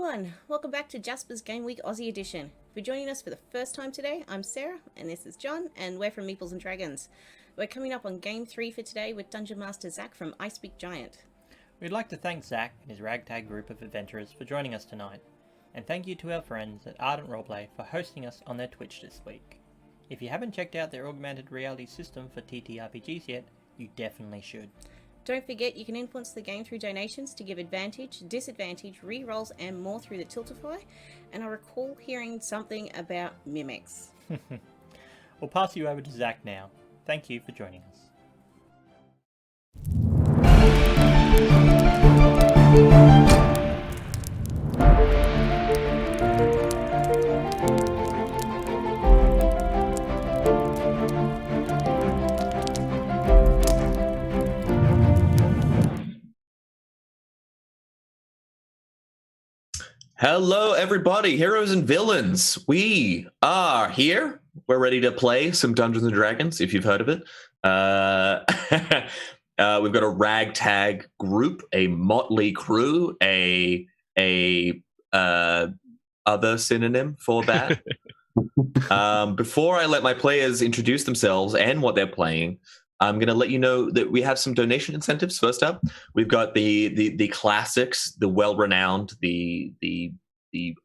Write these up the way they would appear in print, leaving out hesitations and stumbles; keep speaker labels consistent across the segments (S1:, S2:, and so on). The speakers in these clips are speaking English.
S1: everyone, welcome back to JASPERS Game Week Aussie Edition. If you're joining us for the first time today, I'm Sarah and this is John and we're from Meeples and Dragons. We're coming up on Game 3 for today with Dungeon Master Zach from Ice Big Giant.
S2: We'd like to thank Zach and his ragtag group of adventurers for joining us tonight, and thank you to our friends at Ardent Roleplay for hosting us on their Twitch this week. If you haven't checked out their augmented reality system for TTRPGs yet, you definitely should.
S1: Don't forget you can influence the game through donations to give advantage, disadvantage, re-rolls and more through the Tiltify, and I recall hearing something about mimics.
S2: We'll pass you over to Zach now. Thank you for joining us.
S3: Hello, everybody, heroes and villains. We are here. We're ready to play some Dungeons and Dragons, if you've heard of it. We've got a ragtag group, a motley crew, a other synonym for that. Before I let my players introduce themselves and what they're playing, I'm going to let you know that we have some donation incentives. First up, we've got the classics, the well-renowned, the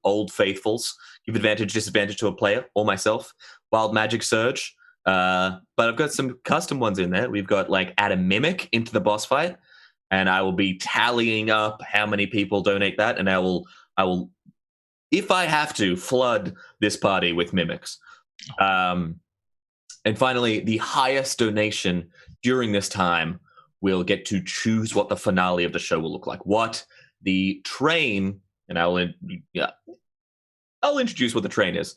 S3: old faithfuls. Give advantage, disadvantage to a player or myself. Wild Magic Surge. But I've got some custom ones in there. We've got like add a mimic into the boss fight, and I will be tallying up how many people donate that, and I will, if I have to, flood this party with mimics. And finally, the highest donation during this time will get to choose what the finale of the show will look like. What the train, and I'll introduce what the train is,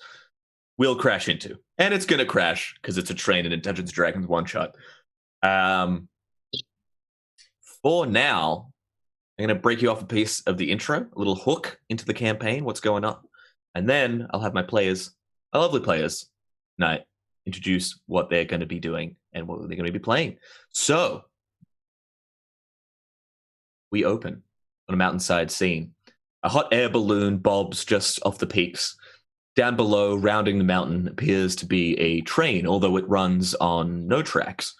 S3: will crash into. And it's going to crash because it's a train in a Dungeons & Dragons one-shot. For now, I'm going to break you off a piece of the intro, a little hook into the campaign, what's going on. And then I'll have my players, my lovely players, tonight, introduce what they're going to be doing and what they're going to be playing. So, we open on a mountainside scene. A hot air balloon bobs just off the peaks. Down below, rounding the mountain, appears to be a train, although it runs on no tracks.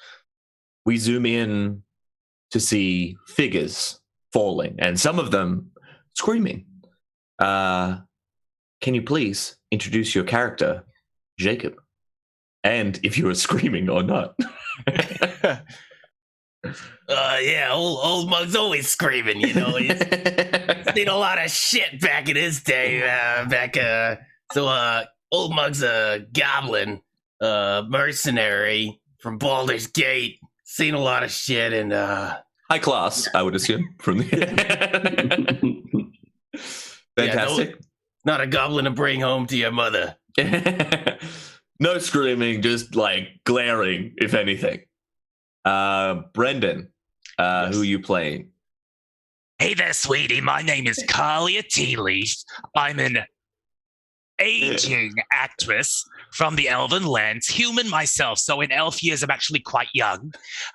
S3: We zoom in to see figures falling, and some of them screaming. Can you please introduce your character, Jacob? And if you are screaming or not.
S4: Yeah, old Mug's always screaming, you know. He's seen a lot of shit back in his day. Old Mug's a goblin, mercenary from Baldur's Gate. Seen a lot of shit and
S3: high class, I would assume. From the fantastic.
S4: Yeah, not a goblin to bring home to your mother.
S3: No screaming, just like glaring, if anything. Brendan,
S5: Yes.
S3: who are you playing?
S5: Hey there, sweetie. My name is Carlia Tealeaf. I'm an aging actress from the Elven lands, human myself, so in elf years I'm actually quite young.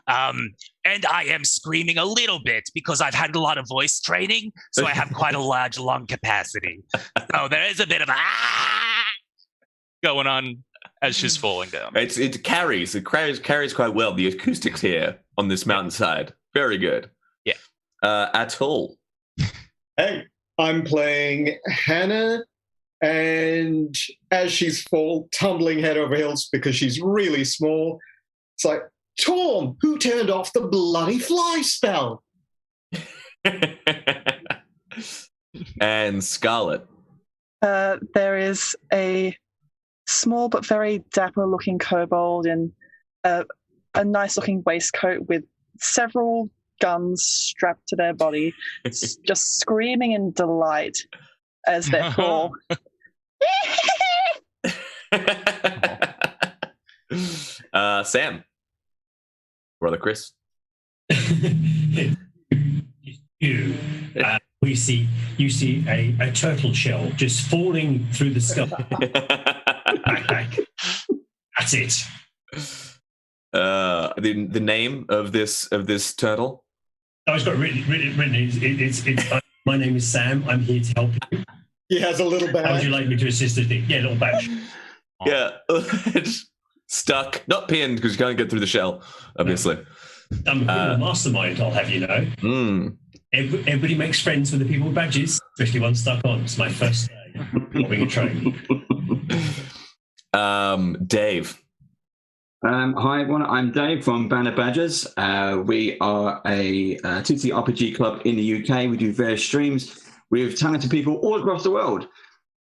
S5: And I am screaming a little bit because I've had a lot of voice training, so I have quite a large lung capacity. So there is a bit of going on as she's falling down.
S3: It carries quite well. The acoustics here on this mountainside, very good.
S5: Yeah.
S3: Atul.
S6: Hey, I'm playing Hannah, and as she's tumbling head over heels because she's really small, it's like, Torm, who turned off the bloody fly spell?
S3: And Scarlet.
S7: There is a small but very dapper-looking kobold in a nice-looking waistcoat with several guns strapped to their body, just screaming in delight as they fall.
S3: Sam. Brother Chris.
S8: You see a turtle shell just falling through the sky. Back. That's it.
S3: The name of this turtle.
S8: Oh, it's got written. It's my name is Sam. I'm here to help you.
S6: He has a little
S8: How would
S6: badge.
S8: you like me to assist with it? Yeah, little badge.
S3: Yeah, it's stuck, not pinned because you can't get through the shell, obviously.
S8: I'm a criminal mastermind, I'll have you know. Everybody makes friends with the people with badges, especially one stuck on. It's my first day robbing a train.
S3: Dave.
S9: Hi everyone, I'm Dave from Banner Badgers. We are a TT RPG club in the UK. We do various streams with talented people all across the world.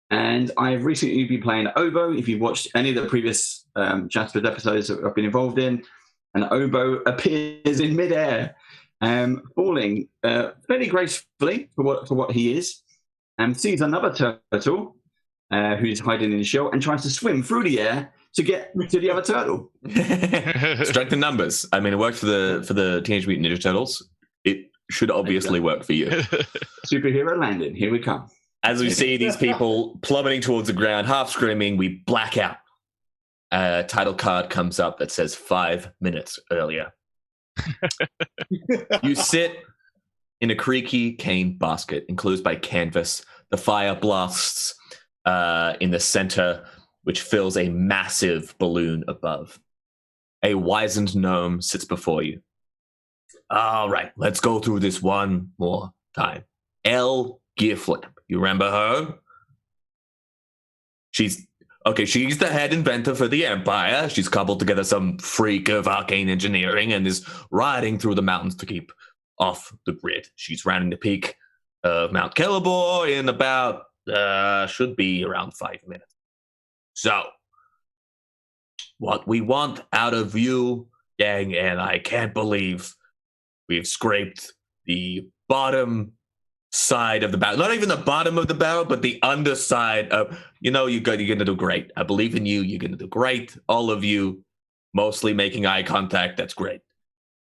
S9: And I've recently been playing Oboe. If you've watched any of the previous Jaspers episodes that I've been involved in, and Oboe appears in midair, falling fairly gracefully for what he is, and sees another turtle who's hiding in the shell and tries to swim through the air to get to the other turtle.
S3: Strength in numbers. I mean, it worked for the Teenage Mutant Ninja Turtles. It should obviously work for you.
S9: Superhero landing. Here we come.
S3: As we see these people plummeting towards the ground, half screaming, we black out. A title card comes up that says 5 minutes earlier. You sit in a creaky cane basket enclosed by canvas. The fire blasts in the center. which fills a massive balloon above. A wizened gnome sits before you. All right, let's go through this one more time. Elle Gearflip. You remember her? She's the head inventor for the Empire. She's cobbled together some freak of arcane engineering and is riding through the mountains to keep off the grid. She's rounding the peak of Mount Celeborn in about, should be around 5 minutes. So, what we want out of you, gang, and I can't believe we've scraped the bottom side of the barrel. Not even the bottom of the barrel, but the underside of, you're going to do great. I believe in you. You're going to do great. All of you, mostly making eye contact. That's great.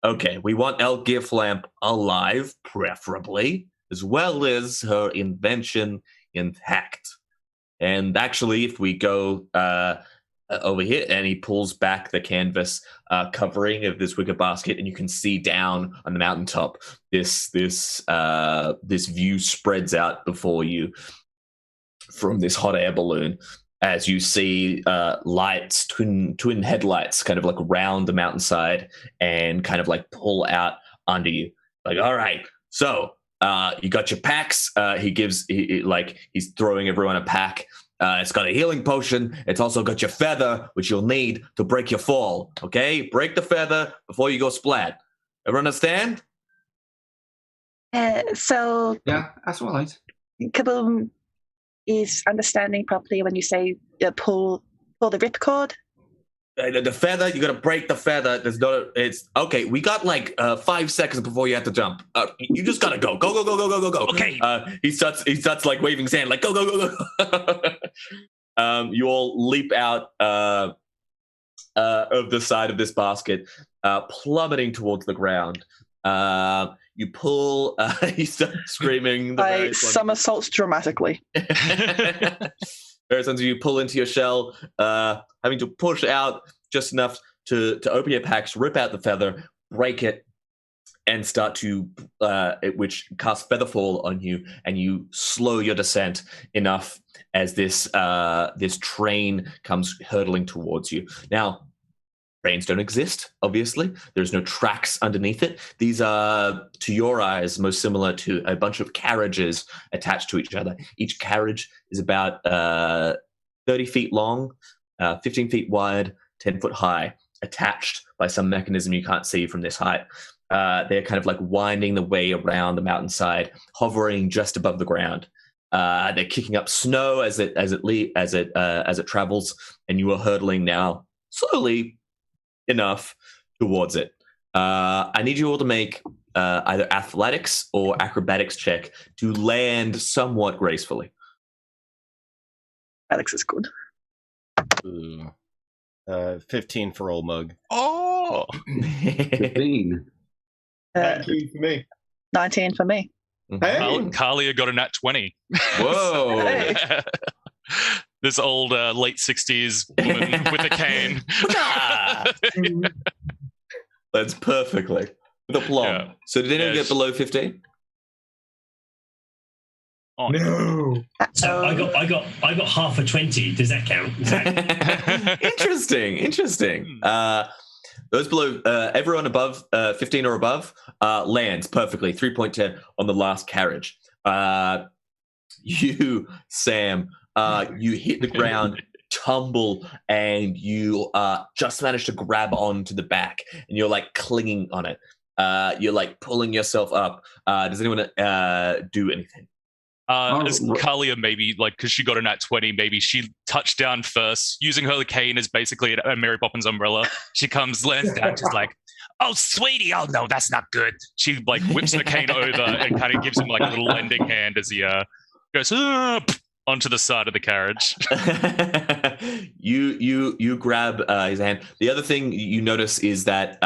S3: Okay, we want Elle Gearflamp alive, preferably, as well as her invention intact. And actually, if we go over here, and he pulls back the canvas covering of this wicker basket, and you can see down on the mountaintop, this view spreads out before you from this hot air balloon, as you see lights, twin headlights, kind of like round the mountainside and kind of like pull out under you. Like, all right, so you got your packs. He's throwing everyone a pack. It's got a healing potion. It's also got your feather, which you'll need to break your fall. Okay? Break the feather before you go splat. Everyone understand?
S7: So
S9: Yeah, that's all right.
S7: Kaboom is understanding properly when you say pull the ripcord.
S3: The feather, you got to break the feather. It's okay. We got like 5 seconds before you have to jump. You just got to go. Go.
S5: Okay.
S3: He starts like waving sand, like go. You all leap out of the side of this basket, plummeting towards the ground. You pull. He starts screaming.
S7: I somersaults dramatically.
S3: Sometimes you pull into your shell, having to push out just enough to open your packs, rip out the feather, break it, and start to, which casts Featherfall on you, and you slow your descent enough as this train comes hurtling towards you. Now, trains don't exist, obviously. There's no tracks underneath it. These are, to your eyes, most similar to a bunch of carriages attached to each other. Each carriage is about 30 feet long, 15 feet wide, 10 foot high, attached by some mechanism you can't see from this height. They're kind of like winding the way around the mountainside, hovering just above the ground. They're kicking up snow as it travels, and you are hurtling now slowly enough towards it. I need you all to make either athletics or acrobatics check to land somewhat gracefully.
S7: Alex is good.
S4: Ooh. 15 for old mug.
S5: Oh,
S9: 15.
S6: 19 for me.
S7: 19 for me.
S6: Hey.
S5: Kalia got a nat 20.
S3: Whoa.
S7: Hey.
S5: This old late 60s woman with a cane.
S3: That's perfectly. With aplomb.
S5: Yeah.
S3: So did anyone get below 15?
S5: Oh,
S6: No.
S8: So I got half a 20. Does that count?
S3: Interesting. Those below, everyone above 15 or above lands perfectly. 3.10 on the last carriage. You, Sam, you hit the ground, tumble, and you just manage to grab onto the back, and you're like clinging on it. You're like pulling yourself up. Does anyone do anything?
S5: As Kalia, maybe, like, because she got a nat 20, maybe she touched down first, using her cane as basically a Mary Poppins umbrella. She lands down, just like, oh, sweetie, oh, no, that's not good. She, like, whips her cane over and kind of gives him, like, a little lending hand as he goes onto the side of the carriage.
S3: You grab his hand. The other thing you notice is that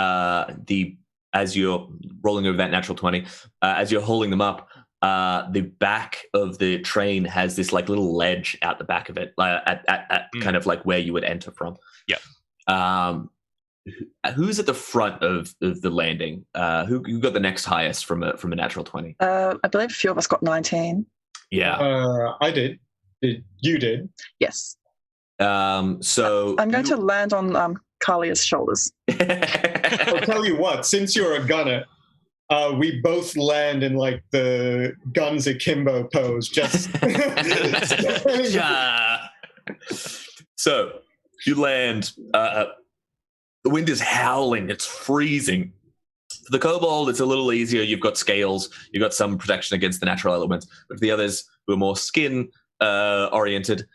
S3: as you're rolling over that natural 20, as you're holding them up, the back of the train has this like little ledge out the back of it, at kind of like where you would enter from.
S5: Yeah.
S3: Who's at the front of the landing? Who got the next highest from a natural 20?
S7: I believe a few of us got 19.
S3: Yeah.
S6: I did. You did.
S7: Yes.
S3: So
S7: I'm going to land on Kalia's shoulders.
S6: I'll tell you what, since you're a gunner, we both land in like the guns akimbo pose. Just
S3: So you land. The wind is howling. It's freezing. For the kobold, it's a little easier. You've got scales. You've got some protection against the natural elements. But for the others who are more skin oriented,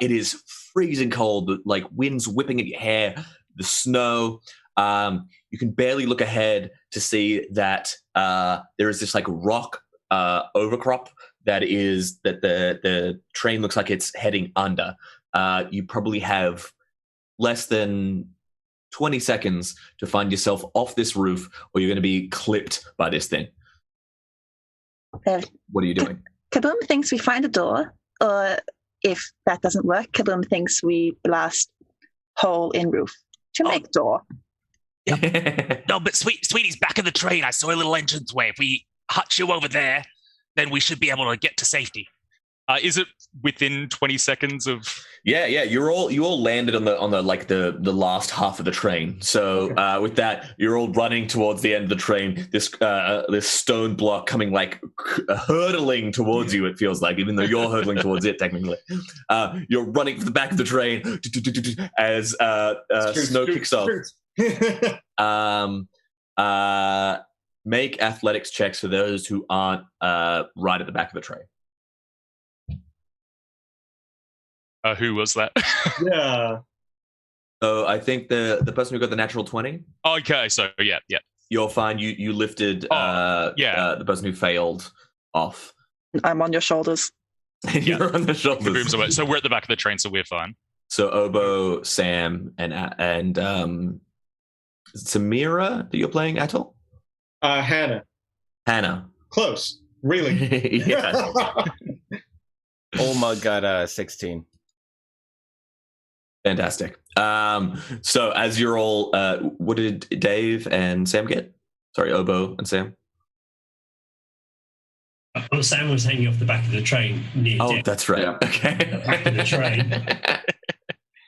S3: it is freezing cold. Like winds whipping at your hair. The snow. You can barely look ahead to see that there is this like rock overcrop that the train looks like it's heading under. You probably have less than 20 seconds to find yourself off this roof, or you're going to be clipped by this thing. What are you doing?
S7: Kaboom thinks we find a door, or if that doesn't work, Kaboom thinks we blast hole in roof to make door.
S5: No, but Sweetie's back in the train. I saw a little entranceway. If we hutch you over there, then we should be able to get to safety.
S10: Is it within 20 seconds of?
S3: Yeah. You all landed on the like the last half of the train. So with that, you're all running towards the end of the train. This stone block coming like hurtling towards you. It feels like, even though you're hurtling towards it technically. You're running for the back of the train as snow kicks off. Make athletics checks for those who aren't right at the back of the train.
S10: Who was that?
S6: Yeah.
S3: So I think the person who got the natural 20.
S10: Okay, so yeah.
S3: You're fine. You lifted the person who failed off.
S7: I'm on your shoulders.
S3: You're on the shoulders.
S10: So we're at the back of the train, so we're fine.
S3: So Obo, Sam, and Samira that you're playing, Atul?
S6: Hannah. Close. Really?
S3: Yeah.
S4: Olma got 16.
S3: Fantastic. So as you're all, what did Dave and Sam get? Sorry, Obo and Sam.
S8: Well, Sam was hanging off the back of the train near death.
S3: That's right.
S9: Yeah.
S3: Okay.
S8: The back of the train.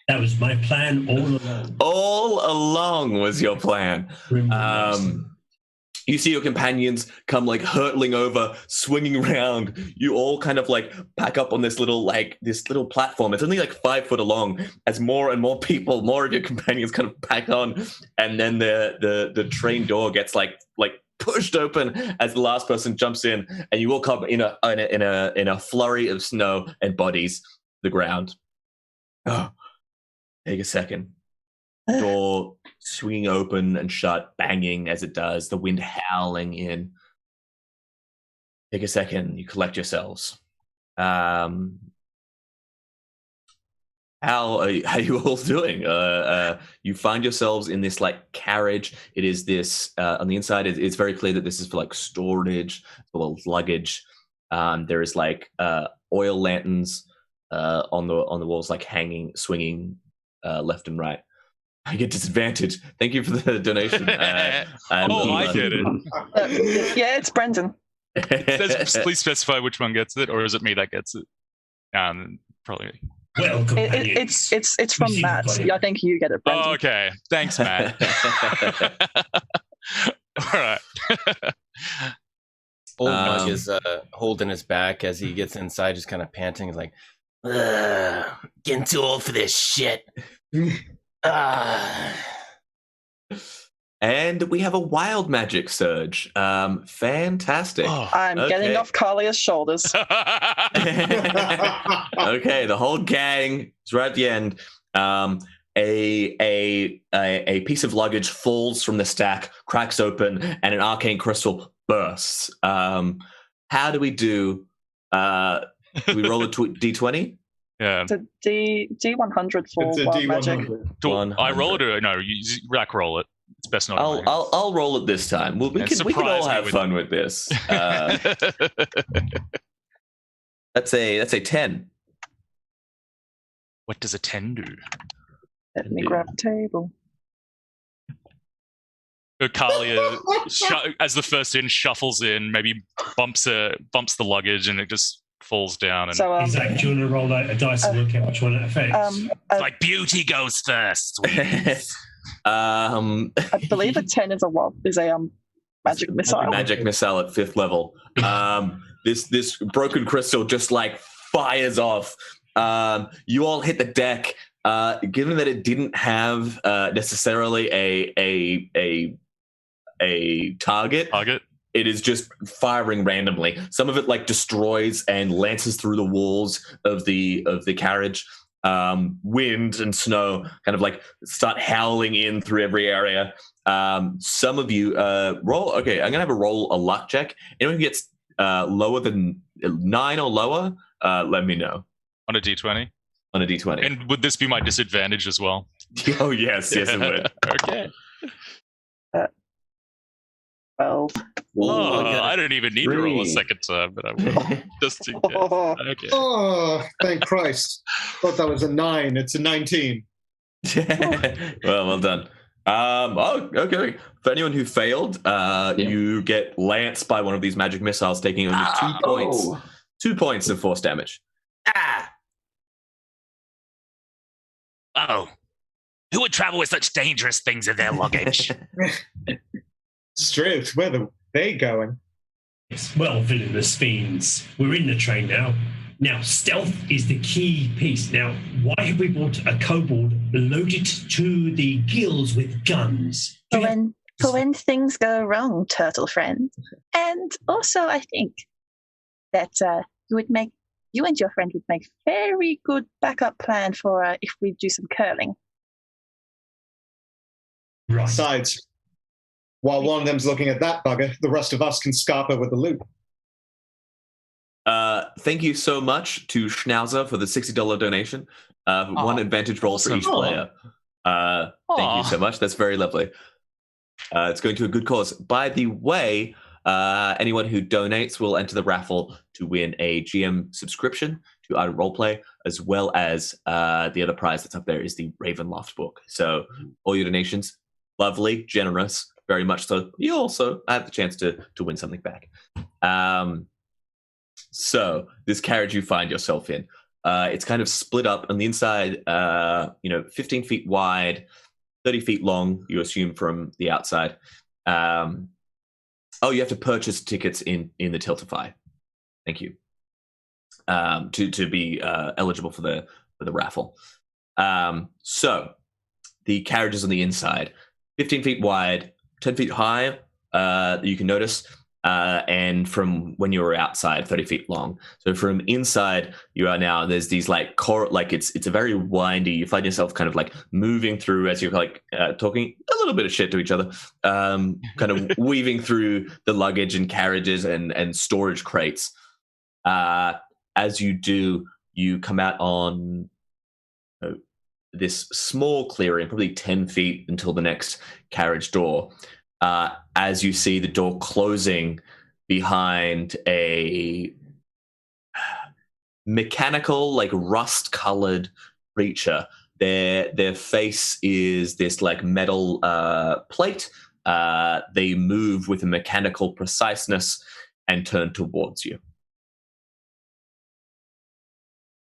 S8: That was my plan all along.
S3: All along was your plan. You see your companions come like hurtling over, swinging around. You all kind of like pack up on this little platform. It's only like 5 foot long. As more and more people, more of your companions kind of pack on, and then the train door gets like pushed open as the last person jumps in, and you all come in a flurry of snow and bodies to the ground. Oh, take a second. Door swinging open and shut, banging as it does, the wind howling in. Take a second, you collect yourselves. How are you all doing? You find yourselves in this like carriage. It is this on the inside. It's very clear that this is for like storage, for luggage. There is like oil lanterns on the walls, like hanging, swinging left and right. I get disadvantage. Thank you for the donation.
S10: I did it.
S7: Yeah, it's Brendan.
S10: Please specify which one gets it, or is it me that gets it? Probably.
S8: Well,
S7: it's from Matt. I think you get it, Brendan.
S10: Oh, okay. Thanks, Matt. All right.
S4: Old Mug is holding his back as he gets inside, just kind of panting. He's like, getting too old for this shit.
S3: And we have a wild magic surge. Fantastic.
S7: I'm getting off Kalia's shoulders.
S3: Okay, the whole gang is right at the end. A piece of luggage falls from the stack, cracks open, and an arcane crystal bursts. How do we do? Do we roll a d20?
S10: Yeah.
S7: It's a D100 for
S6: It's a
S7: wild
S6: D100.
S7: magic.
S10: Do I roll it or no? You rack roll it. It's best not.
S3: I'll roll it this time. We can all have fun with this. That's a 10.
S10: What does a 10 do?
S7: Let me grab the table.
S10: Kalia, as the first in, shuffles in, maybe bumps the luggage, and it just falls down. And
S7: So,
S8: Zach, do you want to roll a dice and work out which one it affects?
S5: Like beauty goes first.
S7: I believe a 10 is a magic missile.
S3: Magic missile at 5th level. This broken crystal just like fires off. You all hit the deck. Given that it didn't have necessarily a target, it is just firing randomly. Some of it like destroys and lances through the walls of the carriage. Wind and snow kind of like start howling in through every area. Some of you roll. Okay, I'm gonna have a roll a luck check. Anyone who gets lower than 9 or lower, let me know.
S10: On a d20.
S3: On a d20.
S10: And would this be my disadvantage as well?
S3: Oh yes, it would.
S10: Okay.
S7: 12.
S10: I don't even need to roll a second time, but I will just in case. Okay.
S6: Oh, thank Christ! Thought that was a 9. It's a 19.
S3: Well done. Okay. For anyone who failed, you get lanced by one of these magic missiles, taking only 2 points. 2 points of force damage.
S5: Oh, who would travel with such dangerous things in their luggage?
S6: Straight, where are they going?
S8: Yes, well, villainous fiends. We're in the train now. Now, stealth is the key piece. Now, why have we brought a kobold loaded to the gills with guns?
S7: For when things go wrong, turtle friend. And also, I think that you and your friend would make very good backup plan for if we do some curling.
S8: Right.
S6: Besides, while one of them's looking at that bugger, the rest of us can scarper with the loot.
S3: Thank you so much to Schnauzer for the $60 donation. One advantage roll for each player. Thank you so much. That's very lovely. It's going to a good cause. By the way, anyone who donates will enter the raffle to win a GM subscription to Ardent Roleplay, as well as the other prize that's up there is the Ravenloft book. So all your donations, lovely, generous, very much so. You also have the chance to win something back. So this carriage you find yourself in, it's kind of split up on the inside, 15 feet wide, 30 feet long, you assume from the outside. You have to purchase tickets in the Tiltify. Thank you. To be eligible for the raffle. So the carriage is on the inside, 15 feet wide, 10 feet high. You can notice. And from when you were outside, 30 feet long. So from inside, you are now, there's these it's a very windy, you find yourself kind of like moving through as you're like talking a little bit of shit to each other, kind of weaving through the luggage and carriages and storage crates. As you do, you come out on this small clearing, probably 10 feet until the next carriage door. As you see the door closing behind a mechanical, like rust-colored creature. Their face is this like metal plate. They move with a mechanical preciseness and turn towards you.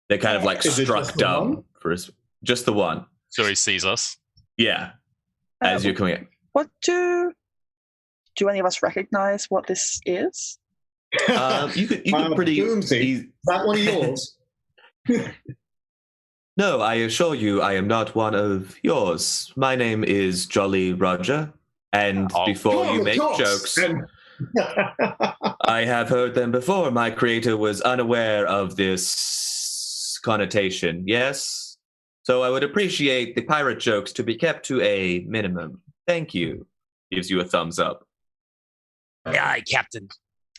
S3: They're kind of like struck dumb for just the one.
S10: So he sees us.
S3: Yeah, as you're coming in.
S7: What do any of us recognize what this is?
S3: You could pretty easy.
S6: That one of yours?
S3: No, I assure you, I am not one of yours. My name is Jolly Roger, and before you make jokes, I have heard them before. My creator was unaware of this connotation. Yes, so I would appreciate the pirate jokes to be kept to a minimum. Thank you. Gives you a thumbs up.
S5: Aye, Captain.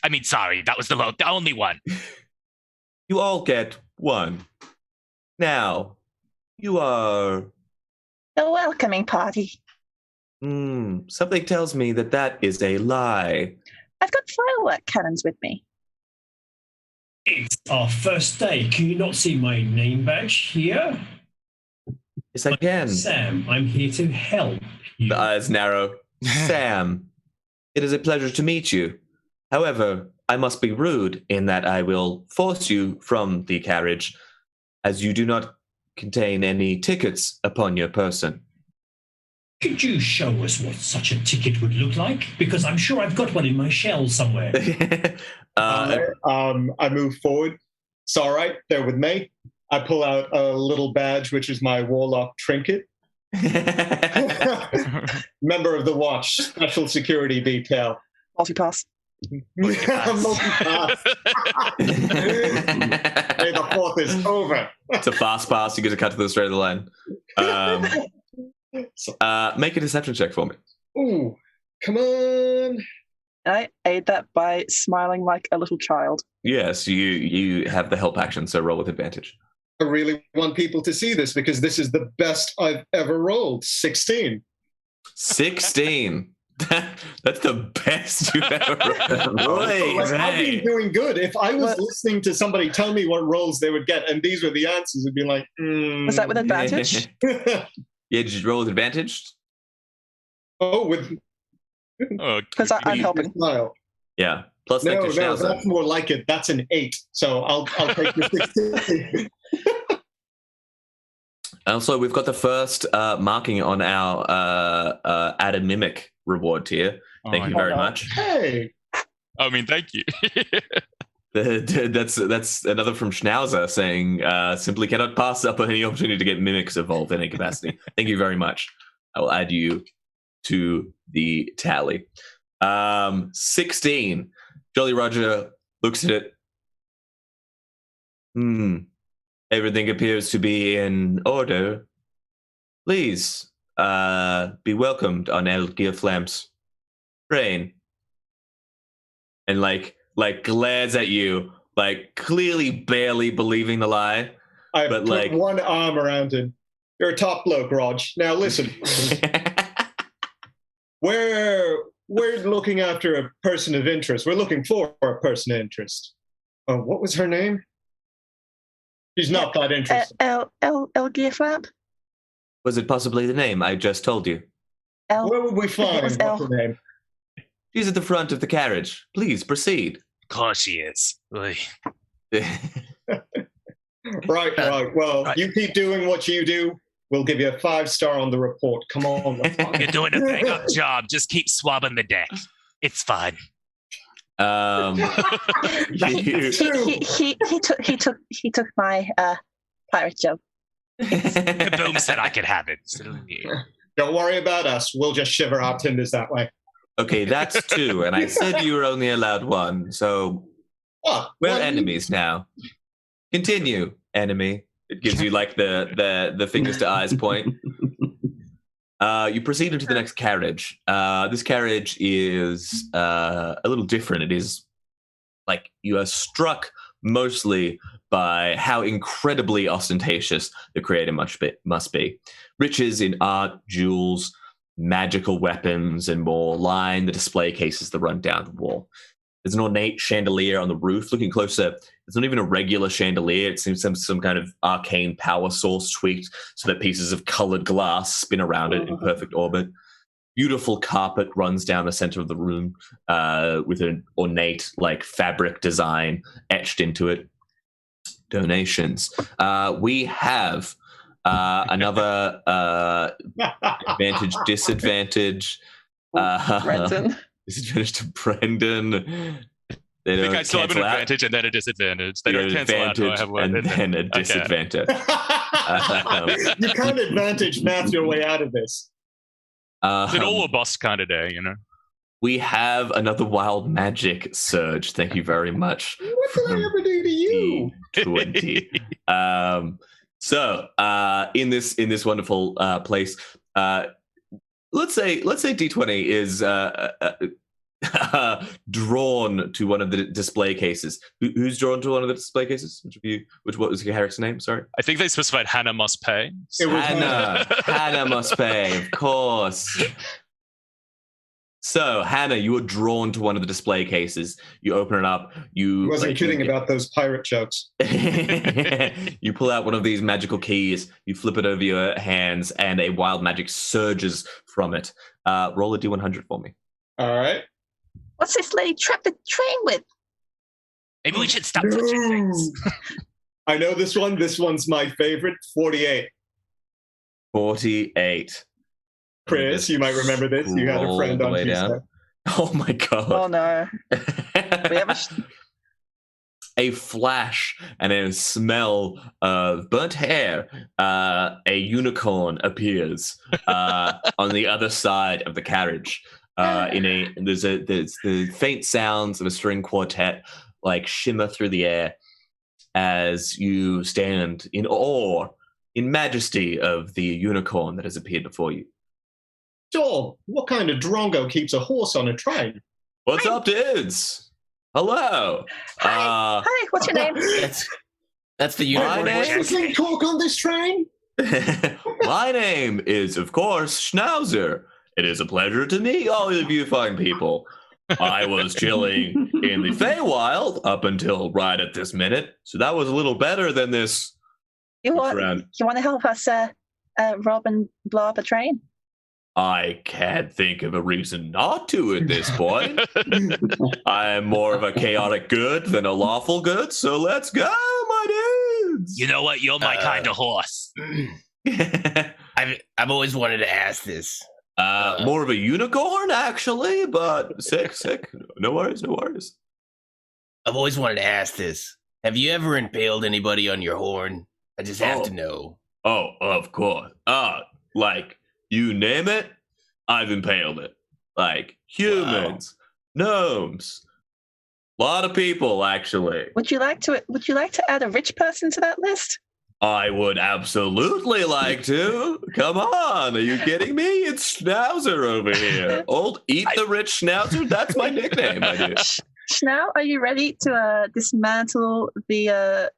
S5: I mean, sorry, that was the only one.
S3: You all get one. Now, you are...
S7: The welcoming party.
S3: Something tells me that is a lie.
S7: I've got firework cannons with me.
S8: It's our first day. Can you not see my name badge here?
S3: Yes, I can.
S8: Sam, I'm here to help you.
S3: The eyes narrow. Sam, it is a pleasure to meet you. However, I must be rude in that I will force you from the carriage, as you do not contain any tickets upon your person.
S8: Could you show us what such a ticket would look like? Because I'm sure I've got one in my shell somewhere.
S6: I move forward. It's all right. They're with me. I pull out a little badge, which is my warlock trinket. Member of the Watch, special security detail.
S7: Multipass.
S6: Multipass. Hey, the 4th is over.
S3: It's a fast pass. You get to cut to the straight of the line. Make a deception check for me.
S6: Ooh, come on.
S7: I aid that by smiling like a little child.
S3: Yes, you have the help action, so roll with advantage.
S6: I really want people to see this because this is the best I've ever rolled. 16.
S3: 16. That's the best you've ever rolled.
S6: I've been doing good. If I was listening to somebody tell me what rolls they would get, and these were the answers, it'd be like,
S7: Was that with advantage?
S3: Yeah, did you roll with advantage?
S6: Oh, with...
S7: Because I'm helping.
S6: Smile.
S3: Yeah. Plus,
S6: No, that's more like it. That's an 8. So I'll take the 16.
S3: Also, we've got the first marking on our added mimic reward tier. Thank you very much.
S6: Hey.
S10: I mean, thank you.
S3: That's another from Schnauzer saying, simply cannot pass up on any opportunity to get mimics evolved in any capacity. Thank you very much. I will add you to the tally. 16. Jolly Roger looks at it. Everything appears to be in order. Please, be welcomed on El Gearflam's reign. And like glares at you, like clearly barely believing the lie.
S6: I put one arm around him. You're a top bloke, Rog. Now listen. We're looking after a person of interest. We're looking for a person of interest. What was her name? She's not that interesting.
S7: El Gearflap?
S3: Was it possibly the name I just told you?
S6: Where would we find what's her name?
S3: She's at the front of the carriage. Please proceed.
S5: Of course she is.
S6: Right. Well, you keep doing what you do. We'll give you a 5-star on the report. Come on.
S5: You're doing a bang-up job. Just keep swabbing the deck. It's fine.
S7: He took my pirate joke.
S5: Kaboom said I could have it. So, yeah.
S6: Don't worry about us. We'll just shiver our timbers that way.
S3: Okay, that's 2, and I said you were only allowed 1, so we're enemies now. Continue, enemy. It gives you like the fingers to eyes point. You proceed into the next carriage. This carriage is a little different. It is like you are struck mostly by how incredibly ostentatious the creator must be. Riches in art, jewels, magical weapons, and more line the display cases that run down the wall. There's an ornate chandelier on the roof. Looking closer, it's not even a regular chandelier. It seems some kind of arcane power source tweaked so that pieces of colored glass spin around it in perfect orbit. Beautiful carpet runs down the center of the room with an ornate like fabric design etched into it. Donations. We have another advantage, disadvantage.
S7: Brendan.
S3: Disadvantage to Brendan.
S10: I think I still have an advantage and then a disadvantage. They don't cancel out. I have one
S3: and then a disadvantage.
S6: You can't advantage math your way out of this.
S10: It's an all or bust kind of day, you know.
S3: We have another wild magic surge. Thank you very much.
S6: What did I ever do to you?
S3: 20. So in this wonderful place, let's say D20 is drawn to one of the display cases. Who's drawn to one of the display cases? What was your character's name? Sorry.
S10: I think they specified Hannah must pay.
S3: Hannah must pay, of course. So, Hannah, you were drawn to one of the display cases. You open it up.
S6: I wasn't kidding about those pirate jokes.
S3: You pull out one of these magical keys. You flip it over your hands, and a wild magic surges from it. Roll a D100 for me.
S6: All right.
S11: What's this lady trapped the train with?
S5: Maybe we should stop touching things.
S6: I know this one. This one's my favorite. 48.
S3: 48.
S6: Chris, you might remember this. You had a friend on Tuesday.
S3: Oh my god.
S7: Oh no. We have
S3: a flash and a smell of burnt hair. A unicorn appears on the other side of the carriage. There's the faint sounds of a string quartet like shimmer through the air as you stand in awe, in majesty of the unicorn that has appeared before you.
S6: Sure. What kind of drongo keeps a horse on a train?
S3: What's up, dudes? Hello.
S7: Hi, what's your name?
S4: That's the unicorn.
S6: What's the talk on this train?
S3: My name is, of course, Schnauzer. It is a pleasure to meet all of you fine people. I was chilling in the Feywild up until right at this minute, so that was a little better than this.
S7: You want to help us rob and blow up a train?
S3: I can't think of a reason not to at this point. I am more of a chaotic good than a lawful good, so let's go, my dudes.
S5: You know what? You're my kind of horse.
S4: I've always wanted to ask this.
S3: More of a unicorn, actually, but sick. No worries.
S4: I've always wanted to ask this. Have you ever impaled anybody on your horn? I just have to know.
S3: Oh, of course. Like, you name it, I've impaled it. Like, humans, gnomes, a lot of people, actually.
S7: Would you like to add a rich person to that list?
S3: I would absolutely like to. Come on, are you kidding me? It's Schnauzer over here. Old Eat the Rich Schnauzer, that's my nickname, I do.
S7: Schnau, are you ready to dismantle the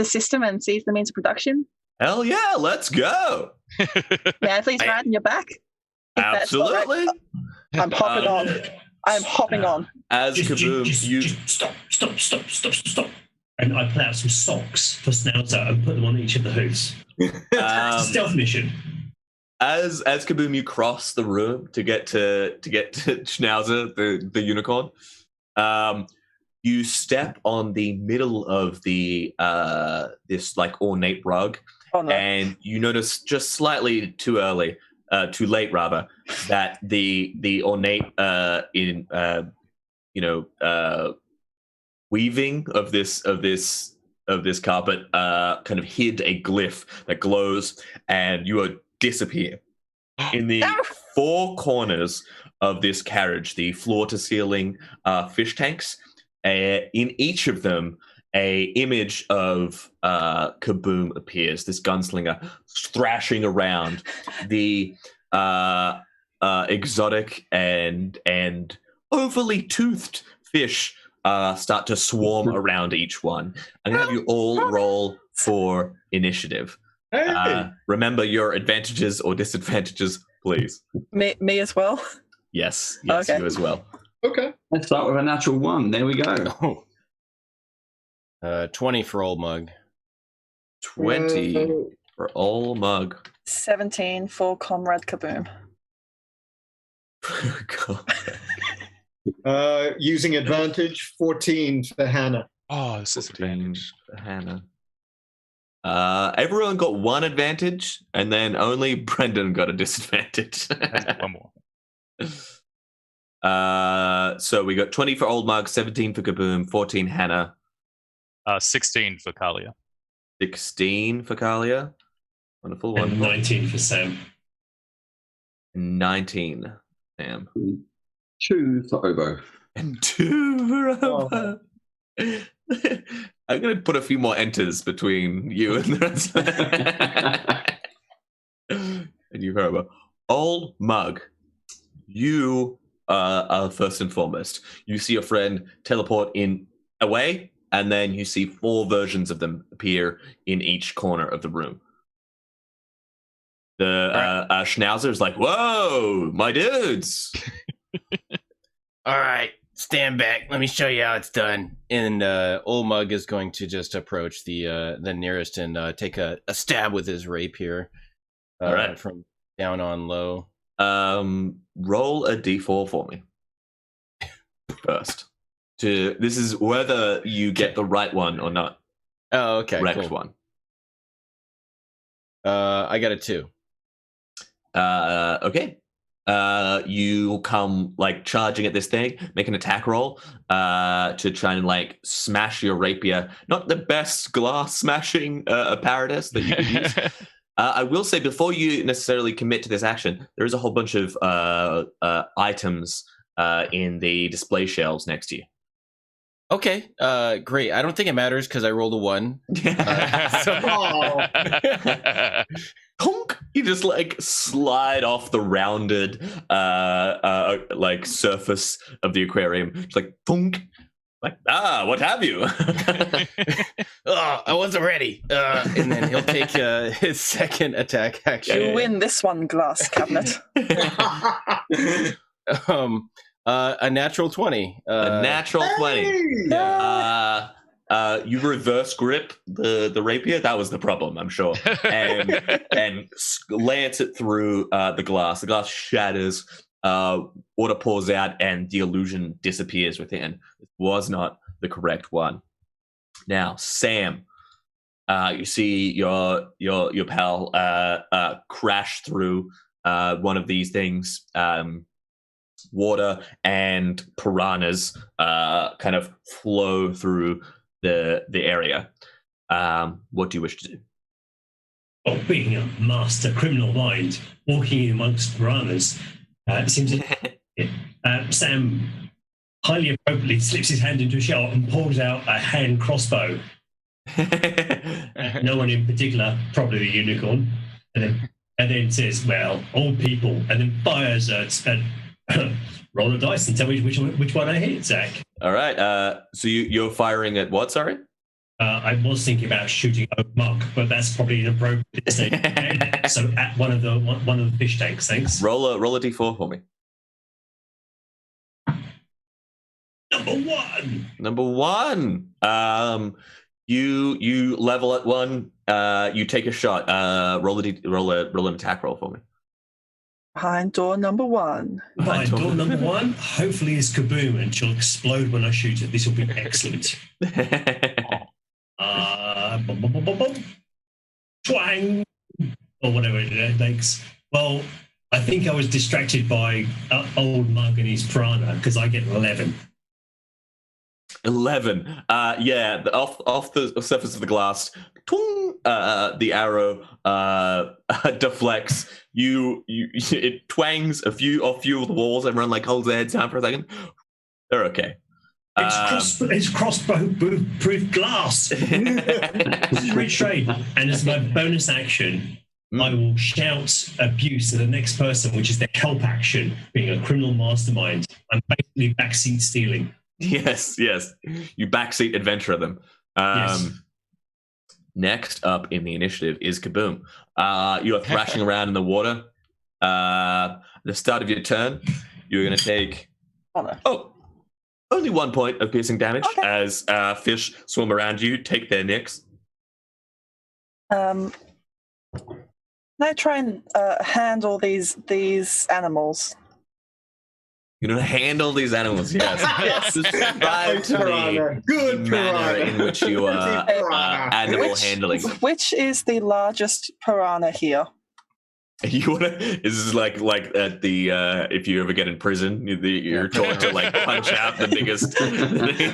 S7: system and seize the means of production?
S3: Hell yeah, let's go.
S7: May I please ride in your back?
S3: Absolutely.
S7: I'm hopping on. I'm hopping on.
S3: As Kaboom, you...
S8: Stop. And I pull out some socks for Schnauzer and put them on each of the hooves. Stealth mission.
S3: As Kaboom, you cross the room to get to Schnauzer, the unicorn. You step on the middle of the this like ornate rug, and you notice just slightly too late rather, that the ornate weaving of this carpet kind of hid a glyph that glows, and you disappear in the four corners of this carriage, the floor to ceiling fish tanks. In each of them, a image of Kaboom appears, this gunslinger thrashing around. The exotic and overly toothed fish start to swarm around each one. I'm going to have you all roll for initiative.
S6: Hey.
S3: Remember your advantages or disadvantages, please.
S7: Me as well?
S3: Yes,
S7: okay.
S3: You as well.
S6: Okay.
S9: Let's start with a natural 1. There we go.
S4: 20 for Old Mug.
S3: 20 for Old Mug.
S7: 17 for Comrade Kaboom.
S6: Using advantage, 14 for Hannah.
S10: Oh, this is advantage.
S3: Hannah. Everyone got one advantage, and then only Brendan got a disadvantage.
S10: One more.
S3: So we got 20 for Old Mug, 17 for Kaboom, 14 Hannah.
S10: 16 for Kalia.
S3: 16 for Kalia. Wonderful,
S8: and
S3: wonderful.
S8: 19 for Sam.
S3: 19, Sam.
S9: 2 for Obo.
S3: And 2 for Obo. I'm going to put a few more enters between you and the rest. And you, Obo. Old Mug, you are first and foremost. You see your friend teleport in away, and then you see 4 versions of them appear in each corner of the room. The Schnauzer is like, whoa, my dudes.
S4: All right, stand back. Let me show you how it's done. And Old Mug is going to just approach the nearest and take a stab with his rapier.
S3: All right.
S4: From down on low.
S3: Roll a d4 for me. First. This is whether you get the right one or not.
S4: Oh, okay.
S3: Correct
S4: Cool.
S3: one.
S4: I got a 2.
S3: Okay. You come like charging at this thing, make an attack roll to try and like smash your rapier. Not the best glass smashing apparatus that you could use. I will say before you necessarily commit to this action, there is a whole bunch of items in the display shelves next to you.
S4: Okay. Great. I don't think it matters because I rolled a 1.
S3: Honk! You just like slide off the rounded like surface of the aquarium. Just like thunk. Like, what have you?
S4: I wasn't ready. And then he'll take his second attack action.
S7: You win this one, glass cabinet.
S4: A natural 20.
S3: A natural 20.
S4: Yeah.
S3: You reverse grip the rapier. That was the problem, I'm sure. And lance it through the glass. The glass shatters. Water pours out, and the illusion disappears within. It was not the correct one. Now, Sam, you see your pal crash through one of these things. Water and piranhas kind of flow through the area. What do you wish to do?
S8: Well, being a master criminal mind, walking amongst piranhas, it seems that Sam highly appropriately slips his hand into a shell and pulls out a hand crossbow. No one in particular, probably the unicorn, and then says, "Well, old people," and then fires at roll a dice and tell me which one I hit, Zach.
S3: All right. So you're firing at what? Sorry.
S8: I was thinking about shooting a mug, but that's probably inappropriate. So at one of the fish tanks, thanks.
S3: Roll a d4 for me.
S8: Number one.
S3: You level at 1. You take a shot. Roll an attack roll for me.
S7: Behind door number 1.
S8: Behind door number 1, hopefully is Kaboom, and she'll explode when I shoot it. This will be excellent. Bum, bum, bum, bum, bum. Twang! Or whatever it takes. Well, I think I was distracted by old Mug and his piranha because I get 11.
S3: 11. Yeah, off the surface of the glass, twing, the arrow deflects. It twangs a few of the walls. Everyone like holds their heads down for a second. They're okay.
S8: It's crossbow-proof glass. Great trade. And as my bonus action, I will shout abuse to the next person, which is the help action, being a criminal mastermind. I'm basically backseat stealing.
S3: Yes. You backseat adventure them.
S8: Yes.
S3: Next up in the initiative is Kaboom. You are thrashing around in the water. At the start of your turn, you're going to take... only 1 point of piercing damage as fish swim around you, take their nicks.
S7: Can I try and handle these animals?
S3: You're going to handle these animals, yes.
S7: Yes.
S3: Describe to me
S6: Good
S3: the manner
S6: piranha.
S3: in which you are animal handling.
S7: Which is the largest piranha here?
S3: You want to? This is like at the if you ever get in prison, you're told to like punch out the biggest.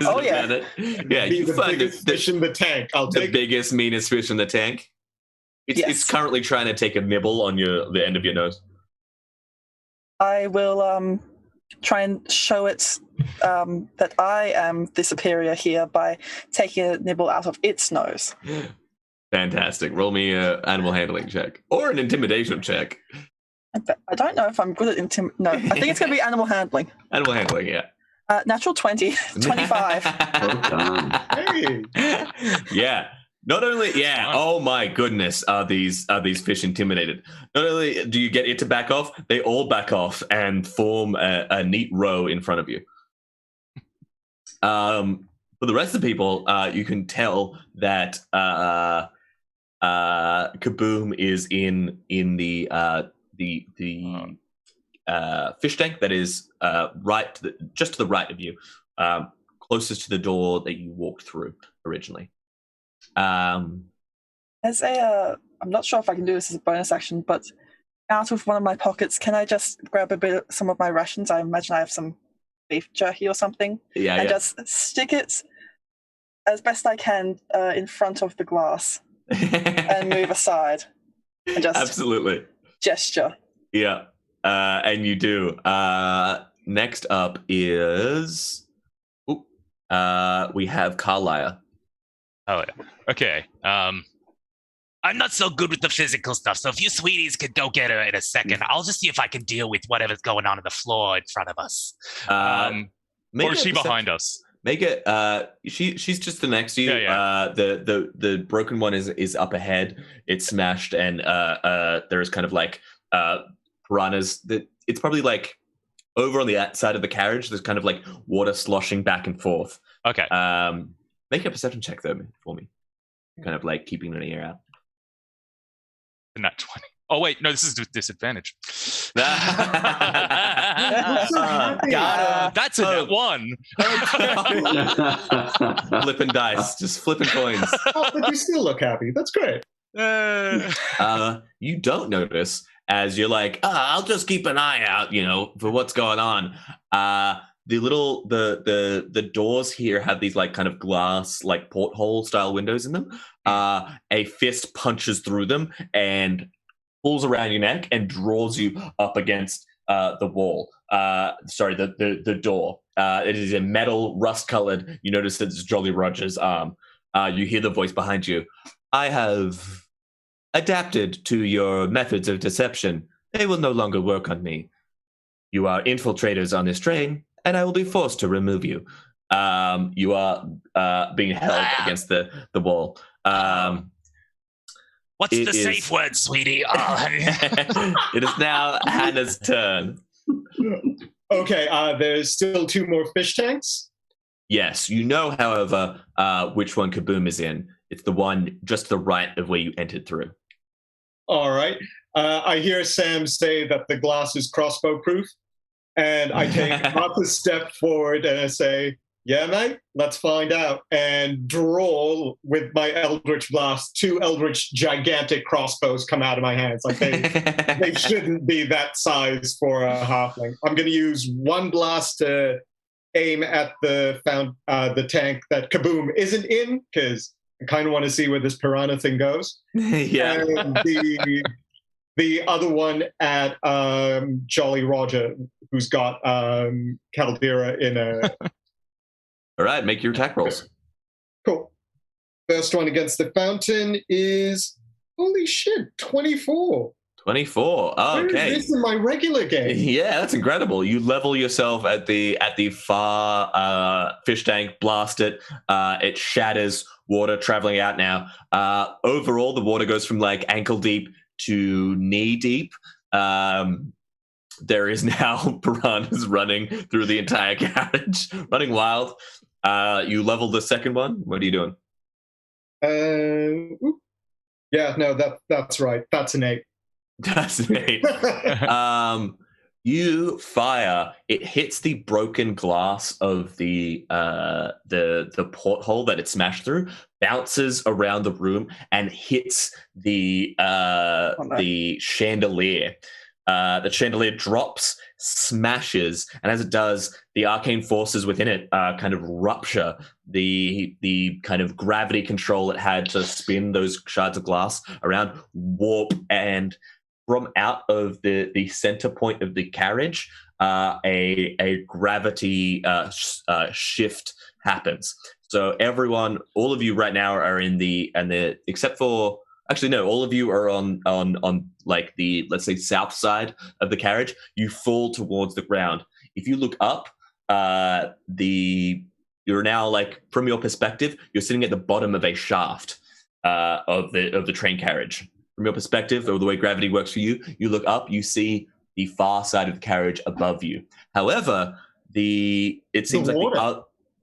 S7: Oh yeah,
S3: planet. Yeah.
S6: Be
S3: You
S6: the
S3: find
S6: biggest fish in the tank. I'll
S3: the
S6: take
S3: biggest, meanest fish in the tank. It's currently trying to take a nibble on the end of your nose.
S7: I will try and show it that I am the superior here by taking a nibble out of its nose.
S3: Fantastic. Roll me an animal handling check or an intimidation check.
S7: I don't know if I'm good at No, I think it's going to be animal handling.
S3: Animal handling, yeah.
S7: Natural 20, 25.
S9: Well done.
S6: Hey.
S3: Yeah. Not only, yeah. Oh my goodness, are these fish intimidated? Not only do you get it to back off, they all back off and form a neat row in front of you. For the rest of the people, you can tell that Kaboom is in the fish tank that is just to the right of you, closest to the door that you walked through originally.
S7: As a, I'm not sure if I can do this as a bonus action, but out of one of my pockets, can I just grab some of my rations? I imagine I have some beef jerky or something.
S3: Yeah,
S7: and just stick it as best I can in front of the glass and move aside and just
S3: absolutely
S7: gesture.
S3: Yeah, and you do. Next up is we have Carlisle.
S5: Oh, yeah. Okay. I'm not so good with the physical stuff, so if you sweeties could go get her in a second, I'll just see if I can deal with whatever's going on the floor in front of us.
S10: Or is she behind us?
S3: Make it. She's just the next to you.
S10: Yeah.
S3: The broken one is up ahead. It's smashed, and there's kind of like piranhas. It's probably like over on the outside of the carriage. There's kind of like water sloshing back and forth.
S5: Okay.
S3: Make a perception check though for me. Kind of like keeping an ear out.
S10: Not 20. Oh wait, no, this is disadvantage. That's a net 1.
S3: Flipping dice, just flipping coins.
S6: Oh, but you still look happy. That's great.
S3: You don't notice as you're like, I'll just keep an eye out, for what's going on. The doors here have these like kind of glass, like porthole style windows in them. A fist punches through them and pulls around your neck and draws you up against the wall. The door. It is a metal, rust-colored. You notice that it's Jolly Roger's arm. You hear the voice behind you. I have adapted to your methods of deception. They will no longer work on me. You are infiltrators on this train, and I will be forced to remove you. You are being held against the wall.
S5: What's the safe word, sweetie?
S3: It is now Hannah's turn.
S6: Okay, there's still 2 more fish tanks?
S3: Yes, you know, however, which one Kaboom is in. It's the one just to the right of where you entered through.
S6: All right. I hear Sam say that the glass is crossbow-proof, and I take half a step forward and I say, yeah, mate, let's find out. And draw with my Eldritch Blast. 2 Eldritch gigantic crossbows come out of my hands. Like they shouldn't be that size for a halfling. I'm going to use 1 blast to aim at the tank that Kaboom isn't in, because I kind of want to see where this piranha thing goes.
S3: Yeah.
S6: And the other one at Jolly Roger, who's got Caldera in a...
S3: All right, make your attack rolls.
S6: Cool. First one against the fountain is, holy shit, 24.
S3: 24. Oh, okay.
S6: Where is this in my regular game?
S3: Yeah, that's incredible. You level yourself at the far fish tank, blast it. It shatters, water traveling out now. Overall, the water goes from like ankle deep to knee deep. There is now piranhas running through the entire carriage, running wild. You leveled the second one. What are you doing?
S6: Yeah, no, that's right. That's an 8.
S3: That's an 8. You fire. It hits the broken glass of the porthole that it smashed through, bounces around the room, and hits the chandelier. The chandelier drops, smashes, and as it does, the arcane forces within it kind of rupture. The kind of gravity control it had to spin those shards of glass around, warp, and from out of the center point of the carriage, a gravity shift happens. So everyone, all of you right now are in the except for. Actually, no, all of you are on like the, let's say, south side of the carriage. You fall towards the ground. If you look up, you're now like, from your perspective, you're sitting at the bottom of a shaft of the train carriage. From your perspective, or the way gravity works for you, you look up, you see the far side of the carriage above you. However, it seems like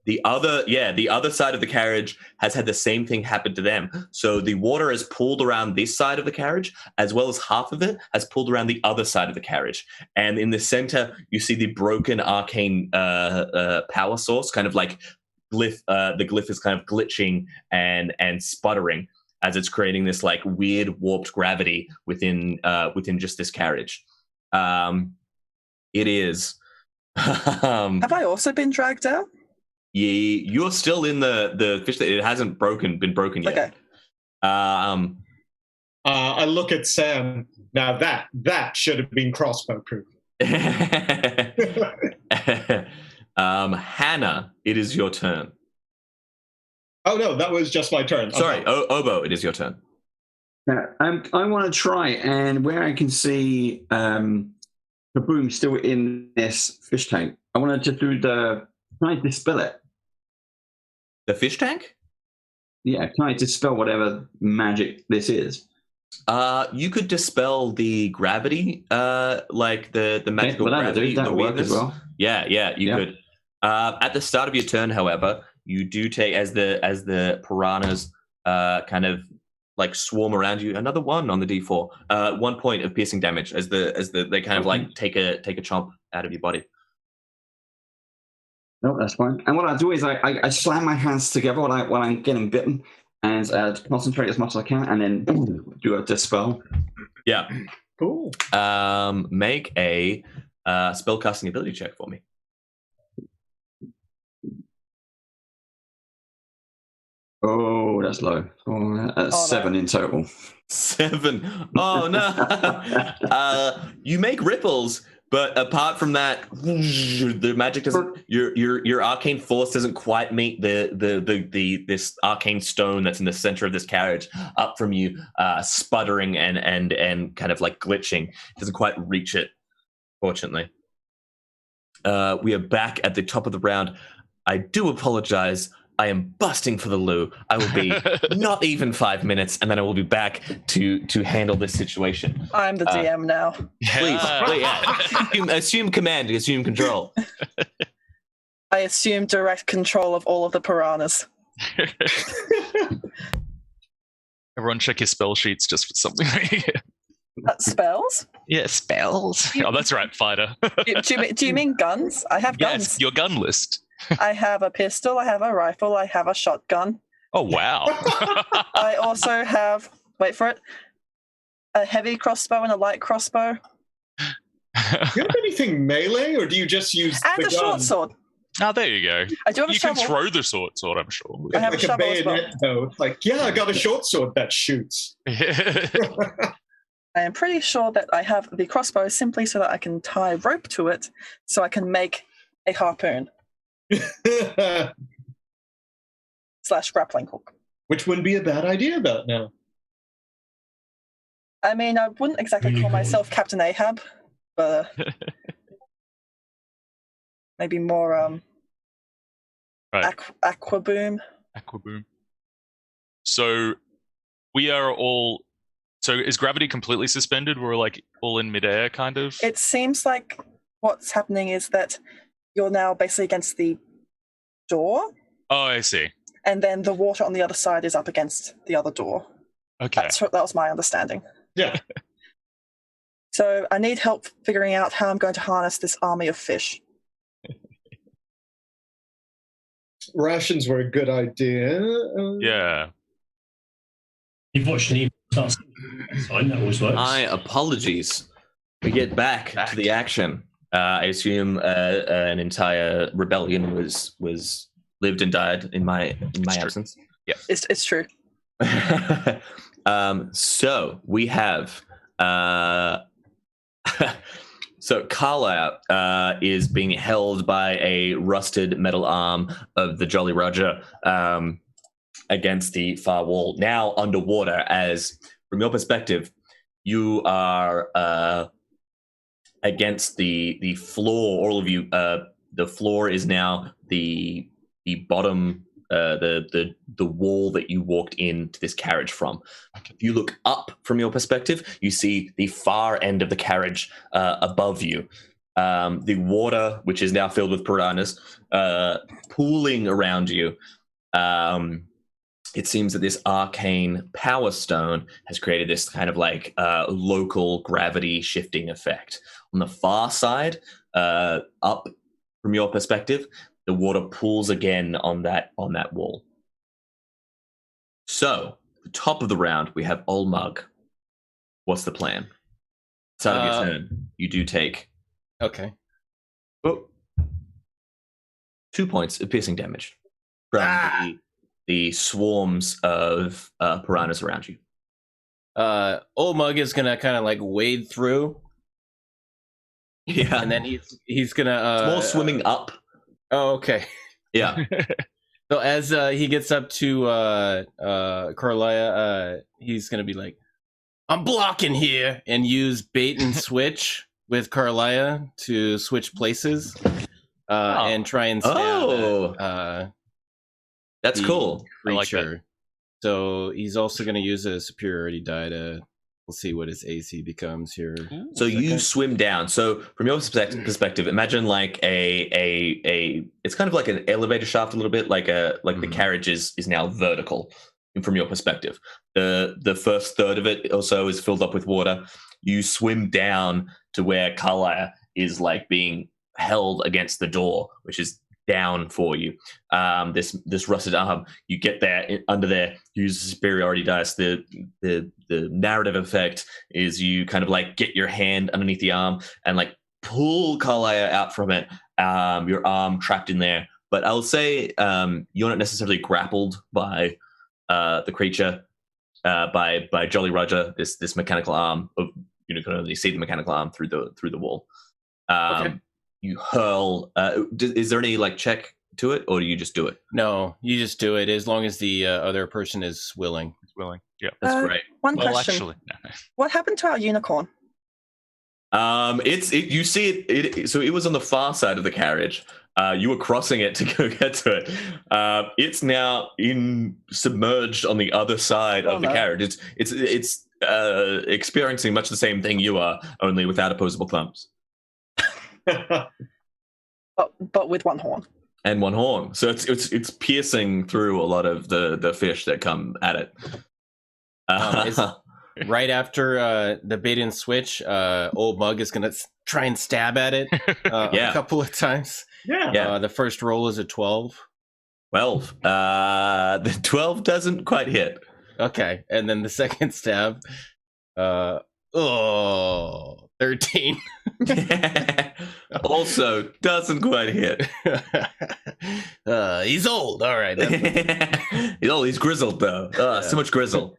S3: the other side of the carriage has had the same thing happen to them. So the water has pulled around this side of the carriage, as well as half of it has pulled around the other side of the carriage. And in the center, you see the broken arcane power source kind of like glyph, the glyph is kind of glitching and sputtering as it's creating this like weird warped gravity within just this carriage. It is.
S7: Have I also been dragged out?
S3: You're still in the fish. That it hasn't been broken yet.
S7: Okay.
S6: I look at Sam. Now that should have been crossbow proof.
S3: Hannah, it is your turn.
S6: Oh no, that was just my turn.
S3: Sorry, Obo, it is your turn.
S9: I want to try, and where I can see the broom still in this fish tank, I want to just can I dispel it?
S3: The fish tank?
S9: Yeah, can I dispel whatever magic this is?
S3: You could dispel the gravity, like the magical gravity.
S9: That work as well.
S3: Yeah, you could. At the start of your turn, however, you do take as the piranhas kind of like swarm around you. Another 1 on the D4. 1 point of piercing damage as they kind of like take a chomp out of your body.
S9: No, that's fine. And what I do is I slam my hands together while I'm getting bitten, and concentrate as much as I can, and then do a dispel.
S3: Yeah.
S6: Cool.
S3: Make a spellcasting ability check for me.
S9: Oh, that's low. That's 7 in total.
S3: 7. Oh no. You make ripples, but apart from that, the magic doesn't. Your arcane force doesn't quite meet this arcane stone that's in the center of this carriage up from you, sputtering and kind of like glitching. It doesn't quite reach it, fortunately. We are back at the top of the round. I do apologize. I am busting for the loo. I will be not even 5 minutes, and then I will be back to handle this situation.
S7: I'm the DM now.
S3: Please, assume command, assume control.
S7: I assume direct control of all of the piranhas.
S10: Everyone check your spell sheets just for something.
S7: Spells?
S10: Yeah, spells. Oh, that's right, fighter.
S7: Do you mean guns? I have guns.
S10: Yes, your gun list.
S7: I have a pistol, I have a rifle, I have a shotgun.
S10: Oh, wow.
S7: I also have, wait for it, a heavy crossbow and a light crossbow.
S6: Do you have anything melee, or do you just use
S7: and
S6: the
S7: a
S6: gun?
S7: short sword?
S10: Oh, there you go.
S7: I do have a
S10: You
S7: shovel.
S10: can throw the sword, I'm sure.
S7: I have
S6: like
S7: a shovel as well.
S6: bayonet, though. It's like, yeah, I got a short sword that shoots.
S7: I am pretty sure that I have the crossbow simply so that I can tie rope to it so I can make a harpoon / grappling hook.
S6: Which wouldn't be a bad idea about now.
S7: I mean, I wouldn't exactly call myself Captain Ahab, but maybe more
S10: Right.
S7: Aquaboom.
S10: Aquaboom. So we are all. So is gravity completely suspended? We're like all in midair, kind of.
S7: It seems like what's happening is that you're now basically against the door.
S10: Oh, I see.
S7: And then the water on the other side is up against the other door.
S10: Okay.
S7: That was my understanding.
S6: Yeah.
S7: So I need help figuring out how I'm going to harness this army of fish.
S6: Rations were a good idea.
S10: Yeah.
S8: You've watched an email start. That's fine, that always works.
S3: My apologies. We get back to the action. I assume an entire rebellion was lived and died in my absence.
S10: Yeah,
S7: it's true.
S3: So we have so Carla is being held by a rusted metal arm of the Jolly Roger against the far wall, now underwater. As from your perspective, you are against the floor. All of you, the floor is now the bottom, the wall that you walked into this carriage from. If you look up from your perspective, you see the far end of the carriage above you. The water, which is now filled with piranhas, pooling around you. It seems that this arcane power stone has created this kind of like local gravity shifting effect. On the far side, up from your perspective, the water pools again on that wall. So, the top of the round, we have Old Mug. What's the plan? Start of your turn, you do take
S4: Okay.
S3: 2 points of piercing damage from the swarms of piranhas around you.
S4: Old Mug is gonna kind of like wade through,
S3: Yeah,
S4: and then he's gonna
S3: more swimming up.
S4: Oh, okay.
S3: Yeah.
S4: So as he gets up to Carlia, he's gonna be like, "I'm blocking here," and use bait and switch with Carlia to switch places and try and stab
S3: that's cool.
S4: creature.
S10: I like that.
S4: So he's also going to use a superiority die to. We'll see what his AC becomes here.
S3: So you swim down. So from your perspective, imagine like a it's kind of like an elevator shaft a little bit, like the carriage is now vertical from your perspective. The first third of it also is filled up with water. You swim down to where Carlia is like being held against the door, which is down for you. This rusted arm, you get there under there, use the superiority dice. The narrative effect is you kind of like get your hand underneath the arm and like pull Carlia out from it. Your arm trapped in there, but I'll say you're not necessarily grappled by the creature, by Jolly Roger. This mechanical arm of you can only see the mechanical arm through the wall.
S4: Okay.
S3: You hurl. Is there any like check to it, or do you just do it?
S4: No, you just do it as long as the other person is willing.
S10: It's willing. Yeah.
S3: That's great.
S7: One
S10: Well,
S7: question.
S10: actually, no.
S7: What happened to our unicorn?
S3: You see it. So it was on the far side of the carriage. You were crossing it to go get to it. It's now submerged on the other side of the carriage. It's experiencing much the same thing you are, only without opposable thumbs.
S7: but with one horn.
S3: And one horn. So it's piercing through a lot of the fish that come at it.
S4: Right after the bait and switch, Old Mug is going to try and stab at it a couple of times.
S6: Yeah.
S4: The first roll is a 12.
S3: 12. The 12 doesn't quite hit.
S4: Okay. And then the second stab, 13.
S3: Also doesn't quite hit.
S4: He's old. All right.
S3: He's old. He's grizzled though. So much grizzle.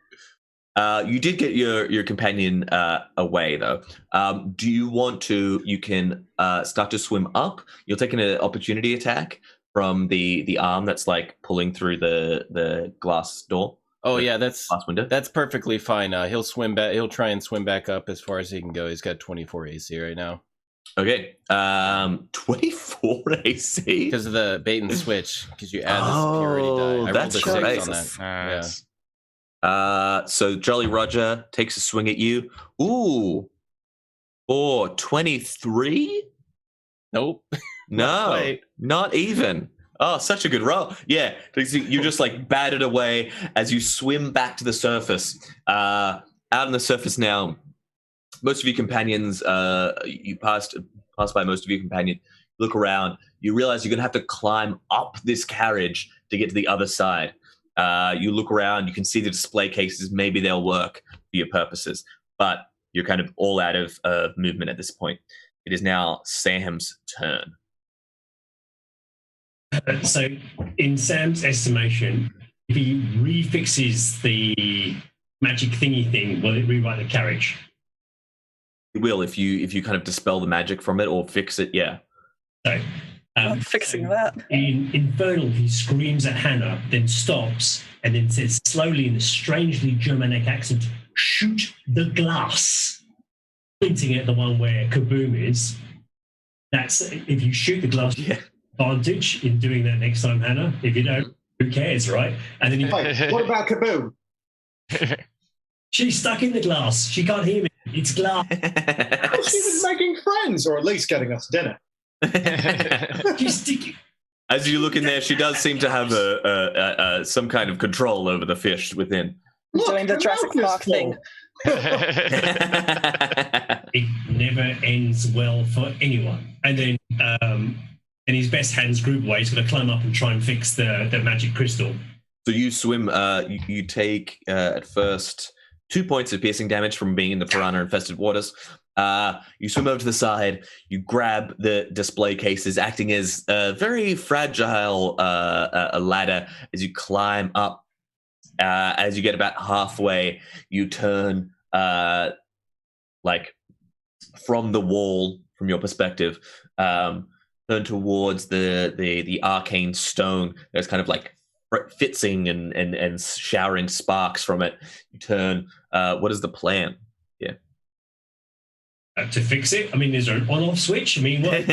S3: You did get your companion away though. Do you want to? You can start to swim up. You're taking an opportunity attack from the arm that's like pulling through the glass door.
S4: Oh yeah, that's
S3: glass window.
S4: That's perfectly fine. He'll swim back. He'll try and swim back up as far as he can go. He's got 24 AC right now.
S3: Okay, 24 AC
S4: because of the bait and switch. Because you add the superiority die. I rolled a 6 on that.
S10: Nice.
S4: Yeah.
S3: So Jolly Roger takes a swing at you. Ooh, 23.
S4: Nope.
S3: No, not even. Oh, such a good roll. Yeah, you just like batted away as you swim back to the surface. Out on the surface now, most of your companions, you pass by most of your companions, look around, you realize you're going to have to climb up this carriage to get to the other side. You look around, you can see the display cases, maybe they'll work for your purposes, but you're kind of all out of movement at this point. It is now Sam's turn.
S8: So, in Sam's estimation, if he refixes the magic thingy thing, will it rewrite the carriage?
S3: It will if you kind of dispel the magic from it or fix it. Yeah.
S8: So,
S7: I'm fixing that.
S8: In Infernal, he screams at Hannah, then stops, and then says slowly in a strangely Germanic accent, "Shoot the glass," pointing at the one where Kaboom is. That's if you shoot the glass.
S3: Yeah.
S8: Advantage in doing that next time, Hannah. If you don't, who cares, right? And then
S6: Hey, what about Kaboom?
S8: She's stuck in the glass. She can't hear me. It's glass.
S6: She was making friends, or at least getting us dinner.
S8: She's sticky.
S3: As you look in there, she does seem to have some kind of control over the fish within.
S7: Doing the Jurassic Park thing.
S8: It never ends well for anyone. And then in his best hands group way, he's going to climb up and try and fix the magic crystal.
S3: So you swim. You take at first 2 points of piercing damage from being in the piranha-infested waters. You swim over to the side. You grab the display cases, acting as a very fragile a ladder as you climb up. As you get about halfway, you turn like from the wall, from your perspective, turn towards the arcane stone. There's kind of like fitzing and showering sparks from it. You turn. What is the plan? Yeah.
S8: To fix it? I mean, is there an on-off switch? I mean, what?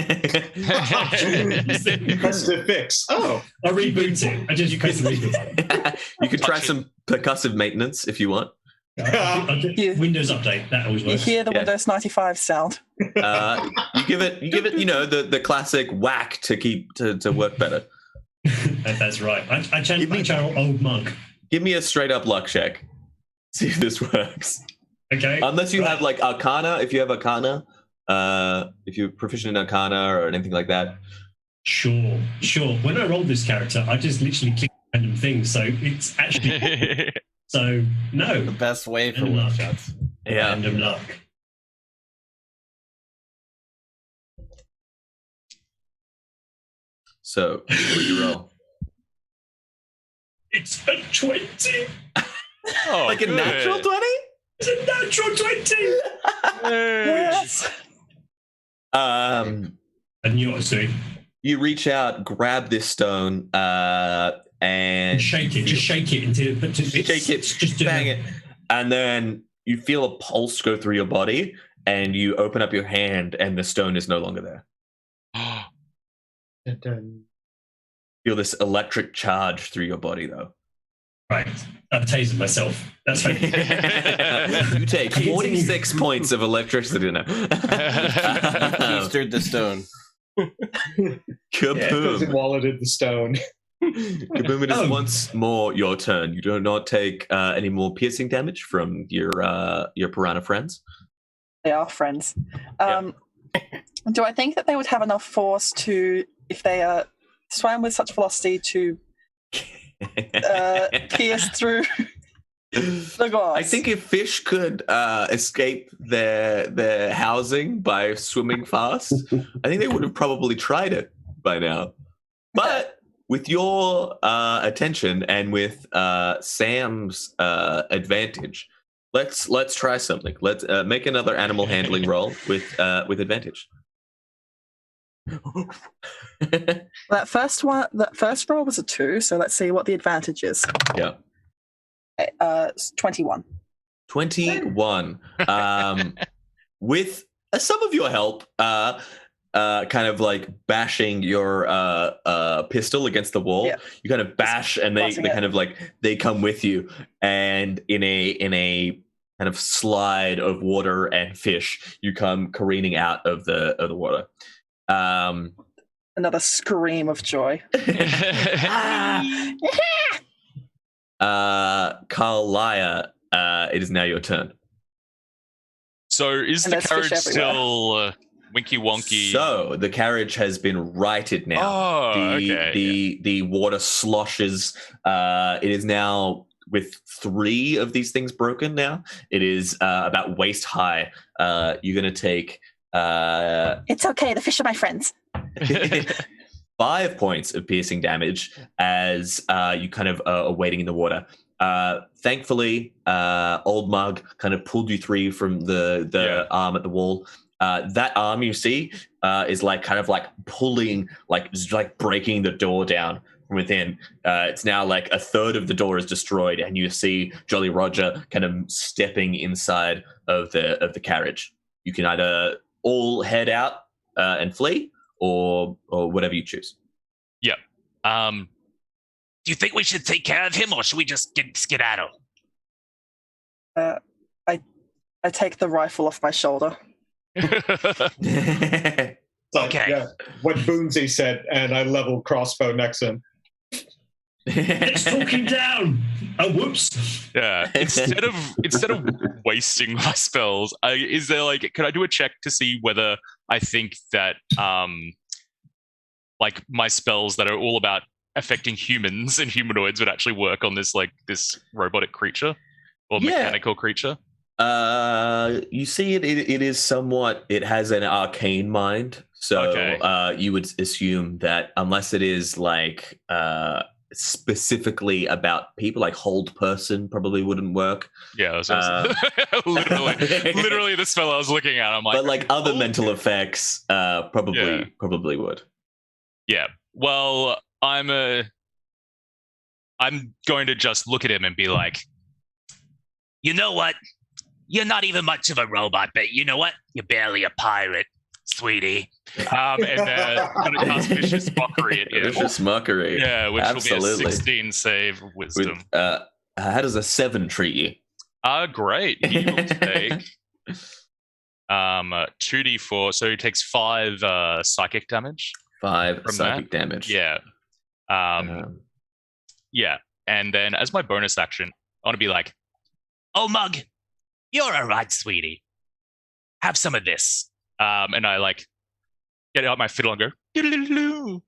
S6: Press to fix. Oh,
S8: I reboot it. I just press the reboot.
S3: You could try some percussive maintenance if you want.
S8: Windows update. That always
S7: You
S8: works.
S7: hear the Windows 95 sound.
S3: You give it, the classic whack to keep to work better.
S8: That's right. I channel old mug.
S3: Give me a straight up luck check. See if this works.
S8: Okay.
S3: Unless you have like Arcana, if you have Arcana, if you're proficient in Arcana or anything like that.
S8: Sure. When I rolled this character, I just literally clicked random things, so it's actually so no.
S4: The best way for
S8: Random
S4: one
S8: luck.
S4: shots.
S3: Yeah.
S8: Random luck.
S3: So what do you roll?
S8: It's a 20.
S10: Oh,
S3: Like a
S10: good.
S3: natural 20?
S8: It's a natural 20.
S7: Yes.
S3: I
S8: knew what I was doing.
S3: You reach out, grab this stone, and
S8: shake it. Just shake it until
S3: shake it, just bang it, and then you feel a pulse go through your body, and you open up your hand, and the stone is no longer there. Feel this electric charge through your body, though.
S8: Right, I've tasered myself. That's fine.
S3: You take 46 points of electricity now.
S4: He stirred the stone.
S3: Kaboom!
S6: Yeah, walleted the stone.
S3: Kaboom! It is once more your turn. You do not take any more piercing damage from your piranha friends.
S7: They are friends. Do I think that they would have enough force to, if they swam with such velocity, to pierce through the glass?
S3: I think if fish could escape their housing by swimming fast, I think they would have probably tried it by now. But with your attention and with Sam's advantage, let's try something. Let's make another animal handling roll with advantage.
S7: That first roll was a 2, so let's see what the advantage is.
S3: Yeah.
S7: 21.
S3: 21. With some of your help, kind of like bashing your pistol against the wall.
S7: Yeah.
S3: You kind of bash, and they kind of like they come with you, and in a kind of slide of water and fish, you come careening out of the water.
S7: Another scream of joy.
S3: Carlia, it is now your turn.
S10: So is
S7: And
S10: the
S7: there's fish
S10: carriage still winky wonky?
S3: So the carriage has been righted now.
S10: Oh,
S3: the water sloshes. It is now with 3 of these things broken now. It is about waist high. You're going to take...
S7: It's okay, the fish are my friends.
S3: 5 points of piercing damage as you kind of are waiting in the water. Thankfully, Old Mug kind of pulled you free from the arm at the wall. That arm you see is like kind of like pulling, like breaking the door down from within. It's now like a third of the door is destroyed, and you see Jolly Roger kind of stepping inside of the carriage. You can either all head out and flee, or whatever you choose.
S5: Yeah. Do you think we should take care of him, or should we just skedaddle?
S7: I take the rifle off my shoulder.
S5: Okay.
S6: Yeah, what Boonsy said, and I level crossbow next to him.
S8: Let's talk him down. Oh, whoops.
S10: Yeah. Instead of wasting my spells, is there like, could I do a check to see whether I think that like my spells that are all about affecting humans and humanoids would actually work on this robotic creature or mechanical creature?
S3: You see it is somewhat, it has an arcane mind. So you would assume that unless it is like specifically about people, like hold person probably wouldn't work.
S10: Yeah, literally the spell I was looking at. I'm like,
S3: but like other mental effects, probably would.
S10: Yeah. Well, I'm going to just look at him and be like,
S5: you know what? You're not even much of a robot, but you know what? You're barely a pirate, sweetie.
S10: And I'm going to cast Vicious Mockery at you.
S3: Vicious Mockery.
S10: Yeah, which
S3: Absolutely.
S10: will be a 16 save wisdom.
S3: How does a 7 treat you?
S10: Great. He will take 2d4, so he takes 5 psychic damage.
S3: 5 psychic damage.
S10: Yeah. Yeah. And then as my bonus action, I want to be like,
S5: oh, Mug, you're all right, sweetie. Have some of this.
S10: And I like get out my fiddle and go,
S3: it's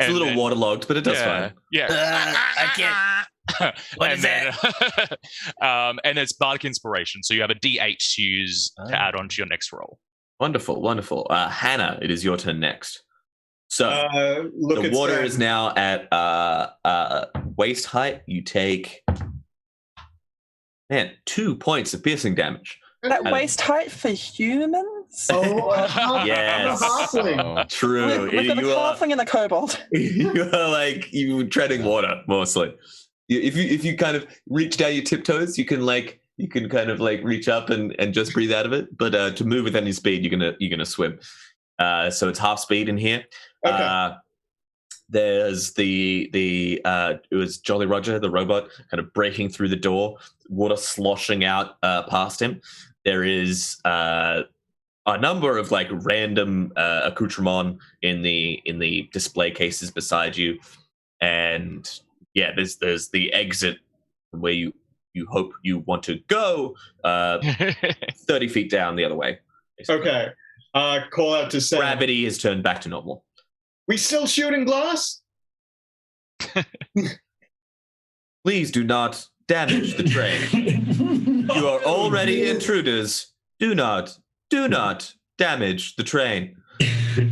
S3: a little waterlogged, but it does fine.
S10: Yeah.
S5: I can't. What is
S10: that? And it's Bardic Inspiration, so you have a D8 to use to add on to your next roll.
S3: Wonderful, wonderful. Hannah, it is your turn next. So
S6: the
S3: water is now at waist height. You take 2 points of piercing damage.
S7: At waist height for humans?
S6: Oh,
S3: yes. True.
S7: We've got a halfling and a kobold.
S3: You are like you treading water mostly. If you kind of reach down your tiptoes, you can kind of like reach up and just breathe out of it. But to move with any speed, you're gonna swim. So it's half speed in here.
S6: Okay.
S3: There's it was Jolly Roger, the robot, kind of breaking through the door, water sloshing out past him. There is a number of like random accoutrements in the display cases beside you, and yeah, there's the exit where you hope you want to go 30 feet down the other way. Basically.
S6: Okay. Call out to Sam.
S3: Gravity has turned back to normal.
S6: We still shooting glass?
S3: Please do not damage the train. You are already intruders. Do not damage the train.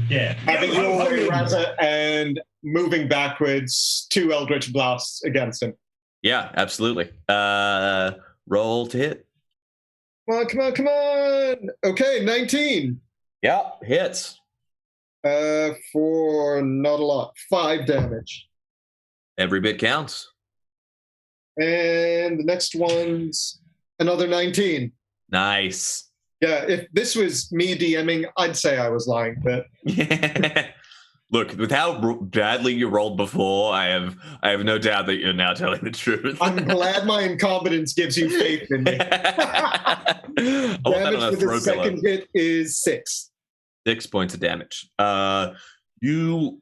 S8: Yeah.
S6: Having your way, Raza, and moving backwards, 2 Eldritch Blasts against him.
S3: Yeah, absolutely. Roll to hit.
S6: Come on. Okay, 19.
S3: Yeah, hits.
S6: For not a lot. 5 damage.
S3: Every bit counts.
S6: And the next one's another 19.
S3: Nice.
S6: Yeah, if this was me DMing, I'd say I was lying, but
S3: look, with how badly you rolled before, I have no doubt that you're now telling the truth.
S6: I'm glad my incompetence gives you faith in me. Damage for the second hit is 6.
S3: 6 points of damage. You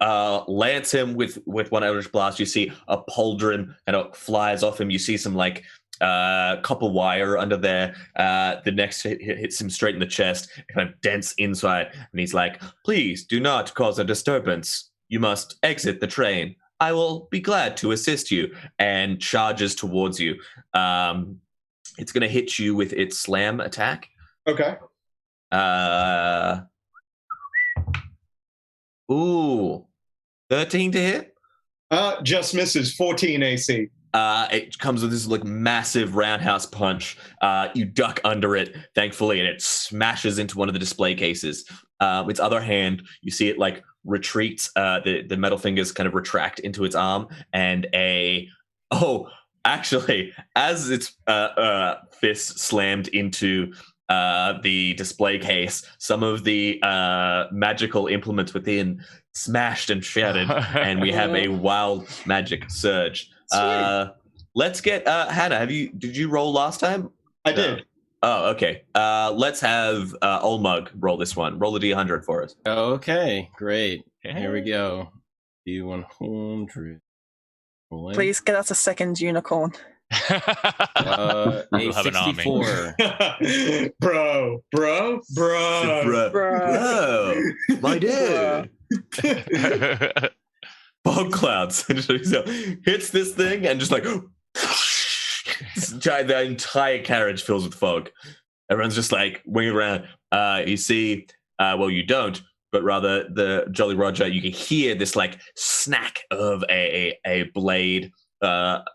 S3: lance him with one Eldritch Blast. You see a pauldron and it flies off him. You see some like copper wire under there. The next hit hits him straight in the chest, kind of dents inside, and he's like, "Please do not cause a disturbance. You must exit the train. I will be glad to assist you." And charges towards you. It's going to hit you with its slam attack.
S6: Okay.
S3: Ooh, 13 to hit?
S6: Just misses. 14 AC.
S3: It comes with this like massive roundhouse punch. You duck under it, thankfully, and it smashes into one of the display cases. Its other hand, you see it like retreats. The metal fingers kind of retract into its arm, and actually, as its fist slammed into the display case, some of the magical implements within smashed and shattered, and we have a wild magic surge. Let's get Hannah. Did you roll last time?
S6: I did.
S3: Oh, okay. Let's have Olmug roll this one. Roll a d100 for us.
S4: Okay, great. Here we go. D100.
S7: Please get us a second unicorn.
S4: A
S10: We'll have an army.
S4: 64.
S6: Bro.
S3: My dude. Fog clouds. Hits this thing and just like the entire carriage fills with fog. Everyone's just like winging around. You see, well, you don't, but rather the Jolly Roger, you can hear this like snack of a blade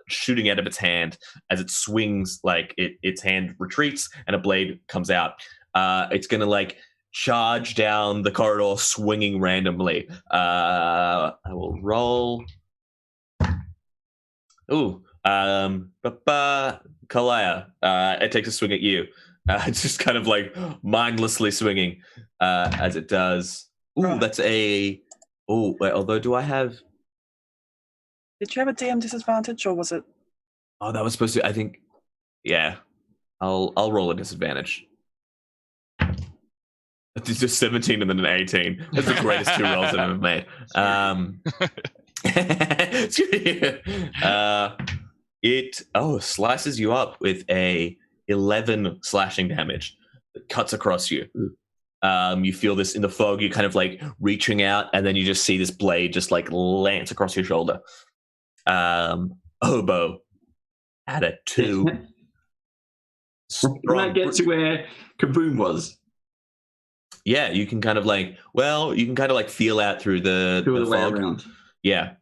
S3: shooting out of its hand as it swings, like its hand retreats and a blade comes out. It's going to like charge down the corridor swinging randomly. I will roll. Ooh. Kalaya, it takes a swing at you. It's just kind of like mindlessly swinging as it does. Ooh, that's a... Oh, wait, although do I have...
S7: Did you have a DM disadvantage, or was it...
S3: Oh, that was supposed to... I think... Yeah. I'll roll a disadvantage. It's just 17 and then an 18. That's the greatest two rolls I've ever made. It slices you up with a 11 slashing damage that cuts across you. You feel this in the fog. You kind of like reaching out, and then you just see this blade just like lance across your shoulder. Oboe at a 2.
S9: Can I get to where Kaboom was?
S3: Yeah, you can kind of like, feel out through the
S9: way
S3: fog.
S9: around.
S3: Yeah.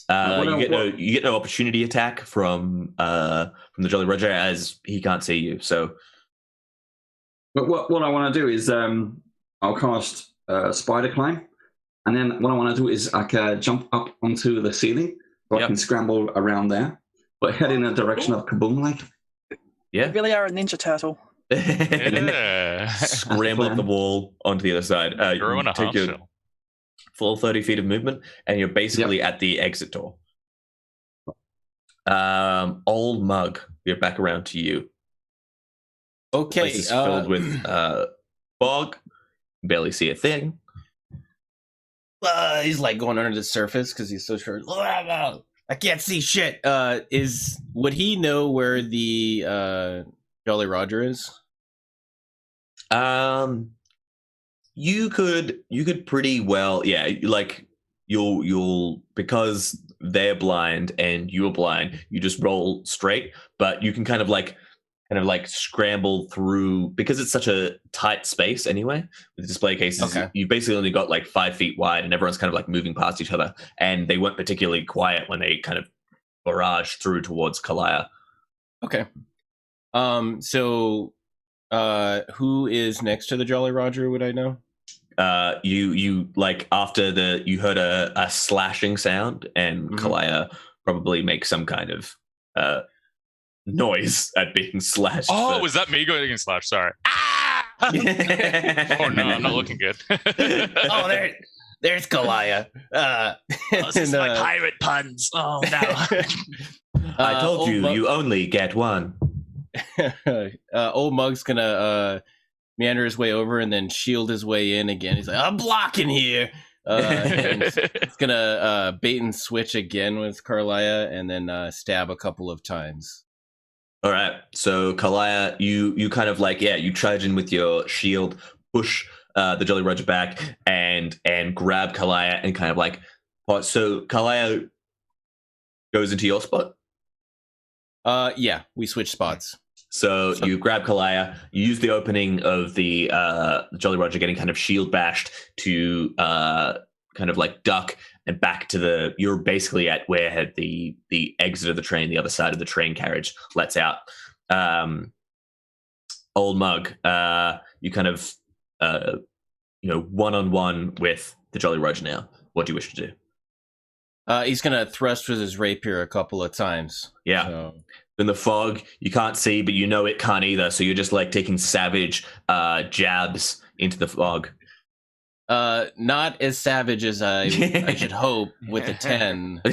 S3: You get no opportunity attack from the Jolly Roger as he can't see you. So,
S9: but what I want to do is I'll cast Spider Climb, and then what I want to do is I can jump up onto the ceiling so I can scramble around there, but head in the direction of Kaboom. Like,
S3: yeah,
S7: you really are a Ninja Turtle.
S10: Yeah.
S3: Scramble up the wall onto the other side.
S10: You're on a half shell.
S3: Full 30 feet of movement, and you're basically at the exit door. Old Mug, we're back around to you.
S4: Okay.
S3: Place is filled with fog. Barely see a thing.
S4: He's like going under the surface because he's so short. I can't see shit. Would he know where the Jolly Roger is?
S3: You could pretty well, yeah, like you'll because they're blind and you're blind, you just roll straight, but you can kind of like scramble through because it's such a tight space anyway with display cases.
S4: Okay.
S3: You basically only got like 5 feet wide and everyone's kind of like moving past each other, and they weren't particularly quiet when they kind of barraged through towards Kalaya.
S4: Okay. So who is next to the Jolly Roger, would I know?
S3: You like after you heard a slashing sound, and Kalaya probably makes some kind of noise at being slashed.
S10: Oh, was that me going against slash? Sorry. Ah! Oh no, I'm not looking good.
S4: Oh, there's Kalaya.
S5: This is my pirate puns. Oh no.
S3: I told you, you only get one.
S4: Old Mug's gonna meander his way over and then shield his way in again. He's like, I'm blocking here. And he's gonna bait and switch again with Kalaya and then stab a couple of times.
S3: All right. So Kalaya, you kind of like, you charge in with your shield, push the Jolly Roger back, and grab Kalaya and kind of like. So Kalaya goes into your spot.
S4: Yeah, we switch spots.
S3: So you grab Kalaya, you use the opening of the Jolly Roger getting kind of shield bashed to kind of like duck and back to you're basically at where had the exit of the train, the other side of the train carriage lets out. Old Mug, you kind of one-on-one with the Jolly Roger now. What do you wish to do?
S4: He's gonna thrust with his rapier a couple of times.
S3: Yeah.
S4: So.
S3: In the fog, you can't see, but you know it can't either. So you're just like taking savage jabs into the fog.
S4: Not as savage as I should hope with the 10.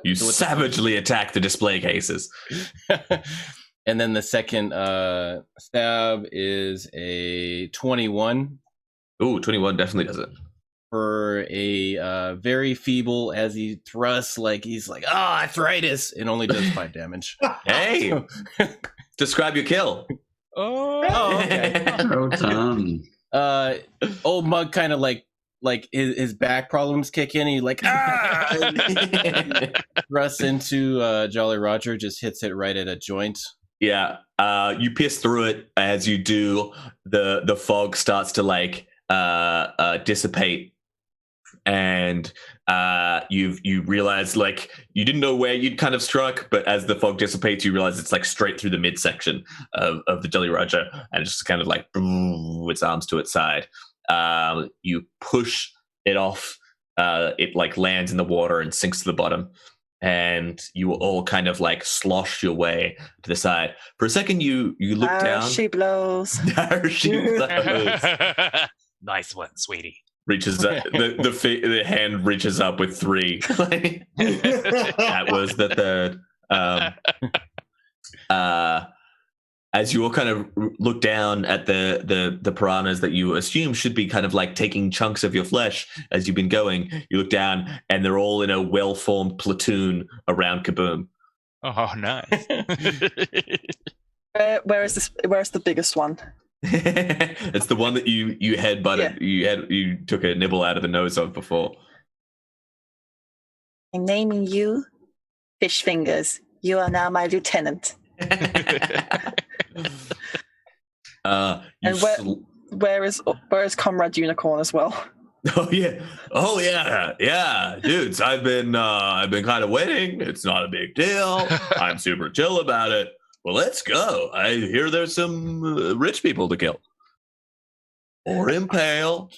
S3: You savagely attack the display cases.
S4: And then the second stab is a 21.
S3: Ooh, 21 definitely does it.
S4: For a very feeble, as he thrusts, like he's like, arthritis. It only does 5 damage.
S3: Hey, describe your kill.
S4: Oh, okay.
S9: Well done.
S4: Old Mug kind of like like his back problems kick in, and he like thrusts into Jolly Roger, just hits it right at a joint.
S3: Yeah, you pierce through it. As you do, the fog starts to like dissipate, and you realize like you didn't know where you'd kind of struck, but as the fog dissipates, you realize it's like straight through the midsection of the Jolly Roger, and it's just kind of like its arms to its side. You push it off. It like lands in the water and sinks to the bottom. And you all kind of like slosh your way to the side. For a second, you look down.
S7: She blows.
S3: She blows.
S5: Nice one, sweetie.
S3: Reaches the hand reaches up with 3. That was the third. As you all kind of look down at the piranhas that you assume should be kind of like taking chunks of your flesh as you've been going, you look down and they're all in a well-formed platoon around Kaboom.
S10: Oh, nice.
S7: Where's the biggest one?
S3: It's the one that you headbutted. Yeah. You took a nibble out of the nose of before.
S7: I'm naming you Fish Fingers. You are now my lieutenant. Where is Comrade Unicorn as well?
S3: Oh yeah, dudes. I've been kind of waiting. It's not a big deal. I'm super chill about it. Well, let's go. I hear there's some rich people to kill or impale.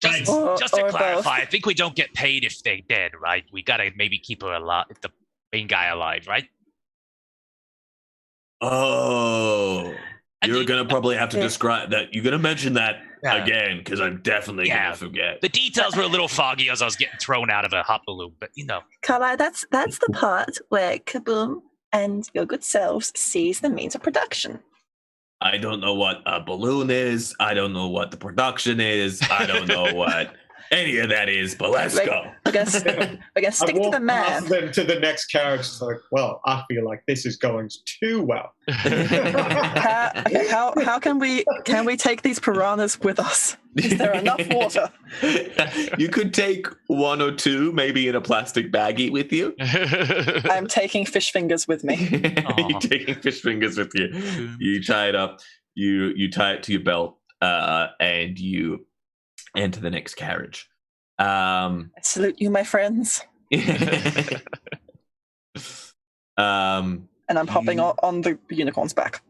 S5: Just to clarify, I think we don't get paid if they're dead, right? We gotta maybe keep her alive, the main guy alive, right?
S3: Oh, you're going to probably have to describe that. You're going to mention that again, because I'm definitely going to forget.
S5: The details were a little foggy as I was getting thrown out of a hot balloon, but you know.
S7: Carlisle, that's the part where Kaboom and your good selves sees the means of production.
S3: I don't know what a balloon is. I don't know what the production is. I don't know what any of that is, but let's go.
S7: I guess stick to the man.
S6: Past them to the next carriage. It's like, well, I feel like this is going too well.
S7: How can we take these piranhas with us? Is there enough water?
S3: You could take 1 or 2, maybe in a plastic baggie with you.
S7: I'm taking Fish Fingers with me.
S3: You're taking Fish Fingers with you. You tie it up. You tie it to your belt, and you enter the next carriage.
S7: I salute you, my friends.
S3: And
S7: I'm hopping on the unicorn's back.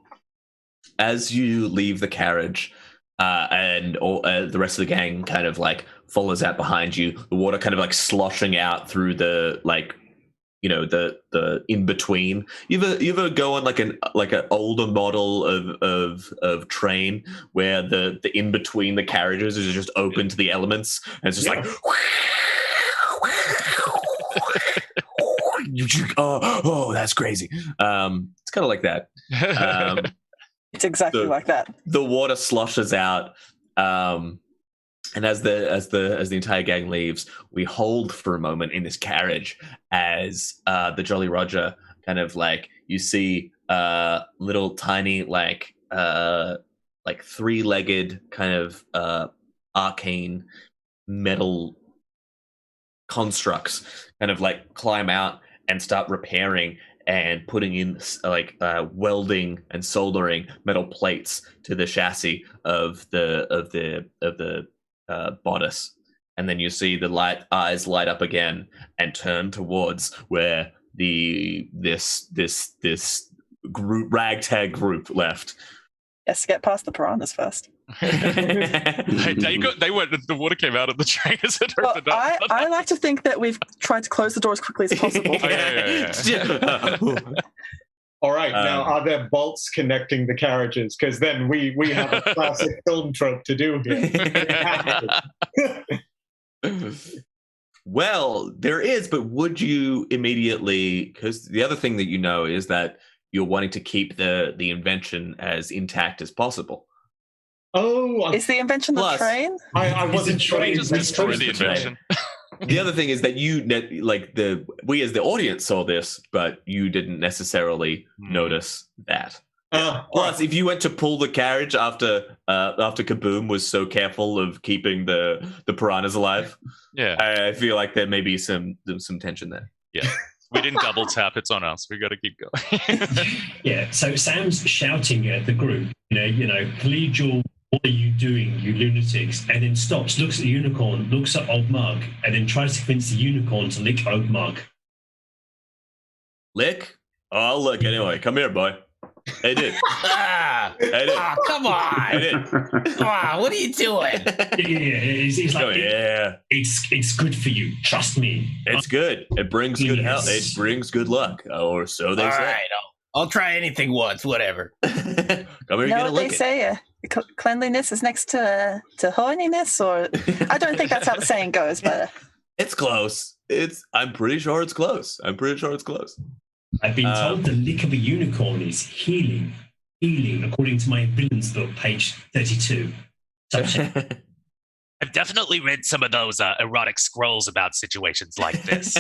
S3: As you leave the carriage, and the rest of the gang kind of like follows out behind you, the water kind of like sloshing out through the like, you know, the in between. You ever go on like an older model of train where the in between the carriages is just open to the elements, and it's just like oh that's crazy. It's kind of like that.
S7: It's exactly like that.
S3: The water sloshes out, and as the entire gang leaves, we hold for a moment in this carriage as the Jolly Roger kind of like, you see little tiny like 3-legged kind of arcane metal constructs kind of like climb out and start repairing and putting in like welding and soldering metal plates to the chassis of the bodice, and then you see the eyes light up again and turn towards where this group, ragtag group, left.
S7: Yes, get past the piranhas first.
S10: They went. The water came out of the train as it opened up.
S7: I like to think that we've tried to close the door as quickly as possible.
S10: Yeah.
S6: All right, now are there bolts connecting the carriages? Because then we have a classic film trope to do here.
S3: Well, there is, but would you immediately? Because the other thing that you know is that you're wanting to keep the invention as intact as possible.
S6: Oh,
S7: is the invention the train?
S6: I wasn't trained.
S10: Just destroy the invention.
S3: The other thing is that we as the audience saw this, but you didn't necessarily notice that. Plus, if you went to pull the carriage after Kaboom was so careful of keeping the piranhas alive,
S10: Yeah.
S3: I feel like there may be some tension there.
S10: Yeah. We didn't double tap. It's on us. We got to keep going.
S8: Yeah. So Sam's shouting at the group, collegial, what are you doing, you lunatics? And then stops, looks at the unicorn, looks at Old Mug, and then tries to convince the unicorn to lick Old Mug.
S3: Lick? Oh, I'll lick anyway. Come here, boy. Hey, dude.
S4: Ah,
S3: Hey, dude.
S4: come on.
S3: Hey, dude.
S4: Come on, what are you doing?
S8: Yeah. He's like,
S3: Oh, yeah.
S8: it's good for you. Trust me.
S3: It's good. It brings good health. It brings good luck. Or so they
S4: All
S3: say.
S4: right, I'll try anything once, whatever.
S3: Come here,
S7: You
S3: you're
S7: know
S3: gonna
S7: what they
S3: lick it.
S7: say? Cleanliness is next to horniness, or I don't think that's how the saying goes, but
S3: It's close. I'm pretty sure it's close.
S8: I've been told the lick of a unicorn is healing, according to my villains book, page 32. Subject.
S5: I've definitely read some of those erotic scrolls about situations like this.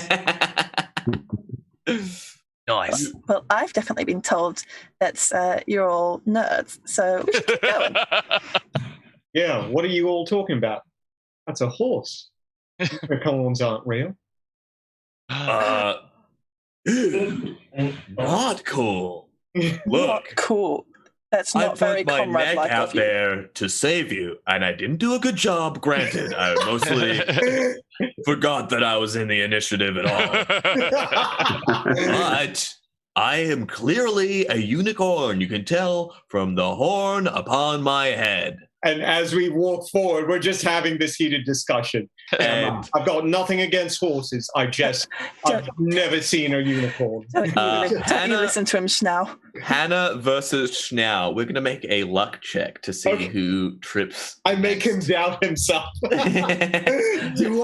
S5: Nice.
S7: well, I've definitely been told that you're all nerds, so we should keep going.
S6: Yeah, what are you all talking about? That's a horse. Unicorns aren't real.
S3: Not cool.
S7: Not
S3: Look,
S7: cool. That's
S3: I
S7: not very
S3: put my neck
S7: comrade-like
S3: out
S7: of you.
S3: there to save you, and I didn't do a good job, granted. I mostly forgot that I was in the initiative at all. But I am clearly a unicorn. You can tell from the horn upon my head.
S6: And as we walk forward, we're just having this heated discussion.
S3: And
S6: I've got nothing against horses. I've never seen a unicorn.
S7: Don't you
S3: Hannah-
S7: listen to him, Schnow.
S3: Hannah versus Schnow. We're going to make a luck check to see
S6: Okay.
S3: who trips.
S6: I make him doubt himself. Do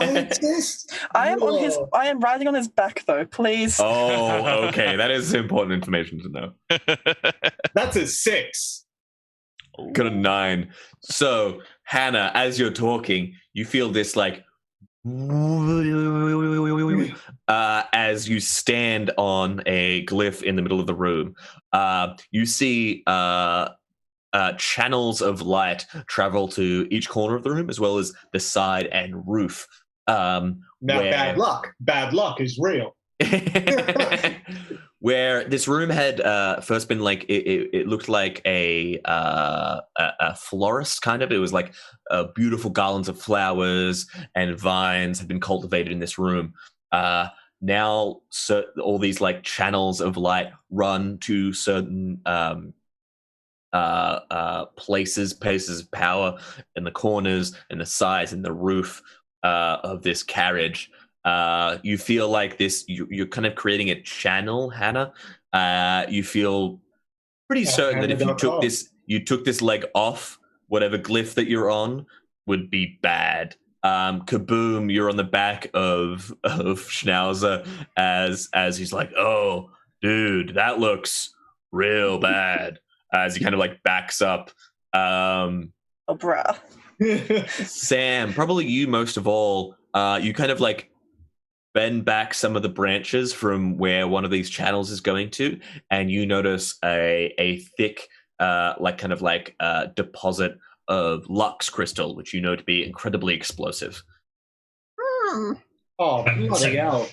S6: I exist?
S7: I am on his.
S6: Whoa.
S7: I am riding on his back, though. Please.
S3: Oh, okay. That is important information to know.
S6: That's a 6.
S3: Got a 9. So, Hannah, as you're talking, you feel this like as you stand on a glyph in the middle of the room. You see channels of light travel to each corner of the room, as well as the side and roof.
S6: Now, bad luck. Bad luck is real.
S3: Where this room had first been like it looked like a florist kind of. It was like beautiful garlands of flowers and vines had been cultivated in this room. Now, all these like channels of light run to certain places of power in the corners and the sides and the roof of this carriage. You feel like this. You're kind of creating a channel, Hannah. You feel pretty certain that if you took this leg off, whatever glyph that you're on would be bad. Kaboom! You're on the back of Schnauzer as he's like, "Oh, dude, that looks real bad." As he kind of like backs up.
S7: Oh, bruh.
S3: Sam, probably you most of all. You kind of like bend back some of the branches from where one of these channels is going to, and you notice a thick, deposit of Lux crystal, which you know to be incredibly explosive.
S7: Hmm.
S6: Oh, bloody hell.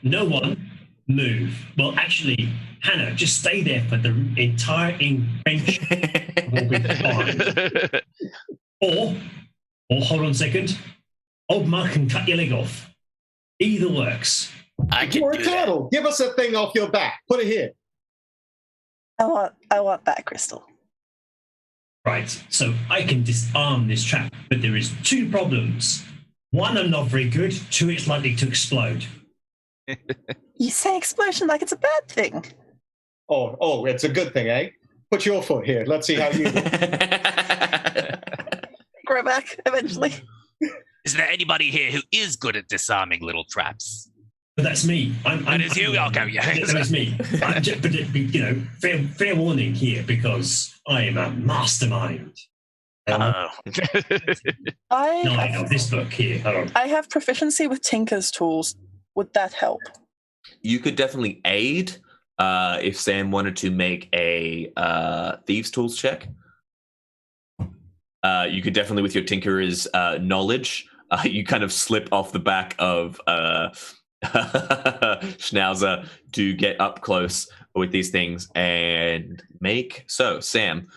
S8: No one move. Well, actually, Hannah, just stay there for the entire invention. Will be fine. Or hold on a second. Old Mark can cut your leg off. Either works.
S4: I can
S6: You're a
S4: do that.
S6: turtle. Give us a thing off your back. Put it here.
S7: I want that crystal.
S8: Right, so I can disarm this trap, but there is 2 problems. 1, I'm not very good. 2, it's likely to explode.
S7: You say explosion like it's a bad thing.
S6: Oh, it's a good thing, eh? Put your foot here. Let's see how you do.
S7: Grow back eventually.
S5: Is there anybody here who is good at disarming little traps?
S8: But that's me.
S5: That is you? Okay, yeah.
S8: That's me. Fair warning here, because I am a mastermind.
S5: Oh.
S8: I have this book here. Hold on.
S7: I have proficiency with Tinker's tools. Would that help?
S3: You could definitely aid. if Sam wanted to make a thieves tools check. You could definitely, with your tinkerer's knowledge, you kind of slip off the back of Schnauzer to get up close with these things and make. So, Sam,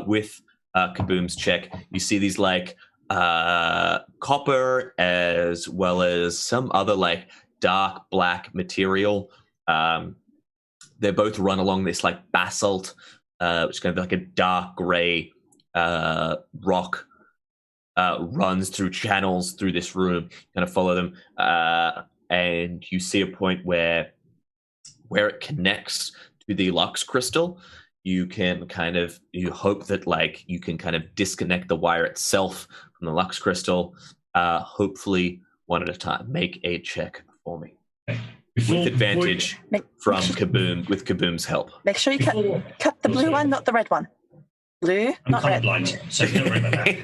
S3: with Kaboom's check, you see these like copper as well as some other like dark black material. They both run along this like basalt, which is kind of like a dark gray rock. Runs through channels through this room. Kind of follow them, and you see a point where it connects to the Lux crystal. You hope that like you can kind of disconnect the wire itself from the Lux crystal. Hopefully, one at a time. Make a check for me with advantage from Kaboom. With Kaboom's help.
S7: Make sure you cut the blue one, not the red one. Blue,
S8: I'm
S7: not red.
S8: colorblind, so don't worry about that.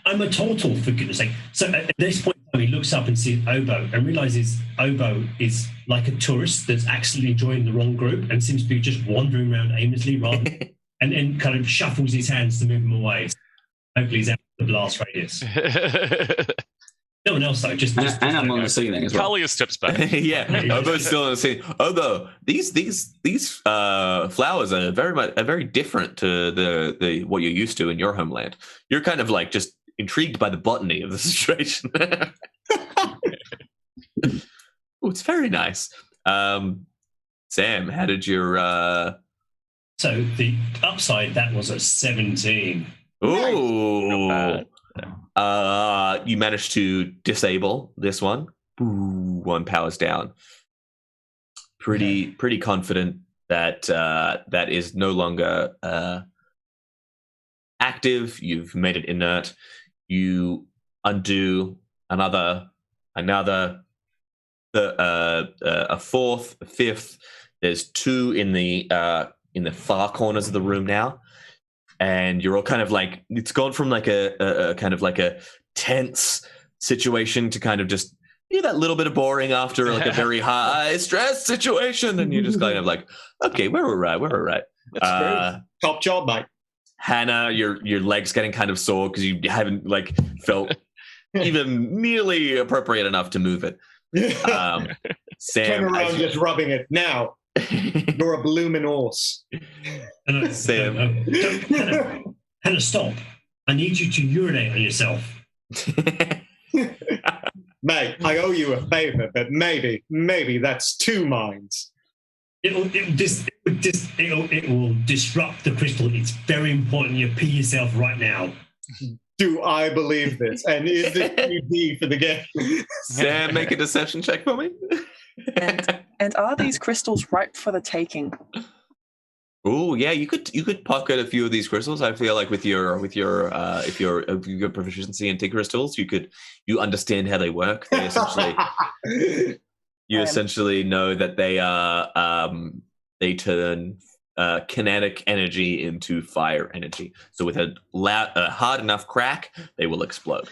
S8: I'm a total, for goodness sake. So at this point, he looks up and sees Obo and realizes Obo is like a tourist that's accidentally joined the wrong group and seems to be just wandering around aimlessly and then kind of shuffles his hands to move him away. Hopefully he's out of the blast radius. No one else, though. Just
S9: and I'm on the ceiling as well.
S10: Kalia steps back.
S3: Yeah, Obo's still on the scene. Obo, these flowers are very different to the what you're used to in your homeland. You're kind of like just intrigued by the botany of the situation. Oh, it's very nice. Sam, how did your
S8: So the upside, that was a 17.
S3: Ooh. You managed to disable this one. Ooh, one powers down. Pretty confident that that is no longer active. You've made it inert. You undo a fourth, a fifth. There's two in the far corners of the room now. And you're all kind of like, it's gone from like a kind of like a tense situation to kind of just that little bit of boring after like a very high stress situation, and you're just kind of like, okay, we're all right.
S6: That's top job, mate.
S3: Hannah, your legs getting kind of sore because you haven't like felt even nearly appropriate enough to move it. Sam,
S6: turn around, just rubbing it now. You're a bloomin' horse.
S3: Sam.
S8: Hannah, stop. I need you to urinate on yourself.
S6: Mate, I owe you a favor, but maybe that's two minds.
S8: It will disrupt the crystal. It's very important you pee yourself right now.
S6: Do I believe this? And is this QD for the game?
S3: Sam, make a deception check for me.
S7: And are these crystals ripe for the taking?
S3: Oh yeah, you could pocket a few of these crystals. I feel like with your proficiency in crystals, you understand how they work. They essentially essentially know that they they turn kinetic energy into fire energy. So with a hard enough crack, they will explode.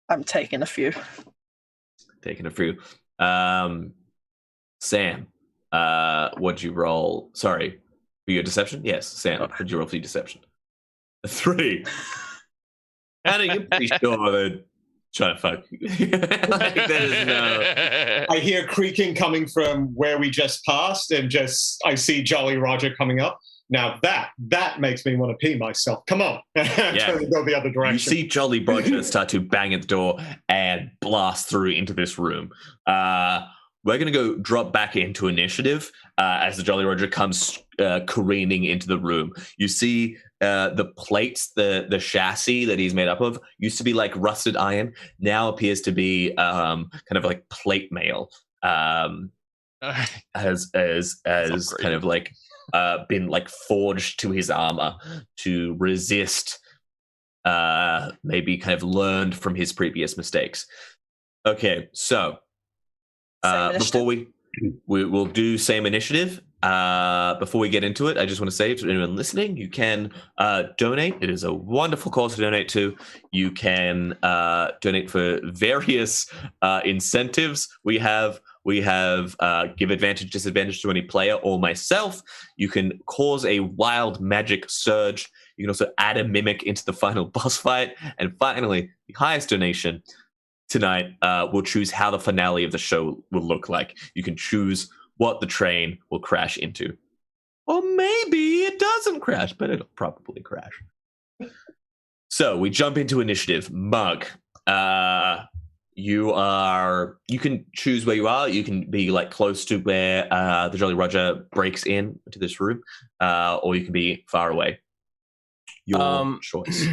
S7: I'm taking a few.
S3: Sam, what'd you roll? Sorry, for your deception? Yes, Sam, what'd you roll for your deception? A 3. Anna, you're pretty sure they're trying to fuck you. Like, there's no...
S6: I hear creaking coming from where we just passed, and I see Jolly Roger coming up. Now that makes me want to pee myself. Come on. Trying to go the other direction.
S3: You see Jolly Roger start to bang at the door and blast through into this room. We're going to go drop back into initiative as the Jolly Roger comes careening into the room. You see the plates, the chassis that he's made up of used to be like rusted iron, now appears to be kind of like plate mail. As kind of like been like forged to his armor to resist, maybe kind of learned from his previous mistakes. Okay, so before we'll do same initiative. Before we get into it, I just want to say to anyone listening, you can donate. It is a wonderful cause to donate to. You can donate for various incentives. We have We have give advantage, disadvantage to any player or myself. You can cause a wild magic surge. You can also add a mimic into the final boss fight. And finally, the highest donation tonight will choose how the finale of the show will look like. You can choose what the train will crash into. Or maybe it doesn't crash, but it'll probably crash. So we jump into initiative. Mug, you can choose where you are. You can be like close to where the Jolly Roger breaks in to this room, or you can be far away. Your choice.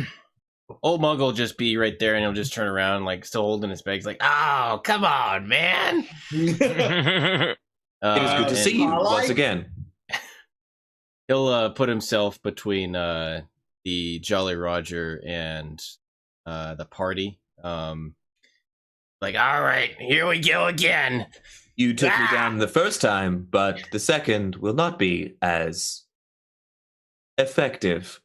S4: Old Mug will just be right there, and he'll just turn around, like still holding his bags, like, "Oh, come on, man!"
S3: It is good to see you once again.
S4: He'll put himself between the Jolly Roger and the party. Like, all right, here we go again.
S3: You took me down the first time, but the second will not be as effective.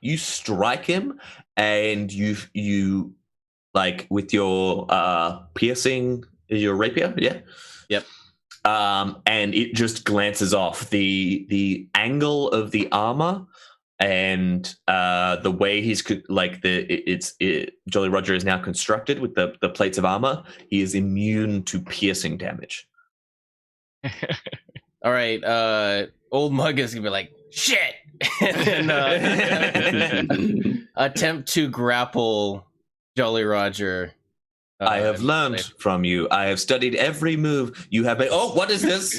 S3: You strike him, and you like with your piercing, your rapier, yeah.
S4: Yep.
S3: And it just glances off. The angle of the armor and the way he's Jolly Roger is now constructed with the plates of armor. He is immune to piercing damage.
S4: All right, Old Mug is gonna be like, shit, and attempt to grapple Jolly Roger.
S3: I have learned from you. I have studied every move you have made. Oh, what is this?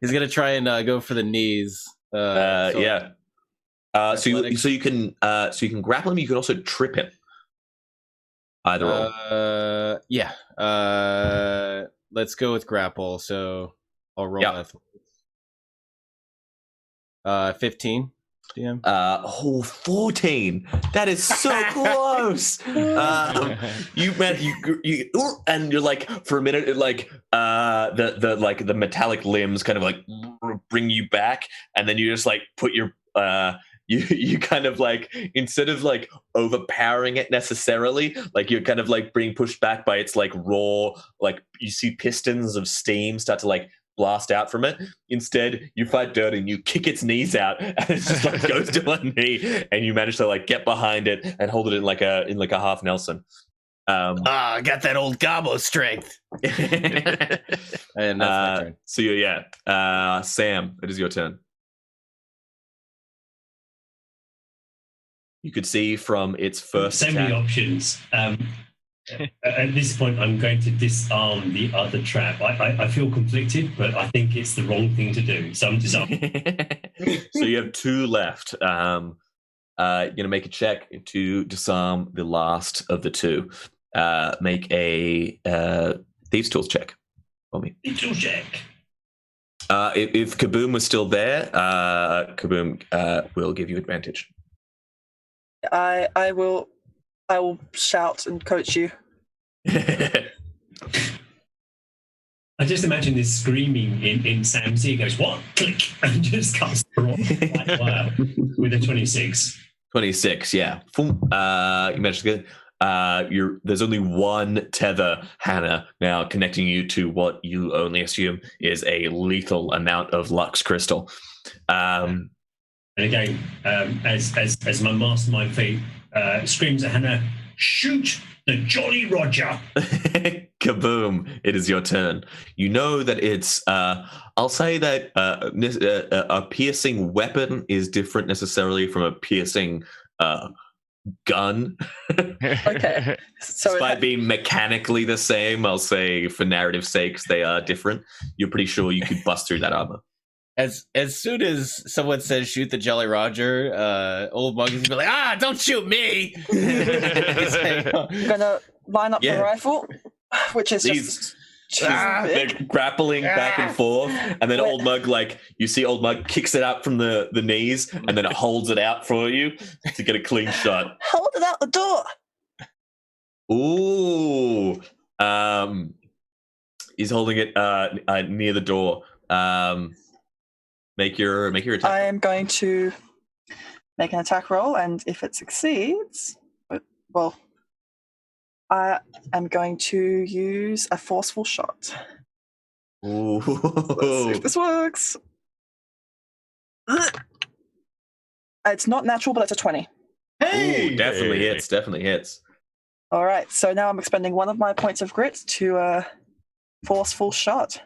S4: He's gonna try and go for the knees.
S3: Yeah. So you can grapple him. You can also trip him. Either or.
S4: Yeah. Let's go with grapple. So I'll roll that. 15. DM.
S3: 14. That is so close. And you're like, for a minute, it like the metallic limbs kind of like bring you back, and then you just like put your you kind of like, instead of like overpowering it necessarily, like you're kind of like being pushed back by its like raw, like you see pistons of steam start to like blast out from it. Instead, you fight dirty and you kick its knees out, and it just like goes to one knee, and you manage to like get behind it and hold it in like a half Nelson.
S4: I got that old gobbo strength. And that's my turn.
S3: So Sam, it is your turn. You could see from its first
S8: so many options. At this point, I'm going to disarm the other trap. I feel conflicted, but I think it's the wrong thing to do. So I'm disarming.
S3: So you have 2 left. You're gonna make a check to disarm the last of the 2. Make a Thieves' Tools check for me.
S8: Thieves' Tools check.
S3: If Kaboom was still there, Kaboom will give you advantage.
S7: I will shout and coach you.
S8: I just imagine this screaming in Sam's ear. Goes, what? Click, and just comes through. Wow, with a 26.
S3: 26, yeah. You managed to get. There's only one tether, Hannah, now connecting you to what you only assume is a lethal amount of Lux crystal.
S8: And again, as my mastermind feat screams at Hannah, shoot the Jolly Roger.
S3: Kaboom! It is your turn. You know that it's. I'll say that a piercing weapon is different necessarily from a piercing gun.
S7: Okay. So
S3: despite being mechanically the same, I'll say for narrative sakes they are different. You're pretty sure you could bust through that armor.
S4: As soon as someone says shoot the Jolly Roger, Old Mug is gonna be like, don't shoot me.
S7: I'm gonna line up the rifle, which is just
S3: they're grappling back and forth, and then Old Mug, like you see Old Mug kicks it out from the knees, and then it holds it out for you to get a clean shot.
S7: Hold it out the door.
S3: Ooh. He's holding it near the door. Make your attack.
S7: I am going to make an attack roll, and if it succeeds, well, I am going to use a forceful shot.
S3: Ooh.
S7: Let's see if this works. It's not natural, but it's a 20.
S6: Hey!
S3: Ooh, definitely
S10: Hey.
S3: hits. Definitely hits.
S7: All right, so now I'm expending one of my points of grit to a forceful shot,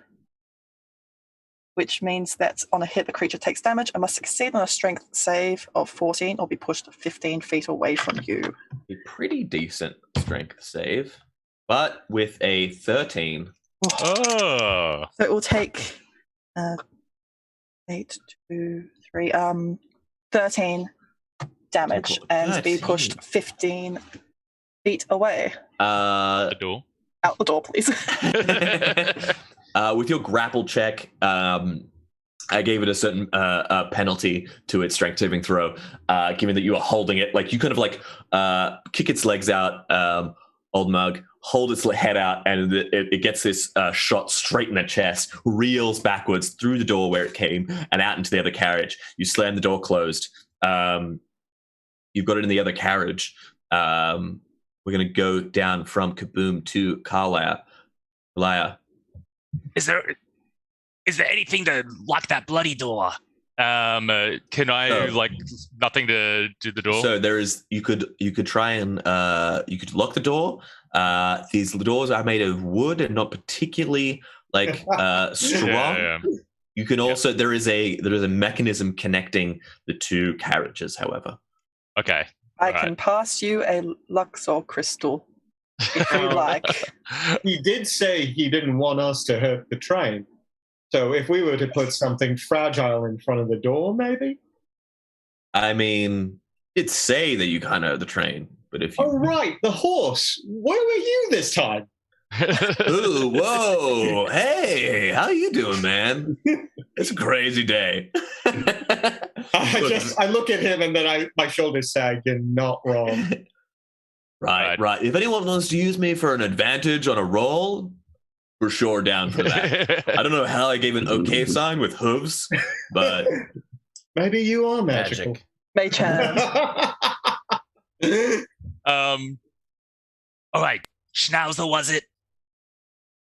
S7: which means that on a hit, the creature takes damage and must succeed on a strength save of 14 or be pushed 15 feet away from you.
S3: A pretty decent strength save, but with a 13.
S10: Oh.
S7: So it will take 8, 2, 3, 13 damage and be pushed 15 feet away.
S10: The door.
S7: Out the door, please.
S3: With your grapple check, I gave it a certain penalty to its strength saving throw, given that you are holding it. Like, you kind of like kick its legs out, old mug, hold its head out, and it gets this shot straight in the chest, reels backwards through the door where it came and out into the other carriage. You slam the door closed. You've got it in the other carriage. We're going to go down from Kaboom to Kalaya.
S5: Is there anything to lock that bloody door?
S10: Can I nothing to do the door?
S3: So there is. You could try and you could lock the door. These doors are made of wood and not particularly strong.
S10: Yeah.
S3: You can also there is a mechanism connecting the two carriages. However,
S10: Okay.
S7: I can pass you a Luxor crystal if you like.
S6: He did say he didn't want us to hurt the train. So if we were to put something fragile in front of the door, maybe?
S3: I mean, it'd say that you can't hurt the train, but if you
S6: Oh, right, the horse. Where were you this time?
S3: Ooh, whoa, hey, how you doing, man? It's a crazy day.
S6: I look at him and then my shoulders sag and not wrong.
S3: Right. If anyone wants to use me for an advantage on a roll, for sure down for that. I don't know how I gave an okay sign with hooves, but
S6: maybe you are magical.
S7: Mage hand.
S5: All right, Schnauzer, was it?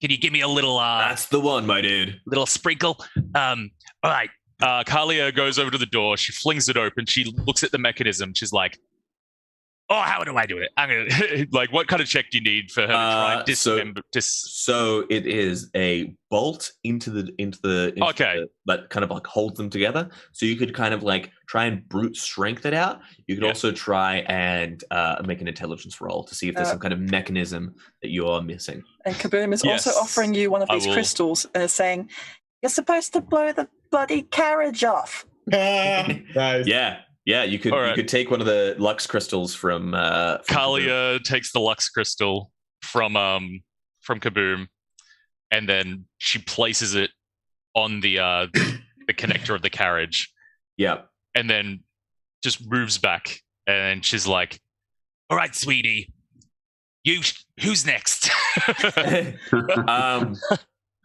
S5: Can you give me a little
S3: that's the one, my dude.
S5: little sprinkle? All right.
S10: Kalia goes over to the door. She flings it open. She looks at the mechanism. She's like, "Oh, how do I do it? I'm gonna like, what kind of check do you need for her to try and dismember?"
S3: So it is a bolt into the that kind of like holds them together. So you could kind of like try and brute strength it out. You could also try and make an intelligence roll to see if there's some kind of mechanism that you are missing.
S7: And Kaboom is also offering you one of these crystals and is saying, "You're supposed to blow the bloody carriage off."
S6: Nice.
S3: Yeah, you could take one of the Lux crystals from
S10: Kalia takes the Lux crystal from Kaboom, and then she places it on the connector of the carriage.
S3: Yeah,
S10: and then just moves back, and she's like,
S5: "All right, sweetie, who's next?"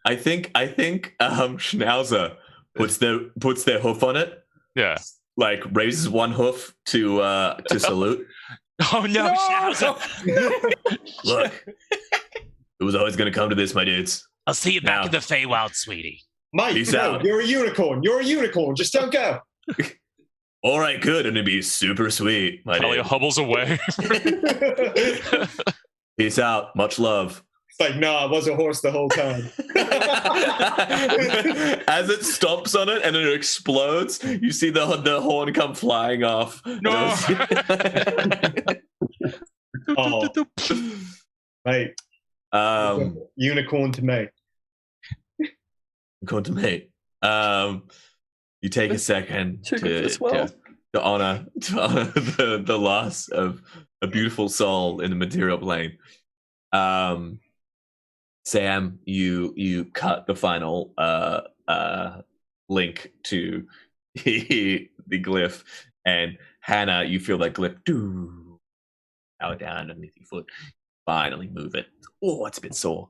S3: I think Schnauzer puts their hoof on it.
S10: Yeah.
S3: Like raises one hoof to salute.
S5: Oh no, Schnauzer!
S3: Look, it was always going to come to this, my dudes.
S5: I'll see you back in the Feywild, sweetie.
S6: Mike,
S3: Peace
S6: no,
S3: out.
S6: you're a unicorn. You're a unicorn. Just don't go.
S3: All right, good. And it'd be super sweet, my
S10: Kalia
S3: dude.
S10: hobbles away.
S3: Peace out. Much love.
S6: It's like, no, I was a horse the whole time.
S3: As it stomps on it and it explodes, you see the horn come flying off.
S10: No.
S6: Oh, mate. Unicorn to me.
S3: Unicorn to me. You take a second to honor the loss of a beautiful soul in the material plane. Sam, you cut the final link to the glyph, and Hannah, you feel that glyph power down underneath your foot. Finally move it. Oh, it's a bit sore.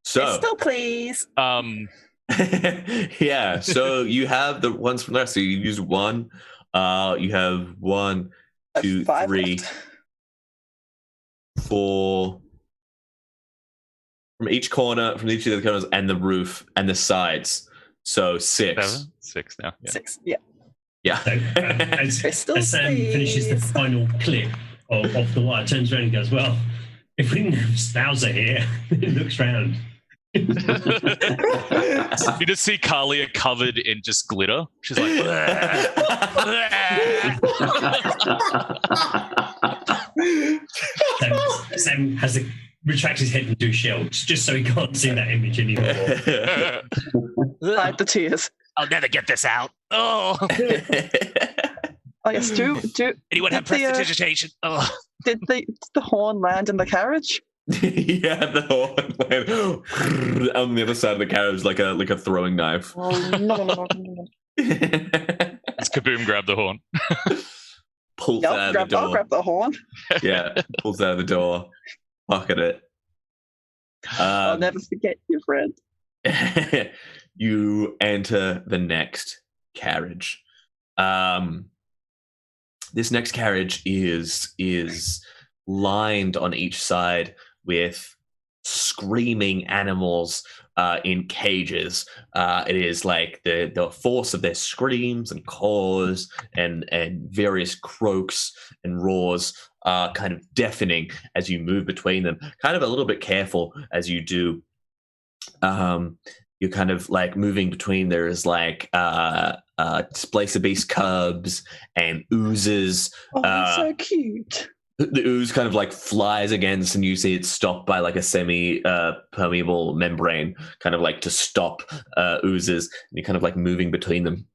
S3: So
S7: still, please.
S3: Yeah. So you have the ones from there. So you use one. You have one 2,
S7: 5
S3: 3,
S7: left.
S3: 4. From each corner, from each of the corners, and the roof and the sides. So 6.
S10: 7, 6 now. Yeah.
S7: 6. Yeah.
S3: Yeah.
S8: So, as
S7: Crystal
S8: Sam finishes the
S7: space.
S8: final clip of the wire, turns around and goes, "Well, if we didn't have Stowser here," he looks round.
S10: You just see Kalia covered in just glitter. She's like,
S8: Sam has to retract his head and do shells just so he can't see that image anymore.
S7: Hide the tears.
S5: I'll never get this out. Oh,
S7: Oh yes, do
S5: anyone have
S7: Did the,
S5: prestidigitation? Oh,
S7: did the horn land in the carriage?
S3: Yeah, the horn went on the other side of the carriage like a throwing knife.
S7: Oh, no.
S10: As Kaboom grabbed the horn.
S3: Pulls
S7: Yep,
S3: it out of the
S7: I'll
S3: door.
S7: grab the horn.
S3: Yeah, pulls it out of the door. Pocket it.
S7: I'll never forget you, friend.
S3: You enter the next carriage. This next carriage is lined on each side with screaming animals in cages. It is like the force of their screams and caws and various croaks and roars are kind of deafening as you move between them. Kind of a little bit careful as you do. You're kind of like moving between. There's like Displacer Beast cubs and oozes.
S7: Oh, that's so cute.
S3: The ooze kind of like flies against, and you see it stopped by like a semi-permeable membrane, kind of like to stop oozes. And you're kind of like moving between them.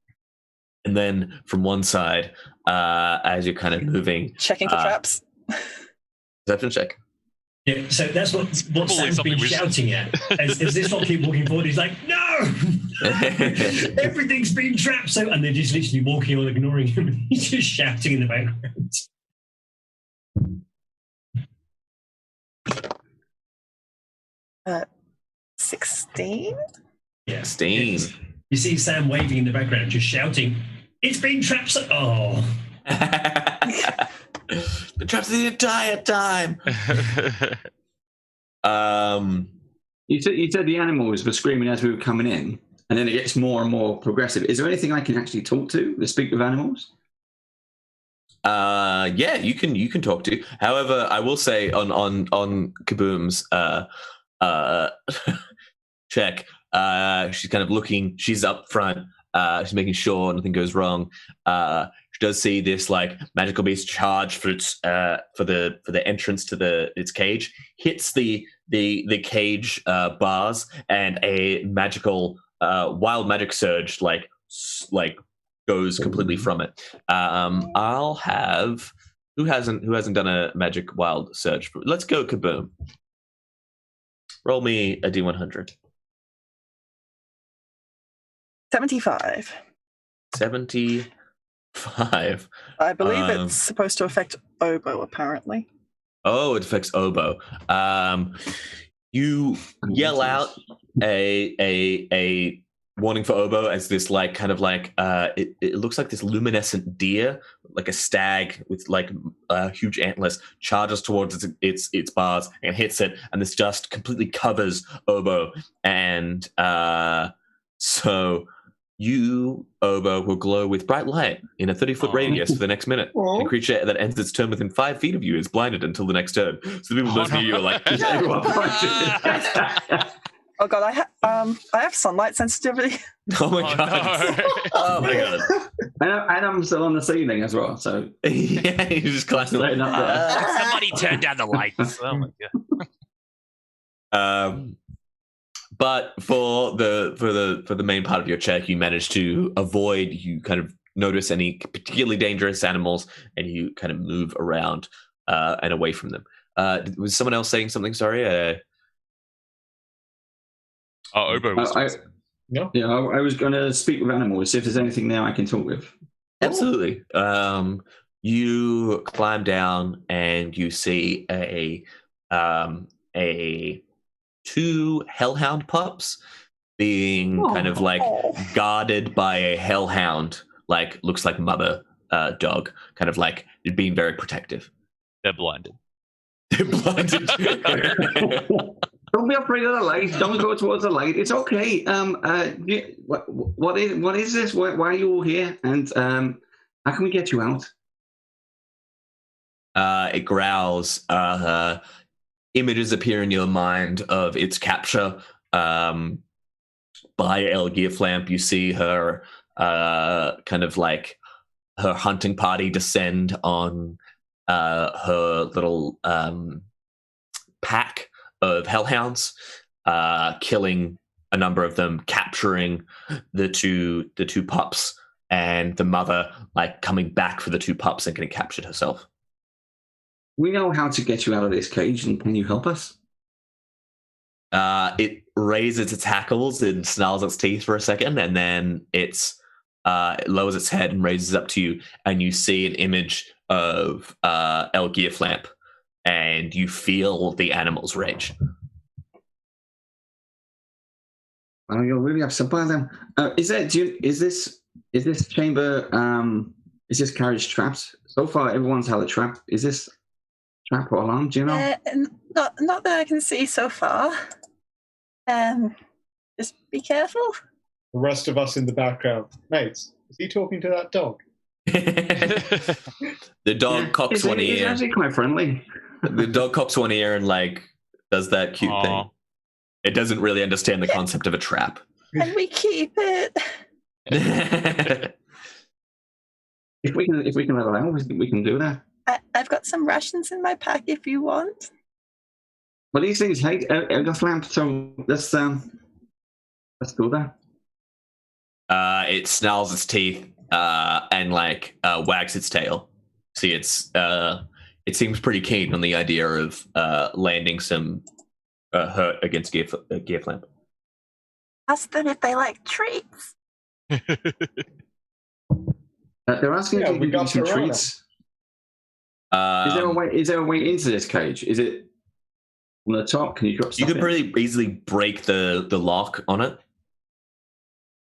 S3: And then from one side, as you're kind of moving,
S7: Checking for traps.
S3: Perception check.
S8: Yeah, so that's what Sam's
S10: something
S8: been
S10: we-
S8: shouting at. As this lot keep walking forward, he's like, "No! Everything's been trapped." So, and they're just literally walking on, ignoring him, and he's just shouting in the background.
S7: 16?
S8: Yeah.
S3: 16.
S8: Yes. You see Sam waving in the background, just shouting, "It's been trapped!" Oh,
S3: Been trapped the entire time.
S9: You said the animals were screaming as we were coming in, and then it gets more and more progressive. Is there anything I can actually talk to speak with animals?
S3: Yeah, you can talk to. However, I will say on Kaboom's check, she's kind of looking. She's up front. She's making sure nothing goes wrong. She does see this like magical beast charge for its for the entrance to its cage. Hits the cage bars, and a magical wild magic surge like goes completely from it. I'll have who hasn't done a magic wild surge. Let's go Kaboom. Roll me a D100.
S7: 75.
S3: 75.
S7: I believe it's supposed to affect oboe, apparently.
S3: Oh, it affects oboe. You yell out a warning for oboe as this like kind of like it looks like this luminescent deer, like a stag with like huge antlers, charges towards its bars and hits it, and this just completely covers oboe, and so you, oboe, will glow with bright light in a 30-foot radius for the next minute. And a creature that ends its turn within 5 feet of you is blinded until the next turn. So the people close to you are like, everyone
S7: Oh god, I have sunlight sensitivity.
S3: oh my god.
S10: No.
S3: Oh my god.
S9: And I'm still on the ceiling as well, so
S3: Yeah, you just classic.
S9: lighting up there.
S5: somebody turn down the lights.
S10: Oh my god.
S3: But for the main part of your check, you manage to avoid. You kind of notice any particularly dangerous animals, and you kind of move around and away from them. Was someone else saying something? Sorry.
S10: Oboe was
S9: I was going to speak with animals, see if there's anything there I can talk with.
S3: Absolutely. You climb down and you see a 2 hellhound pups being kind of like guarded by a hellhound, like looks like mother dog, kind of like being very protective.
S10: They're blinded.
S3: They're blinded.
S9: Don't be afraid of the light. Don't go towards the light. It's okay. What is this? Why are you all here? And how can we get you out?
S3: It growls. Images appear in your mind of its capture by El Gearflamp. You see her kind of like her hunting party descend on her little pack of hellhounds, killing a number of them, capturing the two pups, and the mother like coming back for the two pups and getting captured herself.
S9: We know how to get you out of this cage, and can you help us?
S3: It raises its hackles and snarls its teeth for a second, and then it lowers its head and raises up to you, and you see an image of El Gearflamp, and you feel the animal's rage.
S9: Oh, you're really upset by them. Is this chamber? Is this carriage trapped? So far, everyone's had a trap. Is this trap or alarm? Do you know?
S7: Not that I can see so far. Just be careful.
S6: The rest of us in the background. Mates, is he talking to that dog?
S3: The dog cocks one ear.
S9: It's actually quite friendly.
S3: The dog cocks one ear and like does that cute thing. It doesn't really understand the concept of a trap.
S7: And we keep it.
S9: If we can let it out, we can do that.
S7: I've got some rations in my pack if you want.
S9: Well, these things hate Elgaflamp, so let's do that.
S3: It snarls its teeth and like wags its tail. See, it seems pretty keen on the idea of landing some hurt against Gearflamp.
S7: Ask them if they like treats.
S9: They're asking if we give you some treats. Is there a way into this cage? Is it on the top? Can you drop stuff?
S3: You could pretty easily break the lock on it.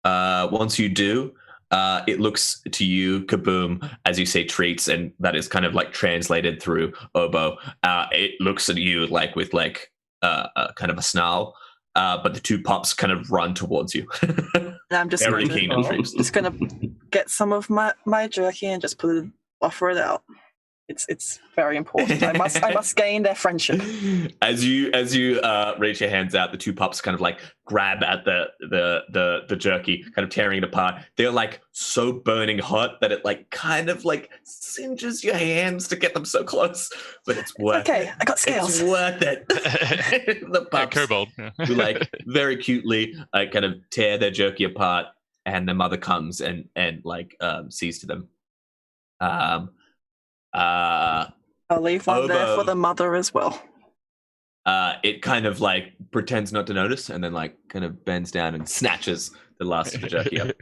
S3: Once you do, it looks to you, Kaboom, as you say treats, and that is kind of like translated through Obo. It looks at you like with like kind of a snarl, but the two pups kind of run towards you.
S7: And I'm just gonna get some of my jerky and just offer it out. It's very important. I must gain their friendship.
S3: As you reach your hands out, the two pups kind of like grab at the jerky, kind of tearing it apart. They're like so burning hot that it like kind of like singes your hands to get them so close. But it's worth it.
S7: I got scales.
S3: It's worth it. The pups
S10: kobold.
S3: who like very cutely kind of tear their jerky apart, and the mother comes and like sees to them.
S7: I'll leave one there for the mother as well.
S3: It kind of like pretends not to notice, and then like kind of bends down and snatches the last of the jerky up.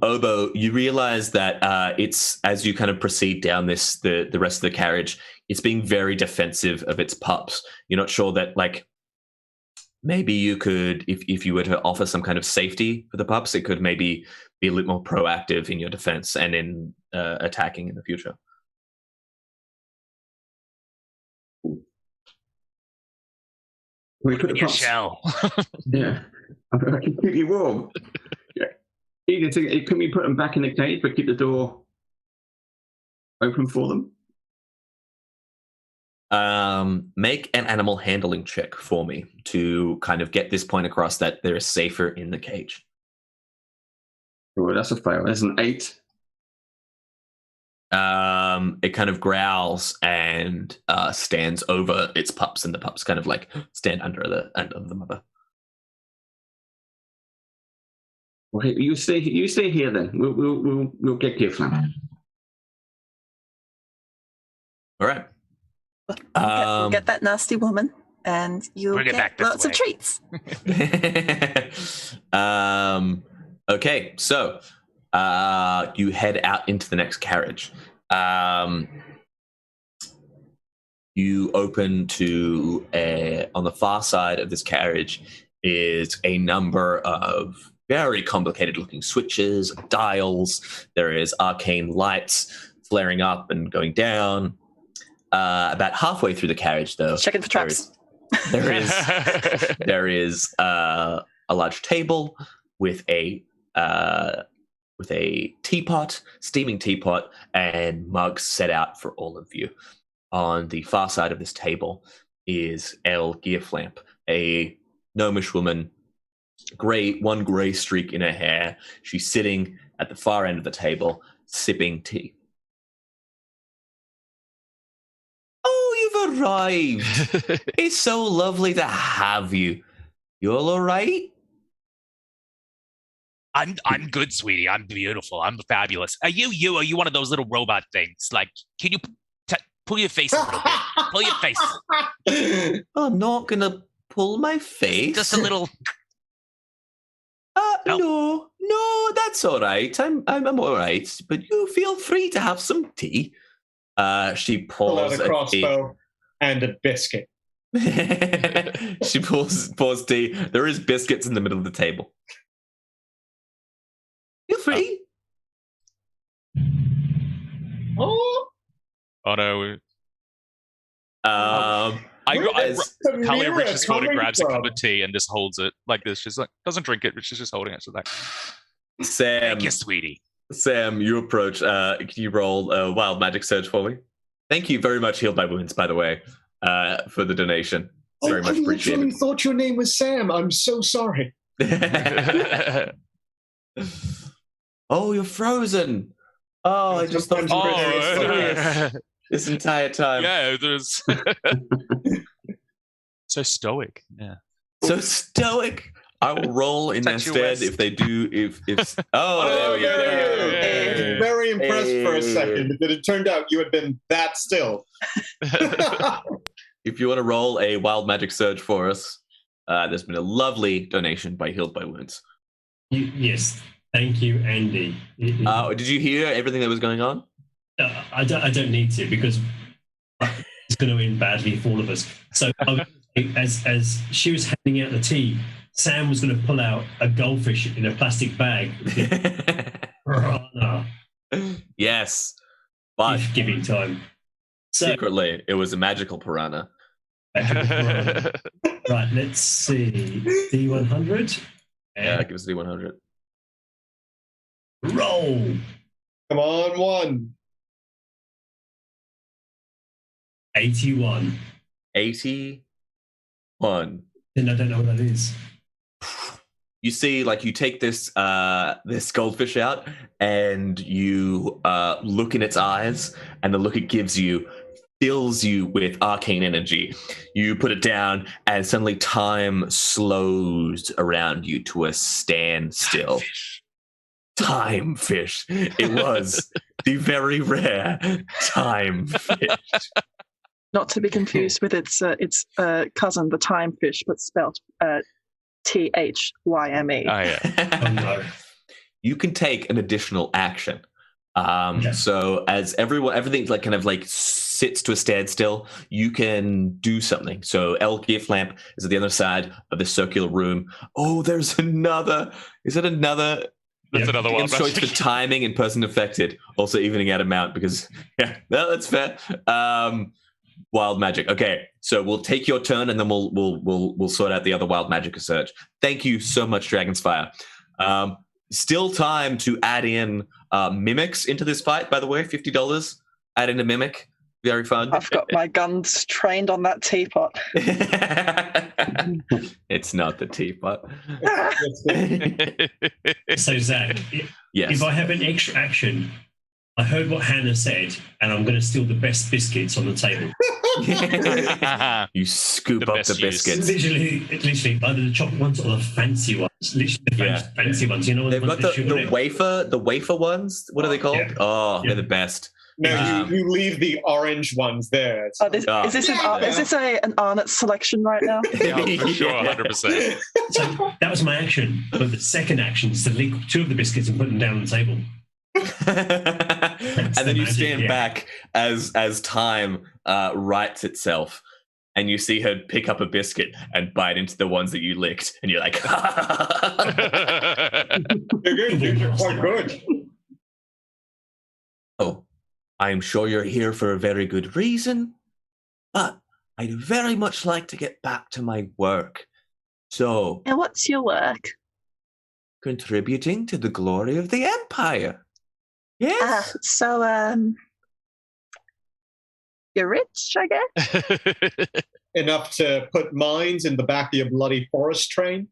S3: Obo, you realize that it's as you kind of proceed down the rest of the carriage, it's being very defensive of its pups. You're not sure that like maybe you could, if you were to offer some kind of safety for the pups, it could maybe be a little more proactive in your defense and in attacking in the future.
S9: We put the
S5: Your
S9: pups.
S5: shell.
S9: Yeah, I can keep you warm. Yeah. Can we put them back in the cage, but keep the door open for them?
S3: Make an animal handling check for me to kind of get this point across that they're safer in the cage.
S9: Oh, that's a fail. That's an 8.
S3: It kind of growls and stands over its pups, and the pups kind of like stand under the mother.
S9: Okay, you stay here then. We'll get Gearflamp.
S3: All right.
S7: We'll get that nasty woman, and you'll get lots of treats.
S3: Okay, so you head out into the next carriage. You open to on the far side of this carriage is a number of very complicated looking switches, dials. There is arcane lights flaring up and going down. About halfway through the carriage, though,
S7: Checking for traps.
S3: there is a large table with a teapot, steaming teapot, and mugs set out for all of you. On the far side of this table is El Gearflamp, a gnomish woman, one gray streak in her hair. She's sitting at the far end of the table, sipping tea. Oh, you've arrived! It's so lovely to have you. You all alright?
S5: I'm good, sweetie. I'm beautiful. I'm fabulous. Are you one of those little robot things? Like, can you pull your face a little bit? Pull your face.
S3: I'm not gonna pull my face.
S5: Just a little.
S3: No, that's all right. I'm all right. But you feel free to have some tea. She
S6: Pull out
S3: pours
S6: a crossbow and a biscuit.
S3: She pours tea. There is biscuits in the middle of the table. Feel free.
S6: Oh,
S10: no.
S3: Kalia
S10: reaches forward and grabs a cup of tea and just holds it like this. She's like, doesn't drink it, but she's just holding it. She's like,
S3: Sam,
S5: thank you, sweetie.
S3: Sam, you approach. Can you roll a wild magic surge for me? Thank you very much, Healed by Wounds, by the way, for the donation. Very much
S6: I literally
S3: appreciated.
S6: thought your name was Sam. I'm so sorry.
S3: Oh, you're frozen. Oh, I just thought you were very serious this entire time.
S10: Yeah, there's so stoic. Yeah,
S3: so stoic. I will roll in their stead if they do. If there we go.
S6: I was very impressed for a second, but it turned out you had been that still.
S3: If you want to roll a wild magic surge for us, there's been a lovely donation by Healed by Wounds.
S8: Yes, thank you, Andy.
S3: Did you hear everything that was going on?
S8: I don't need to, because it's going to end badly for all of us. So as she was handing out the tea, Sam was going to pull out a goldfish in a plastic bag.
S3: Yes, but
S8: giving time. So,
S3: secretly, it was a magical piranha.
S8: Right, let's see. D100.
S3: Yeah, give us a D100.
S8: Roll.
S6: Come on, 1.
S8: 81.
S3: 81.
S8: Then I don't know what that is.
S3: You see, like, you take this this goldfish out, and you look in its eyes, and the look it gives you fills you with arcane energy. You put it down, and suddenly time slows around you to a standstill. Time fish. It was the very rare time fish.
S7: Not to be confused with its cousin, the time fish, but spelled THYME.
S10: Oh yeah.
S8: Oh, no.
S3: You can take an additional action. So as everything like kind of like sits to a standstill, you can do something. So El Gearflamp is at the other side of the circular room. Oh, there's another. Is it another?
S10: That's another one.
S3: Choice for timing and person affected, also evening out amount because that's fair. Wild magic. Okay, so we'll take your turn and then we'll sort out the other wild magic research. Thank you so much, Dragon's Fire. Still time to add in mimics into this fight. By the way, $50. Add in a mimic. Very fun.
S7: I've got my guns trained on that teapot.
S3: It's not the teapot.
S8: So Zach,
S3: Yes.
S8: if I have an extra action, I heard what Hannah said, and I'm going to steal the best biscuits on the table.
S3: You scoop
S10: The
S3: up
S10: best
S3: the biscuits.
S8: Literally, either the chocolate ones or the fancy ones. Literally, the fancy ones. You know,
S3: They've got
S8: ones
S3: the wafer ones. What are they called?
S8: Yeah.
S3: Oh, they're the best.
S6: No, you leave the orange ones there.
S7: Is this an Arnott selection right now?
S10: Yeah, for sure, 100%.
S8: So that was my action. But the second action is to leak 2 of the biscuits and put them down on the table.
S3: And then you stand back as time rights itself, and you see her pick up a biscuit and bite into the ones that you licked, and you're like,
S6: They're quite good.
S3: Oh, I'm sure you're here for a very good reason, but I'd very much like to get back to my work. So,
S7: And what's your work?
S3: contributing to the glory of the Empire. Yes?
S7: You're rich, I guess?
S6: Enough to put mines in the back of your bloody forest train.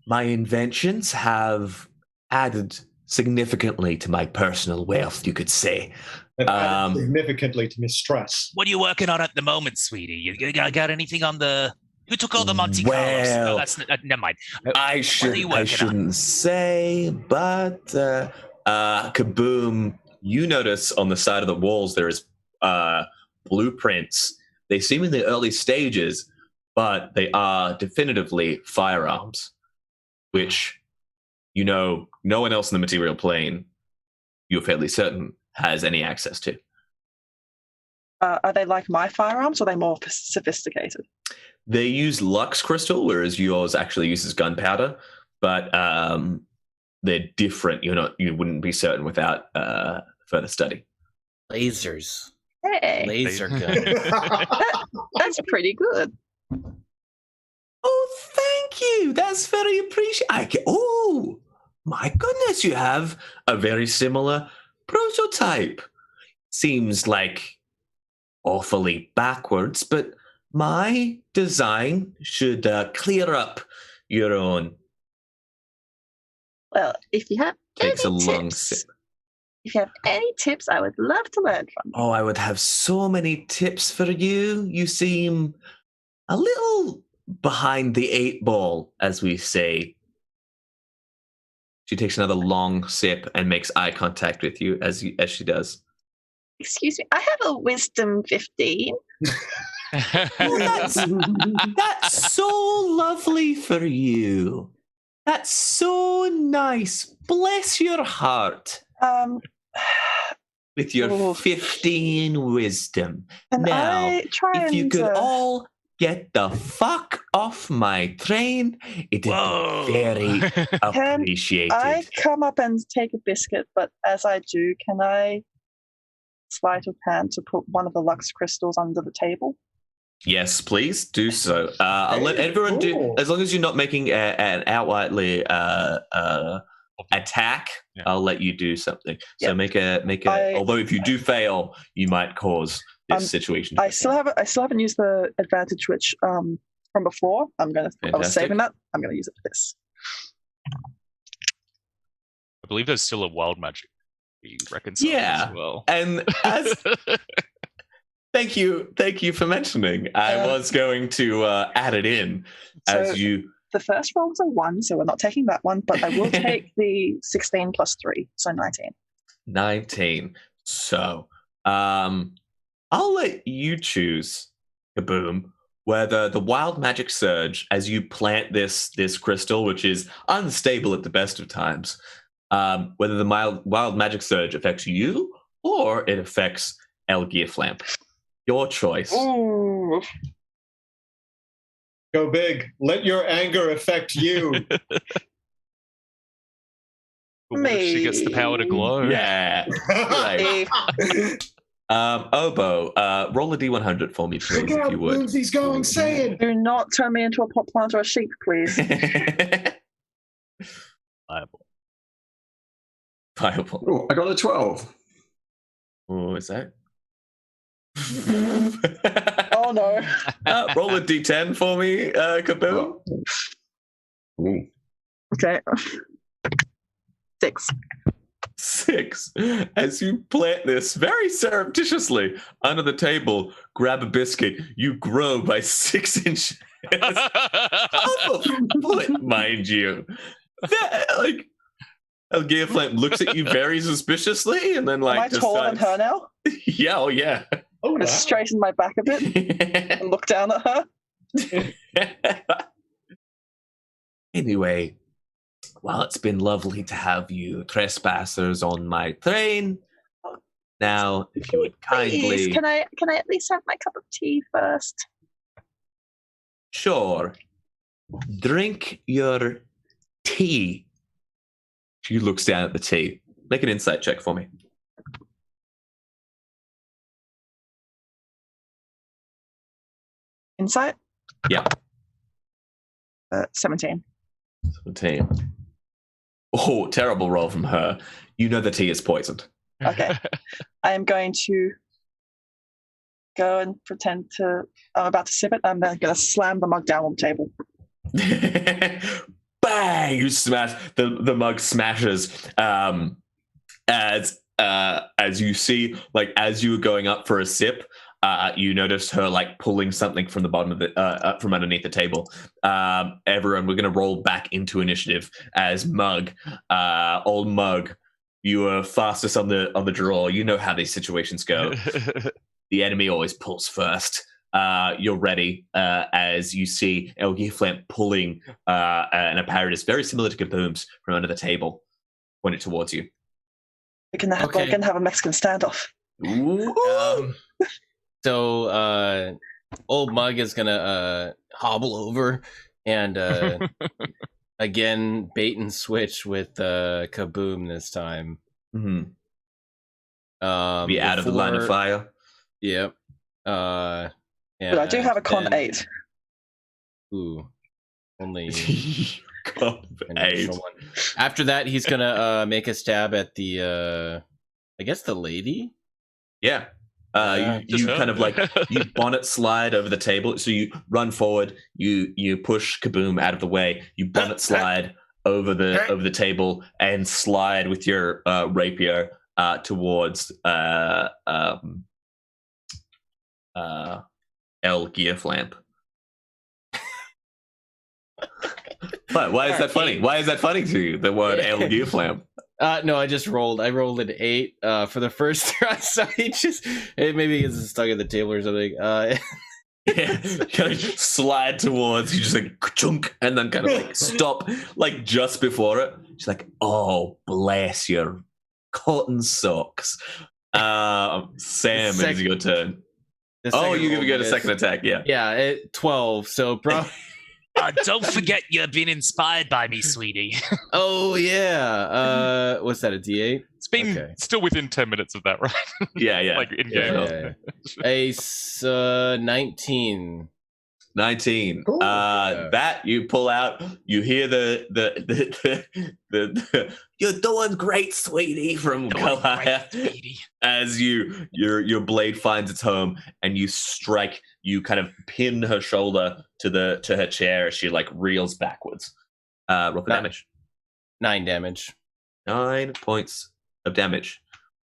S3: My inventions have added significantly to my personal wealth, you could say.
S6: They've added significantly to my stress.
S5: What are you working on at the moment, sweetie? You got anything on the? Who took all the Monte Carlos?
S3: Well,
S5: No, that's never mind.
S3: I shouldn't say, but Kaboom! You notice on the side of the walls there is blueprints. They seem in the early stages, but they are definitively firearms, which no one else in the material plane, you're fairly certain, has any access to.
S7: Are they like my firearms, or are they more sophisticated?
S3: They use Lux crystal, whereas yours actually uses gunpowder, but they're different. You wouldn't be certain without further study.
S4: Lasers.
S7: Hey,
S4: Laser gun.
S7: that's pretty good.
S3: Oh, thank you. That's very appreciated. Oh, my goodness, you have a very similar prototype. Seems like awfully backwards, but my design should clear up your own.
S7: Well, if you have
S3: Takes
S7: any
S3: a long
S7: tips,
S3: sip.
S7: if you have any tips, I would love to learn from you.
S3: Oh, I would have so many tips for you. You seem a little behind the 8 ball, as we say. She takes another long sip and makes eye contact with you as she does.
S7: Excuse me, I have a wisdom 15.
S3: That's so lovely for you. That's so nice. Bless your heart. With your 15 wisdom.
S7: And
S3: Now,
S7: I try
S3: if you
S7: and,
S3: could all get the fuck off my train, it'd be very appreciated.
S7: I come up and take a biscuit, but as I do, can I sleight of hand to put one of the Lux crystals under the table?
S3: Yes, please do so. I'll let everyone do, as long as you're not making an outrightly attack. Yeah. I'll let you do something. Yep. So make a. Although if you do fail, you might cause this situation.
S7: I still haven't used the advantage which from before. I was saving that. I'm going to use it for this.
S10: I believe there's still a wild magic we reconcile as well.
S3: And as thank you for mentioning. I was going to add it in as you.
S7: The first roll was a 1, so we're not taking that one, but I will take the 16 plus 3, so 19.
S3: 19. So, I'll let you choose, Kaboom, whether the wild magic surge, as you plant this crystal, which is unstable at the best of times, whether the wild magic surge affects you or it affects Elgier Flamp. Your choice.
S7: Ooh.
S6: Go big. Let your anger affect you.
S10: What if she gets the power to glow?
S3: Yeah. Right. Oboe, roll a D100 for me, please, if you would.
S6: He's going saying.
S7: Do not turn me into a pot plant or a sheep, please.
S3: Viable.
S9: Oh, I got a 12.
S3: Oh, is that?
S7: Oh no.
S3: Roll a D10 for me, Kaboom.
S9: Ooh.
S7: Okay. 6.
S3: 6. As you plant this very surreptitiously under the table, grab a biscuit, you grow by 6 inches. Half a foot, mind you. Elgier Flamp looks at you very suspiciously and then
S7: Am I taller than her now?
S3: Yeah, oh yeah.
S7: I'm going to straighten my back a bit and look down at her.
S3: Anyway, well, it's been lovely to have you trespassers on my train. Now, if you would kindly...
S7: Please, can I at least have my cup of tea first?
S3: Sure. Drink your tea. She looks down at the tea. Make an insight check for me.
S7: Insight?
S3: Yeah.
S7: 17.
S3: 17. Oh, terrible roll from her. You know the tea is poisoned.
S7: Okay. I am going to go and pretend I'm about to sip it. I'm going to slam the mug down on the table.
S3: Bang! You smash the mug smashes. As you see, like as you were going up for a sip, you noticed her like pulling something from the bottom of the from underneath the table. Everyone, we're gonna roll back into initiative as Mug, old Mug. You are fastest on the draw. You know how these situations go. The enemy always pulls first. You're ready as you see El Gearflamp pulling an apparatus very similar to Kaboom's from under the table, pointed towards you.
S7: We're going to have a Mexican standoff.
S4: So old Mug is going to hobble over and again bait and switch with Kaboom this time.
S3: Mm-hmm. Be out of the line of fire.
S4: Yep.
S7: But I do have a con 8.
S4: Ooh. Only
S3: con 8.
S4: After that, he's gonna make a stab at the I guess the lady?
S3: Yeah. You kind of like you bonnet slide over the table. So you run forward, you push Kaboom out of the way, you bonnet slide over the table and slide with your rapier towards El Gearflamp. What? Why is that funny? Why is that funny to you? The word El Gearflamp.
S4: No, I just rolled. I rolled an 8 for the first try, so maybe he gets stuck at the table or something.
S3: Yeah, kind of slide towards you, just like chunk, and then kind of like stop, like just before it. She's like, "Oh, bless your cotton socks." Sam, it is your turn. Oh, you're gonna get a second attack, yeah.
S4: Yeah, 12. So, bro.
S5: Don't forget you're being inspired by me, sweetie.
S4: Oh yeah. What's that? A D8?
S10: It's been still within 10 minutes of that, right?
S3: Yeah.
S10: Like in game.
S4: A 19.
S3: 19. That you pull out. You hear the "You're doing great, sweetie" from Goliath as your blade finds its home and you strike. You kind of pin her shoulder to her chair as she like reels backwards. Roll for damage.
S4: 9 damage.
S3: 9 points of damage.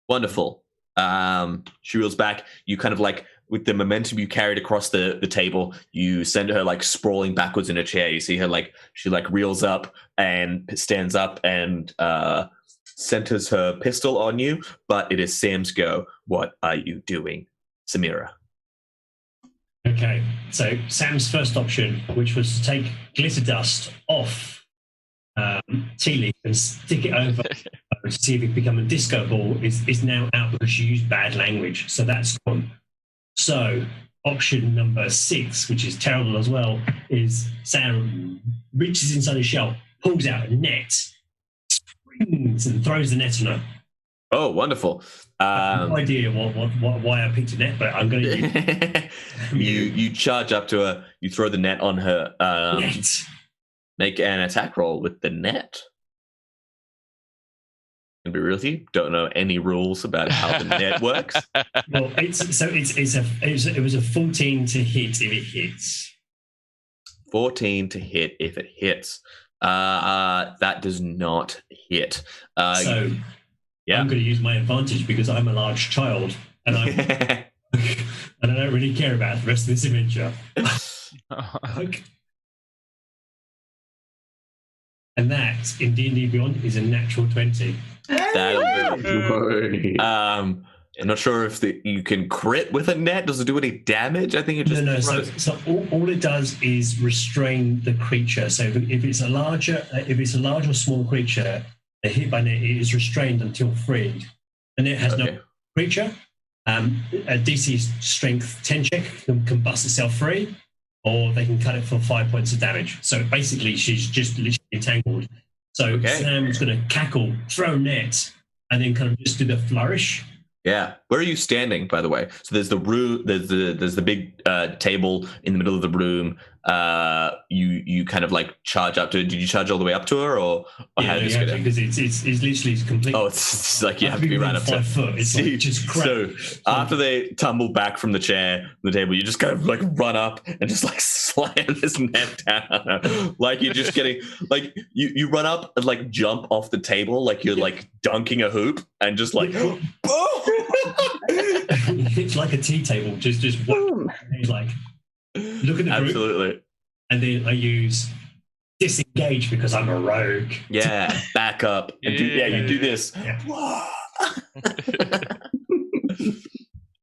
S3: Wonderful. She reels back. You kind of like, with the momentum you carried across the table, you send her like sprawling backwards in a chair. You see her like, she like reels up and stands up and centers her pistol on you, but it is Sam's go. What are you doing, Samira?
S8: Okay, so Sam's first option, which was to take glitter dust off Tea Leaf and stick it over to see if it can become a disco ball, is now out because she used bad language. So that's gone. So option number 6, which is terrible as well, is Sam reaches inside his shell, pulls out a net, springs and throws the net on her.
S3: Oh, wonderful.
S8: I have no idea why I picked a net, but I'm going to use
S3: you charge up to her, you throw the net on her.
S8: net.
S3: Make an attack roll with the net. To be real with you, don't know any rules about how the net works.
S8: Well, it was a 14 to hit if it hits.
S3: 14 to hit if it hits. That does not hit.
S8: So yeah. I'm going to use my advantage because I'm a large child and and I don't really care about the rest of this adventure. Okay. And that, in D&D Beyond, is a natural 20.
S3: That'll do. I'm not sure if you can crit with a net. Does it do any damage? I think it just...
S8: No. So all it does is restrain the creature. So if it's a large or small creature, a hit by net, it is restrained until freed. The net has no creature. A DC strength 10 check can bust itself free, or they can cut it for 5 points of damage. So basically, she's just literally entangled So
S3: Okay.
S8: Sam's going to cackle, throw net, and then kind of just do the flourish.
S3: Yeah. Where are you standing, by the way? So there's the room. There's the big table in the middle of the room. You kind of like charge up to. Did you charge all the way up to her, or
S8: Yeah,
S3: how did
S8: no,
S3: this
S8: you
S3: go
S8: have to,
S3: down?
S8: because it's literally complete.
S3: Oh, it's like you have to be
S8: within
S3: right up to
S8: 5 foot. It's
S3: See,
S8: like just crap.
S3: So after they tumble back from the chair, the table, you just kind of like run up and just like slam this net down. Like you're just getting like you run up and like jump off the table like you're like dunking a hoop and just like boom.
S8: It's like a tea table, just whack.
S7: Boom.
S8: And like look at the group,
S3: Absolutely.
S8: and then I use disengage because I'm a rogue.
S3: Yeah, back up and you do this.
S8: Yeah.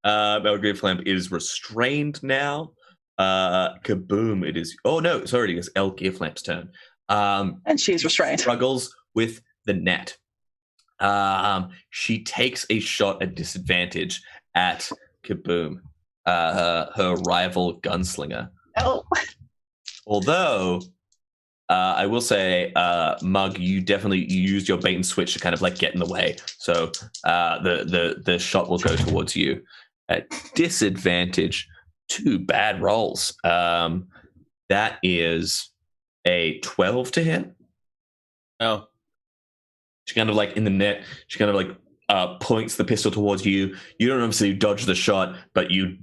S3: Belgrave Lamp is restrained now. Kaboom! It is. Oh no, sorry, it is El Gearflamp's turn.
S7: And she's restrained.
S3: Struggles with the net. She takes a shot at disadvantage at Kaboom, her rival gunslinger.
S7: Oh.
S3: Although, I will say, Mug, you definitely used your bait and switch to kind of like get in the way. So the shot will go towards you at disadvantage. 2 bad rolls. That is a 12 to hit.
S4: Oh.
S3: She kind of like in the net. She kind of like points the pistol towards you. You don't obviously dodge the shot, but you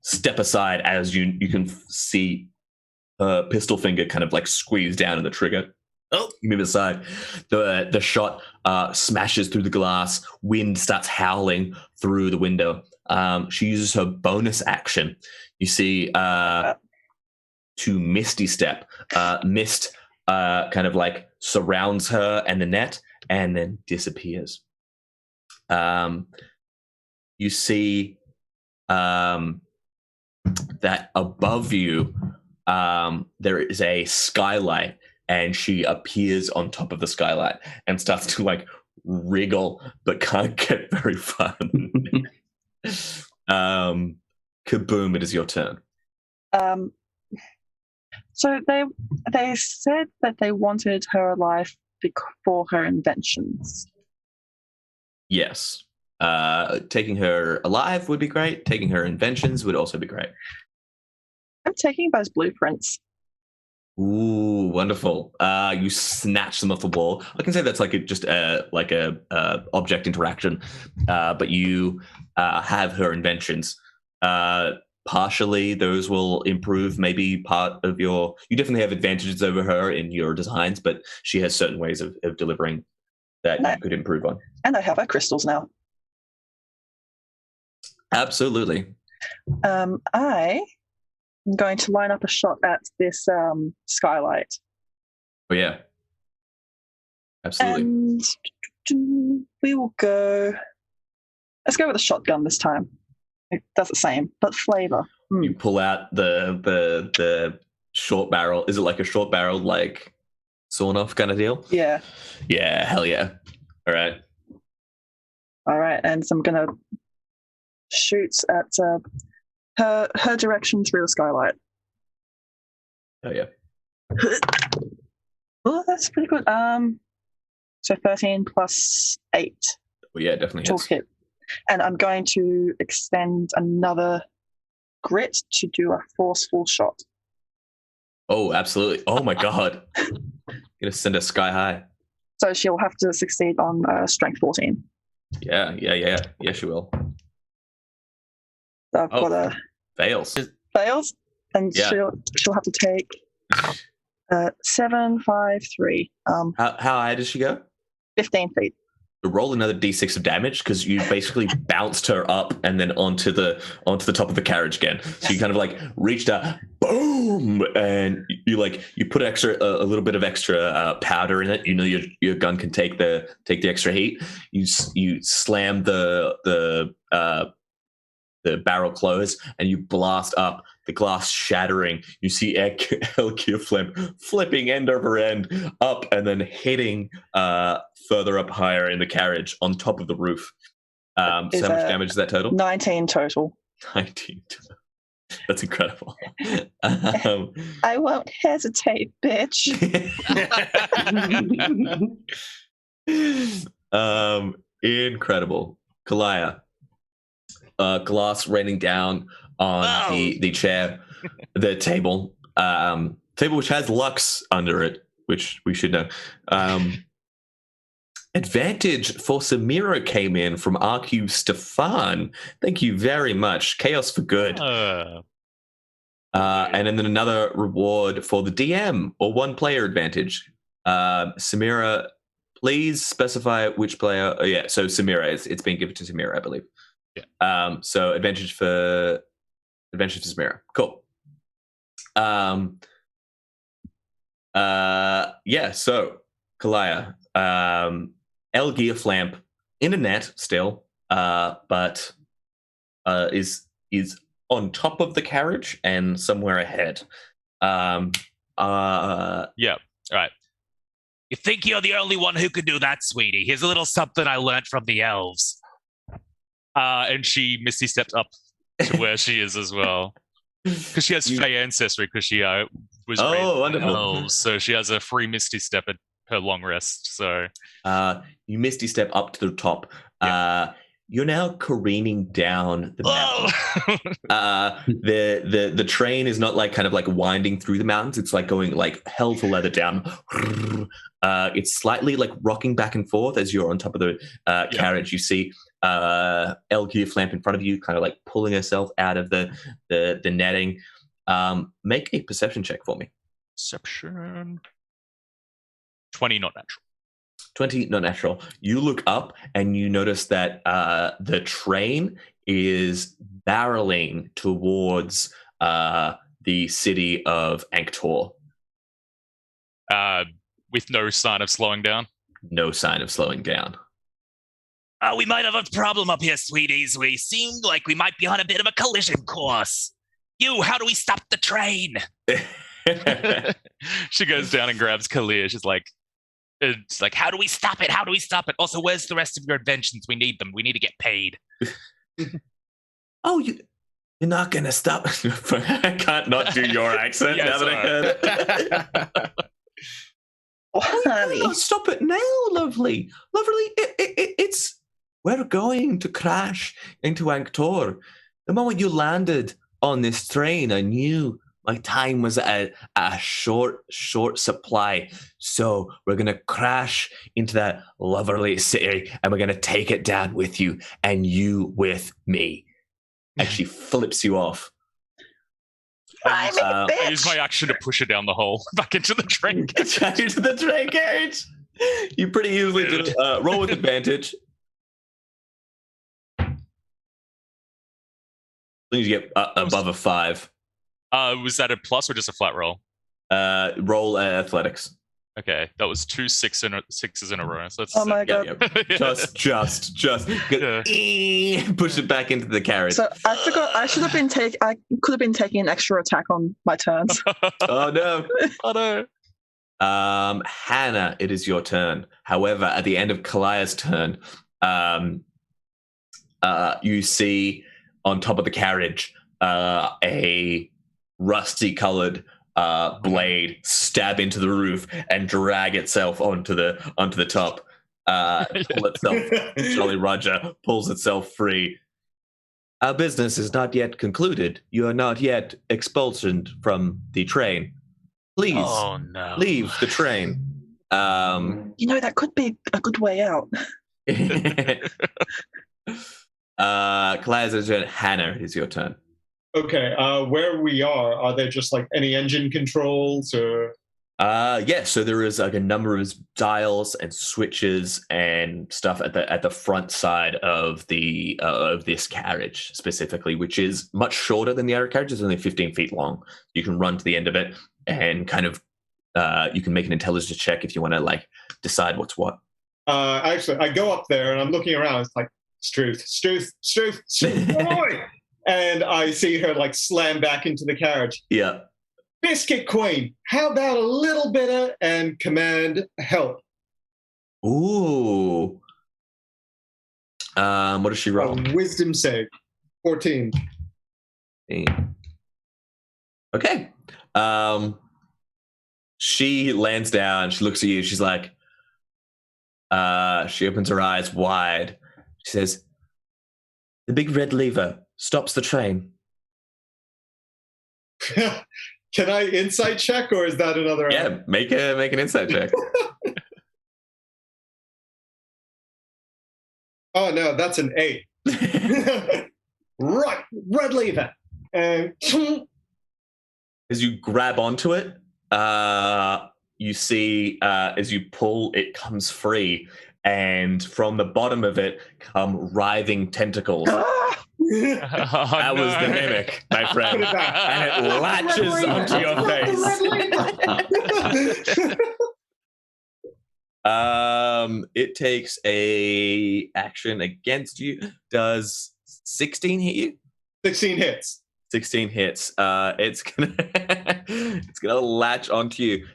S3: step aside as you can see her pistol finger kind of like squeeze down in the trigger. Oh, you move aside. The shot smashes through the glass. Wind starts howling through the window. She uses her bonus action. You see to Misty Step. Mist kind of like surrounds her and the net and then disappears. You see that above you there is a skylight, and she appears on top of the skylight and starts to like wriggle but can't get very far. Kaboom, it is your turn.
S7: So they said that they wanted her alive for her inventions.
S3: Yes. Taking her alive would be great. Taking her inventions would also be great.
S7: I'm taking those blueprints.
S3: Ooh, wonderful. You snatch them off the wall. I can say that's like just a object interaction, but you have her inventions. Partially, those will improve maybe part of your... You definitely have advantages over her in your designs, but she has certain ways of delivering that you could improve on.
S7: And I have her crystals now.
S3: Absolutely.
S7: I am going to line up a shot at this skylight.
S3: Oh, yeah. Absolutely.
S7: And we will go... Let's go with a shotgun this time. It does the same, but flavor.
S3: You pull out the short barrel. Is it like a short barrel, like sawn off kind of deal?
S7: Yeah.
S3: Yeah, hell yeah. All right.
S7: All right, and so I'm going to shoot at her direction through the skylight.
S3: Oh yeah.
S7: Oh, that's pretty good. So 13 plus 8.
S3: Well, yeah, definitely
S7: Will
S3: hits.
S7: hit. And I'm going to extend another grit to do a forceful shot.
S3: Oh, absolutely. Oh my god. Gonna send her sky high.
S7: So she'll have to succeed on strength 14.
S3: Yeah, she will.
S7: So I've got a
S3: Fails.
S7: fails, and
S3: Yeah.
S7: she'll have to take 7, 5, 3.
S3: How high does she go?
S7: 15 feet.
S3: Roll another d6 of damage because you basically bounced her up and then onto the top of the carriage again. So you kind of like reached out, boom, and you put a little bit of extra powder in it. You know your gun can take the extra heat. You slam the barrel close and you blast up, the glass shattering. You see Elkia flipping end over end up and then hitting further up higher in the carriage on top of the roof. So how much damage is that total?
S7: 19 total.
S3: 19. That's incredible.
S7: I won't hesitate, bitch.
S3: Incredible. Kalaya. Glass raining down on the chair, the table. Table which has Lux under it, which we should know. Advantage for Samira came in from RQ Stefan. Thank you very much. Chaos for good. And then another reward for the DM or one player advantage. Samira, please specify which player. Oh, yeah, so Samira, it's being given to Samira, I believe.
S10: Yeah.
S3: So advantage for Samira. Cool. Yeah. So Kalaya, Elgia Flamp in a net still, but is on top of the carriage and somewhere ahead.
S5: Yeah. All right. You think you're the only one who could do that, sweetie? Here's a little something I learned from the elves.
S10: And she misty stepped up to where she is as well, because she has Fey ancestry. Because she was raised by elves, so she has a free misty step at her long rest. So
S3: you misty step up to the top. Yeah. You're now careening down the mountain. The train is not like kind of like winding through the mountains. It's like going like hell to leather down. It's slightly like rocking back and forth as you're on top of the carriage. You see Elgia Flamp in front of you, kind of like pulling herself out of the netting. Make a perception check for me.
S10: Perception. 20, not natural.
S3: 20, not natural. You look up and you notice that the train is barreling towards the city of Anktor.
S10: With no sign of slowing down?
S3: No sign of slowing down.
S5: We might have a problem up here, sweeties. We seem like we might be on a bit of a collision course. How do we stop the train?
S10: She goes down and grabs Kalia. She's like, it's like, how do we stop it? How do we stop it? Also, where's the rest of your inventions? We need them. We need to get paid.
S3: Oh, you're not gonna stop. I can't not do your accent now that I heard. Oh, stop it now, lovely. It's we're going to crash into Anktor. The moment you landed on this train, I knew my time was at a short supply. So we're going to crash into that lovely city and we're going to take it down with you and you with me. And she flips you off.
S10: I use my action to push her down the hole back into the train carriage.
S3: Into the train carriage. You pretty easily do roll with advantage. You get above a 5.
S10: Was that a plus or just a flat roll?
S3: Roll athletics.
S10: Okay, that was 2 6s in a row. So that's
S7: my god!
S3: Yeah. Just push it back into the carriage.
S7: So I forgot. I should have been I could have been taking an extra attack on my turns.
S3: Oh no!
S10: Oh no!
S3: Hannah, it is your turn. However, at the end of Kalaya's turn, you see on top of the carriage a rusty-colored blade stab into the roof and drag itself onto the top. Pull itself. Jolly Roger pulls itself free. Our business is not yet concluded. You are not yet expulsioned from the train. Please leave the train.
S7: That could be a good way out.
S3: Kalaya's turn. Hannah, it is your turn.
S6: Okay, where we are there just like any engine controls or?
S3: Yeah, so there is like a number of dials and switches and stuff at the front side of the of this carriage specifically, which is much shorter than the other carriage. It's only 15 feet long. You can run to the end of it and kind of you can make an intelligence check if you want to like decide what's what.
S6: Actually, I go up there and I'm looking around. It's like Struth, boy! And I see her like slam back into the carriage.
S3: Yeah.
S6: Biscuit Queen, how about a little bit and command help?
S3: Ooh. What does she roll?
S6: Wisdom save. 14.
S3: Okay. She lands down. She looks at you. She's like, she opens her eyes wide. She says, "The big red lever stops the train."
S6: Can I insight check, or is that another?
S3: Yeah, make an insight check.
S6: Oh no, that's an 8. Right, red lever. And
S3: As you grab onto it, you see as you pull, it comes free, and from the bottom of it come writhing tentacles. That was the mimic, my friend, and it latches onto your face. It takes a action against you. Does 16 hit you?
S6: 16 hits.
S3: 16 hits. It's gonna latch onto you.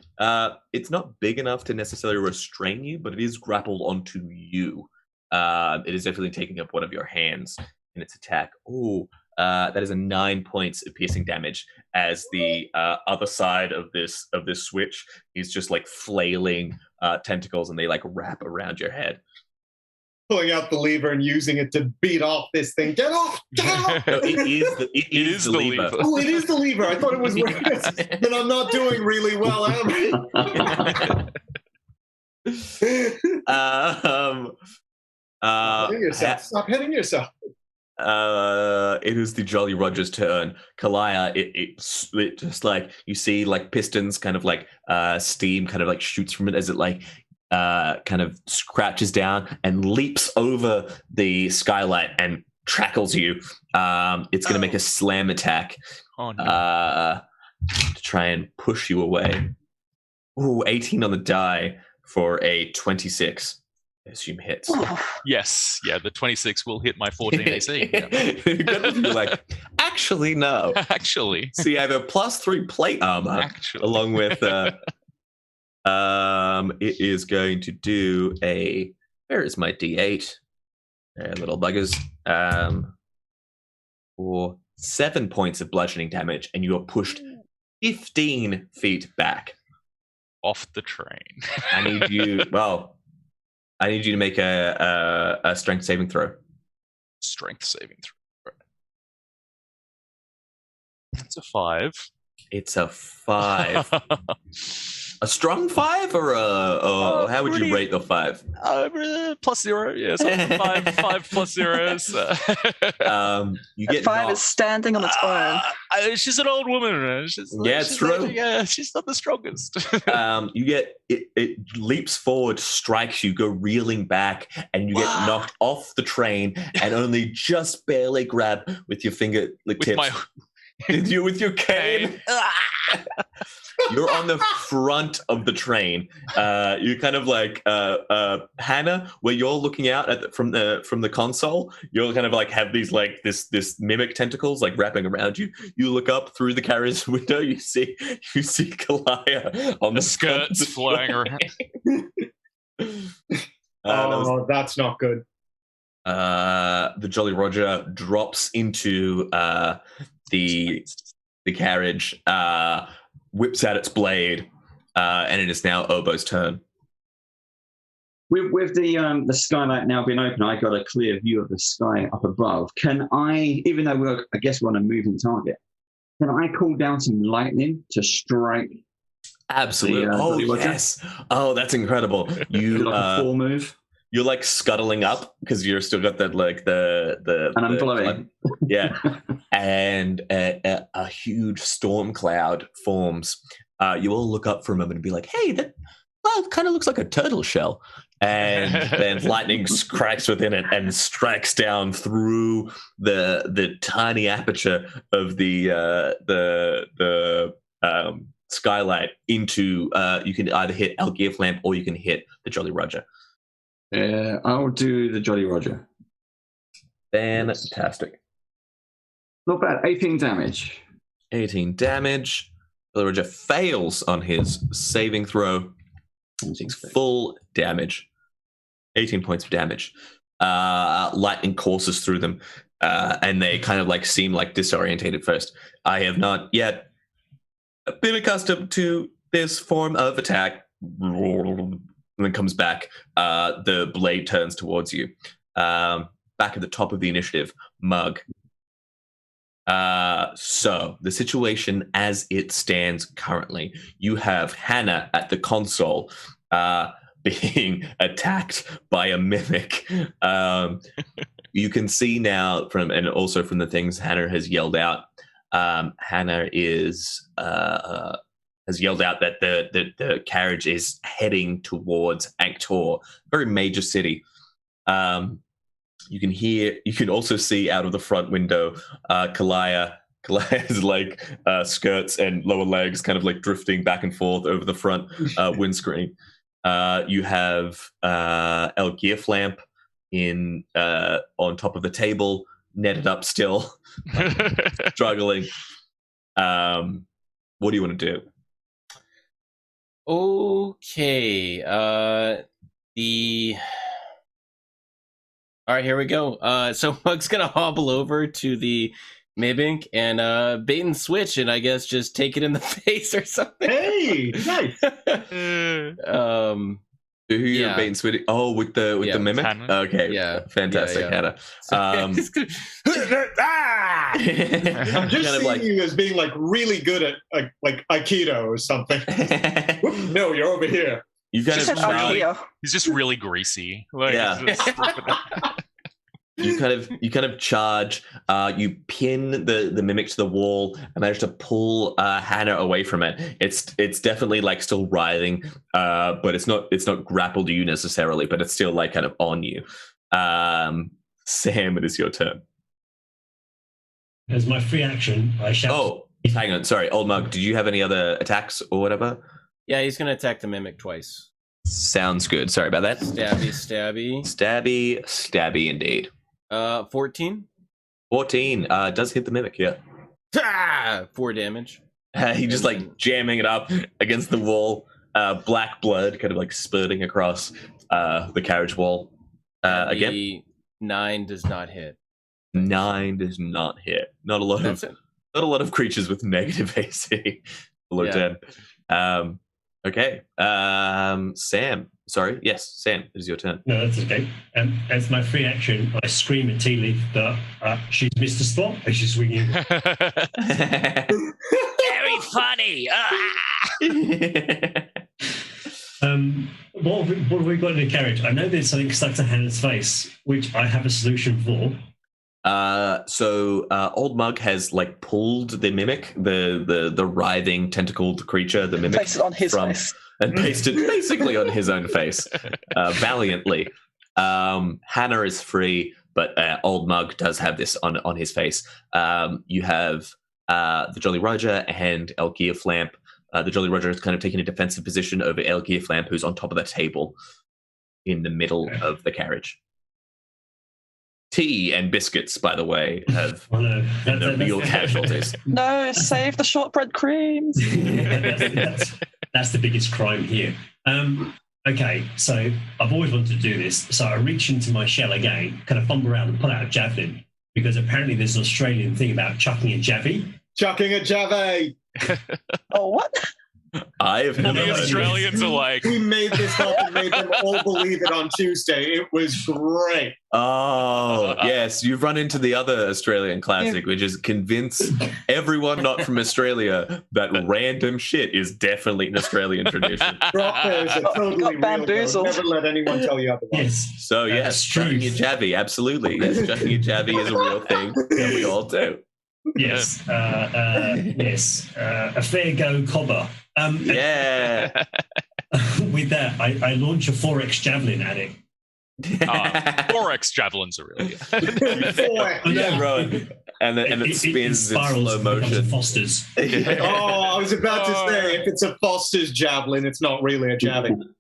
S3: It's not big enough to necessarily restrain you, but it is grappled onto you. It is definitely taking up one of your hands in its attack. Ooh, that is a 9 points of piercing damage, as the other side of this switch is just like flailing tentacles, and they like wrap around your head.
S6: Pulling out the lever and using it to beat off this thing. Get off! Get off!
S3: No, it is the lever.
S6: Oh, it is the lever. I thought it was. Then I'm not doing really well, am I? Hitting yourself. Stop hitting yourself.
S3: It is the Jolly Roger's turn. Kalaya, it just like you see like pistons kind of like steam kind of like shoots from it as it like kind of scratches down and leaps over the skylight and trackles you. It's going to make a slam attack to try and push you away. Ooh, 18 on the die for a 26. I assume hits.
S10: Yes, yeah, the 26 will hit my 14 AC. Yeah.
S3: You're like, actually, no.
S10: Actually.
S3: So you have a +3 plate armor, along with. It is going to do a. Where is my D8? Little buggers. For 7 points of bludgeoning damage, and you are pushed 15 feet back.
S10: Off the train.
S3: I need you. Well. I need you to make a strength saving throw.
S10: Strength saving throw. That's a 5.
S3: It's a 5. A strong 5 or how would you rate the 5?
S10: +0. Yeah, so 5 plus 0s.
S3: You get
S7: 5 is standing on its own.
S10: She's an old woman. She's
S3: true.
S10: She's not the strongest.
S3: You get it leaps forward, strikes you, go reeling back, and you get knocked off the train, and only just barely grab with your fingertips. With your cane. You're on the front of the train. You're kind of like Hannah, where you're looking out at from the console. You're kind of like have these like this mimic tentacles like wrapping around you. You look up through the carrier's window. You see Kalaya on the
S10: skirts flying around.
S6: That's not good.
S3: The Jolly Roger drops into the carriage, whips out its blade, and it is now Obo's turn.
S9: With the skylight now being open, I got a clear view of the sky up above. Can I, even though I guess we're on a moving target, can I call down some lightning to strike?
S3: Absolutely. Yes. Oh, that's incredible. You
S9: like a full move.
S3: You're like scuttling up because you're still got that like the
S9: and I'm blowing.
S3: Yeah, and a huge storm cloud forms. You all look up for a moment and be like, "Hey, that kind of looks like a turtle shell." And then lightning cracks within it and strikes down through the tiny aperture of the skylight into. You can either hit Algier Flamp or you can hit the Jolly Roger.
S9: I'll do the Jolly Roger.
S3: Fantastic.
S9: Not bad. 18 damage.
S3: 18 damage. Jolly Roger fails on his saving throw. Takes full damage. 18 points of damage. Lightning courses through them, and they kind of like seem like disorientated first. I have not yet been accustomed to this form of attack. And then comes back. The blade turns towards you. Back at the top of the initiative, Mug. So the situation as it stands currently, you have Hannah at the console being attacked by a mimic. You can see now and also from the things Hannah has yelled out. Hannah has yelled out that the carriage is heading towards Anktor, very major city. You can also see out of the front window, Kalaya's like skirts and lower legs kind of like drifting back and forth over the front windscreen. You have El Gearflamp on top of the table, netted up still, struggling. What do you want to do?
S4: Okay. All right, here we go. So Mug's gonna hobble over to the mimic and bait and switch, and I guess just take it in the face or something.
S6: Hey, nice.
S3: Who you're bait and switching? Oh, with the mimic.
S10: Hannah.
S3: Okay, fantastic, Hannah.
S6: I'm just seeing you as being like really good at like Aikido or something. Whoop, no, you're over here.
S3: You kind of
S10: he's just really greasy. Like,
S3: You kind of charge. You pin the mimic to the wall and manage to pull Hannah away from it. It's definitely like still writhing, but it's not grappled to you necessarily, but it's still like kind of on you. Sam, it is your turn.
S8: As my free action, I shout.
S3: Oh, hang on. Sorry, Old Mug. Did you have any other attacks or whatever?
S4: Yeah, he's gonna attack the mimic twice.
S3: Sounds good. Sorry about that. Stabby indeed.
S4: 14.
S3: 14 does hit the mimic. Yeah.
S4: 4 damage.
S3: He just like jamming it up against the wall. Black blood kind of like spurting across the carriage wall. Again,
S4: 9 does not hit.
S3: 9 does not hit. Not a lot of creatures with negative AC below 10. Okay. Sam. Sorry. Yes, Sam, it is your turn.
S8: No, that's okay. As my free action, I scream at Tea Leaf that she's missed a spot as she's swinging.
S5: Very funny.
S8: What have we got in the carriage? I know there's something stuck to Hannah's face, which I have a solution for.
S3: So Old Mug has like pulled the mimic, the writhing tentacled creature, the mimic,
S7: placed it on his face,
S3: and pasted basically on his own face, valiantly. Hannah is free, but Old Mug does have this on his face. You have the Jolly Roger and El Gearflamp. The Jolly Roger is kind of taking a defensive position over El Gearflamp, who's on top of the table in the middle of the carriage. Tea and biscuits, by the way, have been the real casualties.
S7: No, save the shortbread creams.
S8: That's the biggest crime here. Okay, so I've always wanted to do this. So I reach into my shell again, kind of fumble around and pull out a javelin, because apparently there's an Australian thing about chucking a javvy.
S6: Chucking a javvy.
S7: Oh, what?
S3: I have never
S10: the Australians are like,
S6: we made this up and made them all believe it on Tuesday. It was great.
S3: Oh, yes. You've run into the other Australian classic, which is convince everyone not from Australia that random shit is definitely an Australian tradition.
S6: Drop bears are totally real.
S7: Bamboozled.
S6: Never let anyone tell you otherwise.
S8: Yes.
S3: So, yes, chucking a javvy, absolutely. Yes, chucking a javvy is a real thing that we all do.
S8: Yes. Yes. A fair go cobber.
S3: Yeah.
S8: With that, I launch a 4x javelin at it.
S10: 4x javelins are really good.
S3: Yeah, bro. And it spins in slow motion.
S8: Foster's.
S6: Oh, I was about to say, if it's a Foster's javelin, it's not really a javelin.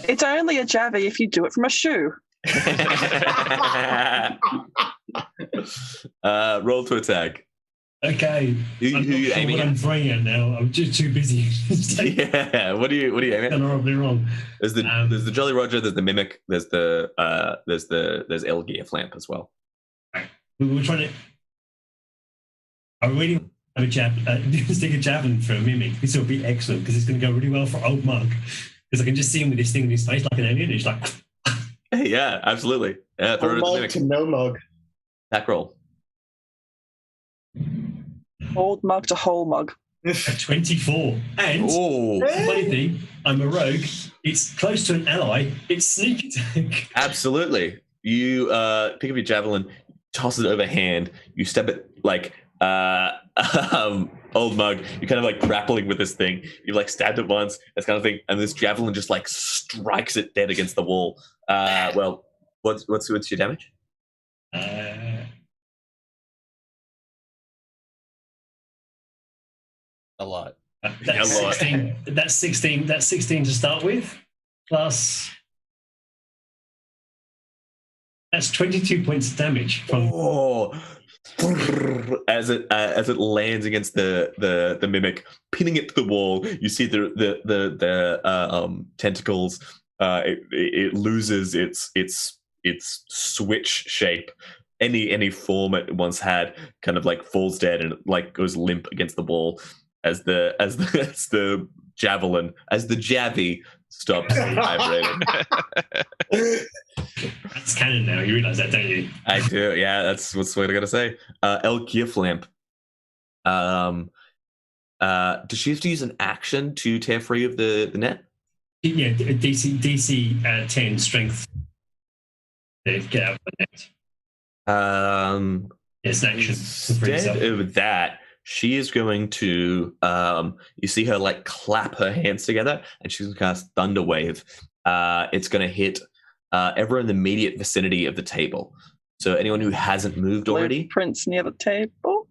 S7: It's only a javvy if you do it from a shoe.
S3: Roll to attack.
S8: Okay.
S3: Who you
S8: sure
S3: aiming
S8: what
S3: at?
S8: I'm throwing at now. I'm just too busy.
S3: Yeah. What are you aiming at?
S8: Done horribly wrong.
S3: There's the Jolly Roger. There's the Mimic. There's El Gearflamp as well.
S8: We were trying to. Are we waiting? have a stick a javelin for a mimic. This will be excellent because it's going to go really well for Old Mug. Because I can just see him with this thing in his face like an alien. He's like,
S3: Yeah, absolutely. Yeah, throw it at the
S6: Old Mug
S3: mimic.
S6: to no mug.
S3: Attack roll.
S7: Old mug to whole mug.
S8: a 24. And
S3: Oh,
S8: the funny thing, I'm a rogue. It's close to an ally. It's sneak attack.
S3: absolutely. You pick up your javelin, toss it overhand. You step it like Old Mug. You're kind of like grappling with this thing. You like stabbed it once, this kind of thing, and this javelin just like strikes it dead against the wall. Well, what's your damage?
S4: A lot.
S8: That's
S3: A lot.
S8: 16. That's 16. That's 16 to start with. Plus, that's 22 points of damage from.
S3: Oh, as it lands against the mimic, pinning it to the wall. You see the tentacles. It loses its switch shape. Any form it once had kind of like falls dead and like goes limp against the wall as the javvy stops vibrating.
S8: That's canon now. You realize that, don't you?
S3: I do. Yeah, that's what I gotta say. El Gearflamp. Does she have to use an action to tear free of the net?
S8: Yeah, DC 10 strength to get out of the net. It's an action.
S3: Instead of that, she is going to. You see her like clap her hands together, and she's going to cast Thunder Wave. It's going to hit everyone in the immediate vicinity of the table. So anyone who hasn't moved already.
S7: Prince near the table.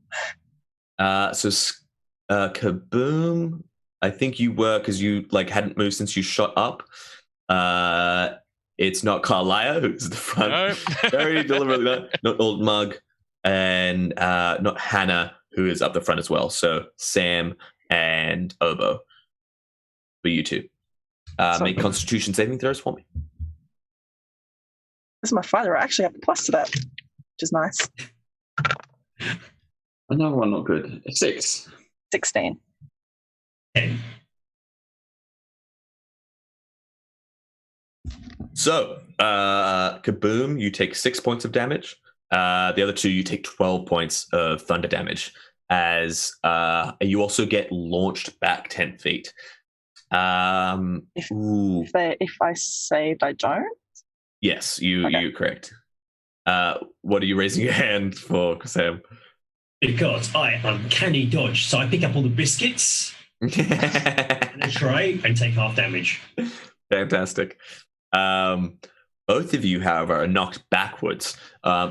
S3: So Kaboom. I think you were because you like hadn't moved since you shot up. It's not Carlia who's at the front.
S10: Nope.
S3: Very deliberately not Old Mug, and not Hannah who is up the front as well. So Sam and Obo for you two. Make Constitution saving throws for me.
S7: This is my fighter. I actually have a plus to that, which is nice.
S9: Another one not good. 6.
S7: 16.
S8: 10.
S3: So, Kaboom, you take 6 points of damage. The other two, you take 12 points of thunder damage. As you also get launched back 10 feet.
S7: If I save, I don't.
S3: Yes, you correct. What are you raising your hand for, Sam?
S8: Because I uncanny dodge, so I pick up all the biscuits in a tray and take half damage.
S3: Fantastic. Both of you, however, are knocked backwards.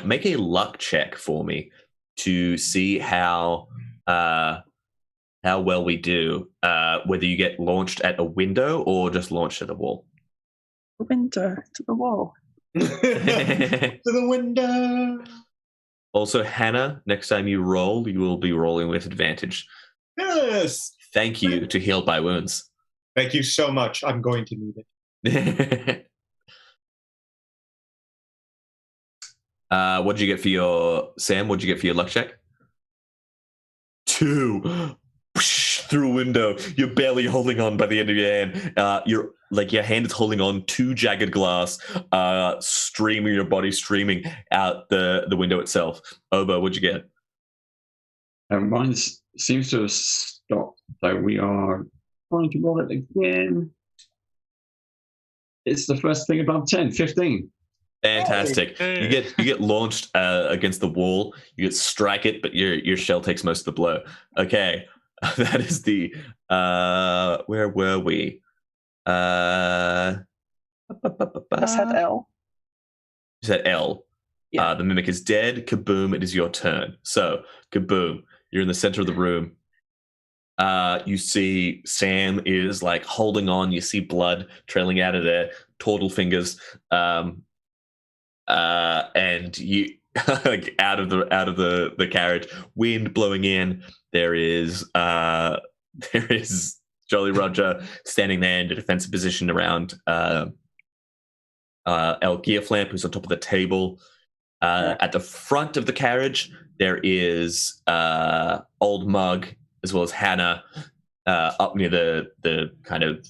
S3: Make a luck check for me to see how well we do. Whether you get launched at a window or just launched at a wall.
S7: The window to the wall.
S6: To the window.
S3: Also, Hannah, next time you roll, you will be rolling with advantage.
S6: Yes.
S3: Thank you to Heal by Wounds.
S6: Thank you so much. I'm going to need it.
S3: What did you get for your Sam? What did you get for your luck check? 2. Through a window. You're barely holding on by the end of your hand. Your hand is holding on to jagged glass, streaming your body, streaming out the window itself. Obo, what'd you get?
S9: Mine seems to have stopped, so we are trying to roll it again. It's the first thing above 10, 15.
S3: Fantastic.
S10: Hey.
S3: You get launched against the wall. You get strike it, but your shell takes most of the blow. Okay, that is the where were we?
S7: I said L.
S3: You said L.
S7: Yeah.
S3: The mimic is dead. Kaboom! It is your turn. So Kaboom, you're in the center of the room. You see Sam is like holding on. You see blood trailing out of their turtle fingers. And you like out of the carriage, wind blowing in. There is Jolly Roger standing there in a defensive position around El Gearflamp, who's on top of the table. At the front of the carriage, there is Old Mug as well as Hannah up near the kind of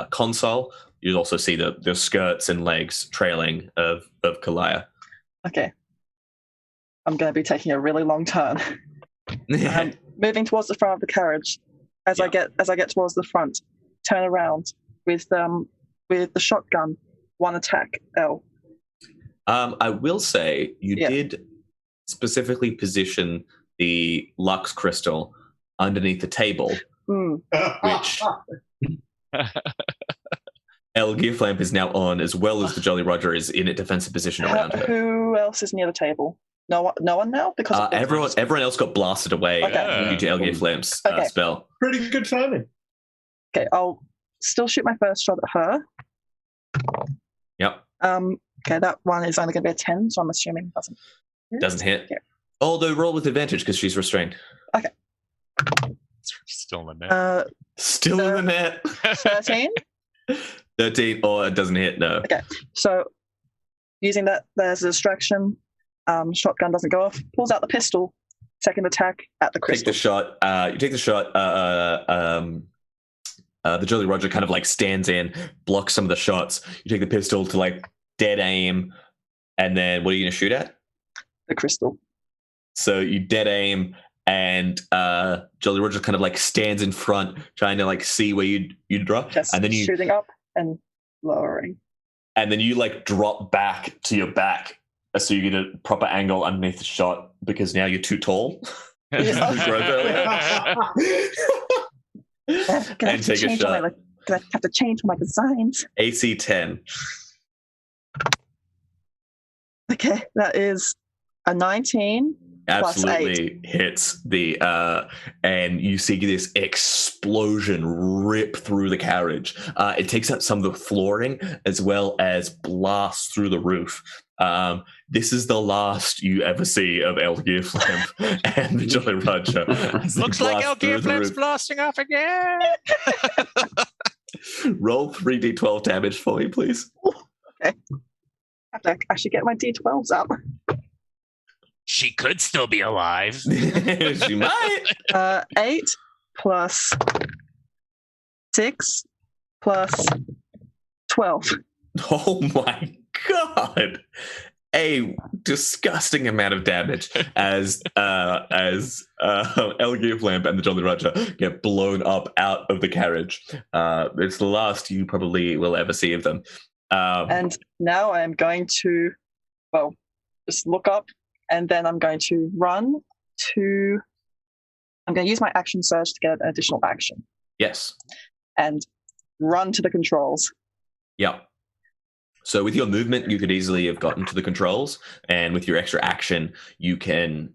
S3: console. You also see the skirts and legs trailing of Kalaya.
S7: Okay. I'm going to be taking a really long turn. Moving towards the front of the carriage. As I get towards the front, turn around with the shotgun, one attack L.
S3: I will say you did specifically position the Lux crystal underneath the table, which El Gearflamp is now on, as well as the Jolly Roger is in a defensive position around her.
S7: Who else is near the table? No one now? Because
S3: everyone else got blasted away due to El Gearflamp's spell.
S6: Pretty good timing.
S7: Okay, I'll still shoot my first shot at her.
S3: Yep.
S7: Okay, that one is only going to be a 10, so I'm assuming it
S3: doesn't hit.
S7: Yeah.
S3: Although roll with advantage because she's restrained.
S7: Okay.
S10: Still in the net.
S3: Still in the net.
S7: 13?
S3: 13, or it doesn't hit, no.
S7: Okay, so using that as a distraction, shotgun doesn't go off, pulls out the pistol, second attack at the crystal.
S3: You take the shot. The Jolly Roger kind of like stands in, blocks some of the shots. You take the pistol to like dead aim, and then what are you going to shoot at?
S7: The crystal.
S3: So you dead aim, and Jolly Roger kind of like stands in front, trying to like see where you drop,
S7: Just
S3: and then you
S7: shooting up and lowering,
S3: and then you like drop back to your back, so you get a proper angle underneath the shot because now you're too tall. And take a shot.
S7: I have to change my designs.
S3: AC 10.
S7: Okay, that is a 19.
S3: Absolutely hits the and you see this explosion rip through the carriage. It takes out some of the flooring as well as blasts through the roof. This is the last you ever see of El Gearflamp and the Jolly Roger.
S10: Looks like El Gearflamp's blasting off again.
S3: Roll 3d12 damage for me, please.
S7: Okay. I should get my d12s out.
S5: She could still be alive.
S3: She might.
S7: 8 plus 6 plus 12.
S3: Oh my god! A disgusting amount of damage as El Gearflamp and the Jolly Roger get blown up out of the carriage. It's the last you probably will ever see of them.
S7: And now I am going to, just look up, and then I'm going to run to. I'm going to use my action surge to get an additional action.
S3: Yes.
S7: And run to the controls.
S3: Yep. So with your movement, you could easily have gotten to the controls, and with your extra action, you can,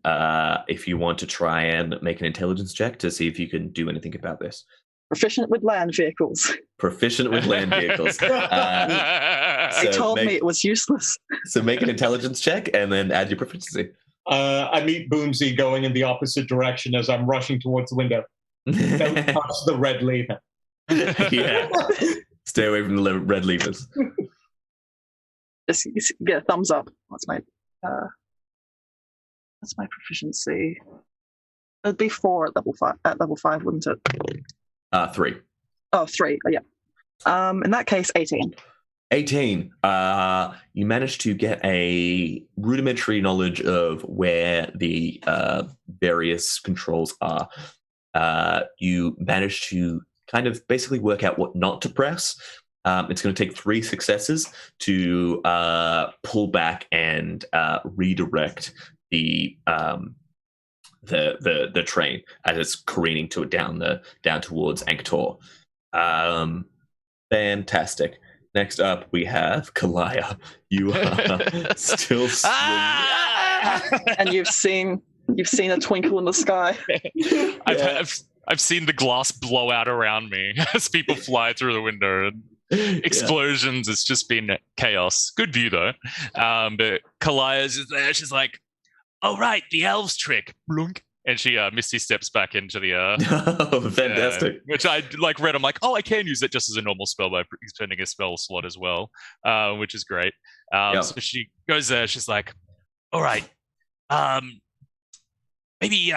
S3: if you want to try and make an intelligence check to see if you can do anything about this.
S7: Proficient with land vehicles.
S3: Proficient with land vehicles.
S7: They told me it was useless.
S3: So make an intelligence check and then add your proficiency.
S6: I meet Boomsy going in the opposite direction as I'm rushing towards the window. Don't touch the red lever.
S3: Yeah. Stay away from the red levers.
S7: Just get a thumbs up. What's my proficiency? It'd be 4 at level 5. At level 5, wouldn't it?
S3: 3.
S7: Oh, 3. Oh, yeah. In that case, 18.
S3: 18. You managed to get a rudimentary knowledge of where the various controls are. You managed to kind of basically work out what not to press. It's going to take 3 successes to pull back and redirect the train as it's careening down towards Anktor. Fantastic. Next up, we have Kalaya. You are still swinging.
S7: And you've seen a twinkle in the sky.
S10: I've seen the glass blow out around me as people fly through the window. And explosions. It's just been chaos. Good view though. But Kalaya's just there. She's like, "Oh right, the elves trick." Blunk. And she Misty steps back into the
S3: oh, fantastic.
S10: Which I like read. I'm like, oh, I can use it just as a normal spell by spending a spell slot as well, which is great. So she goes there. She's like,
S5: All right. Maybe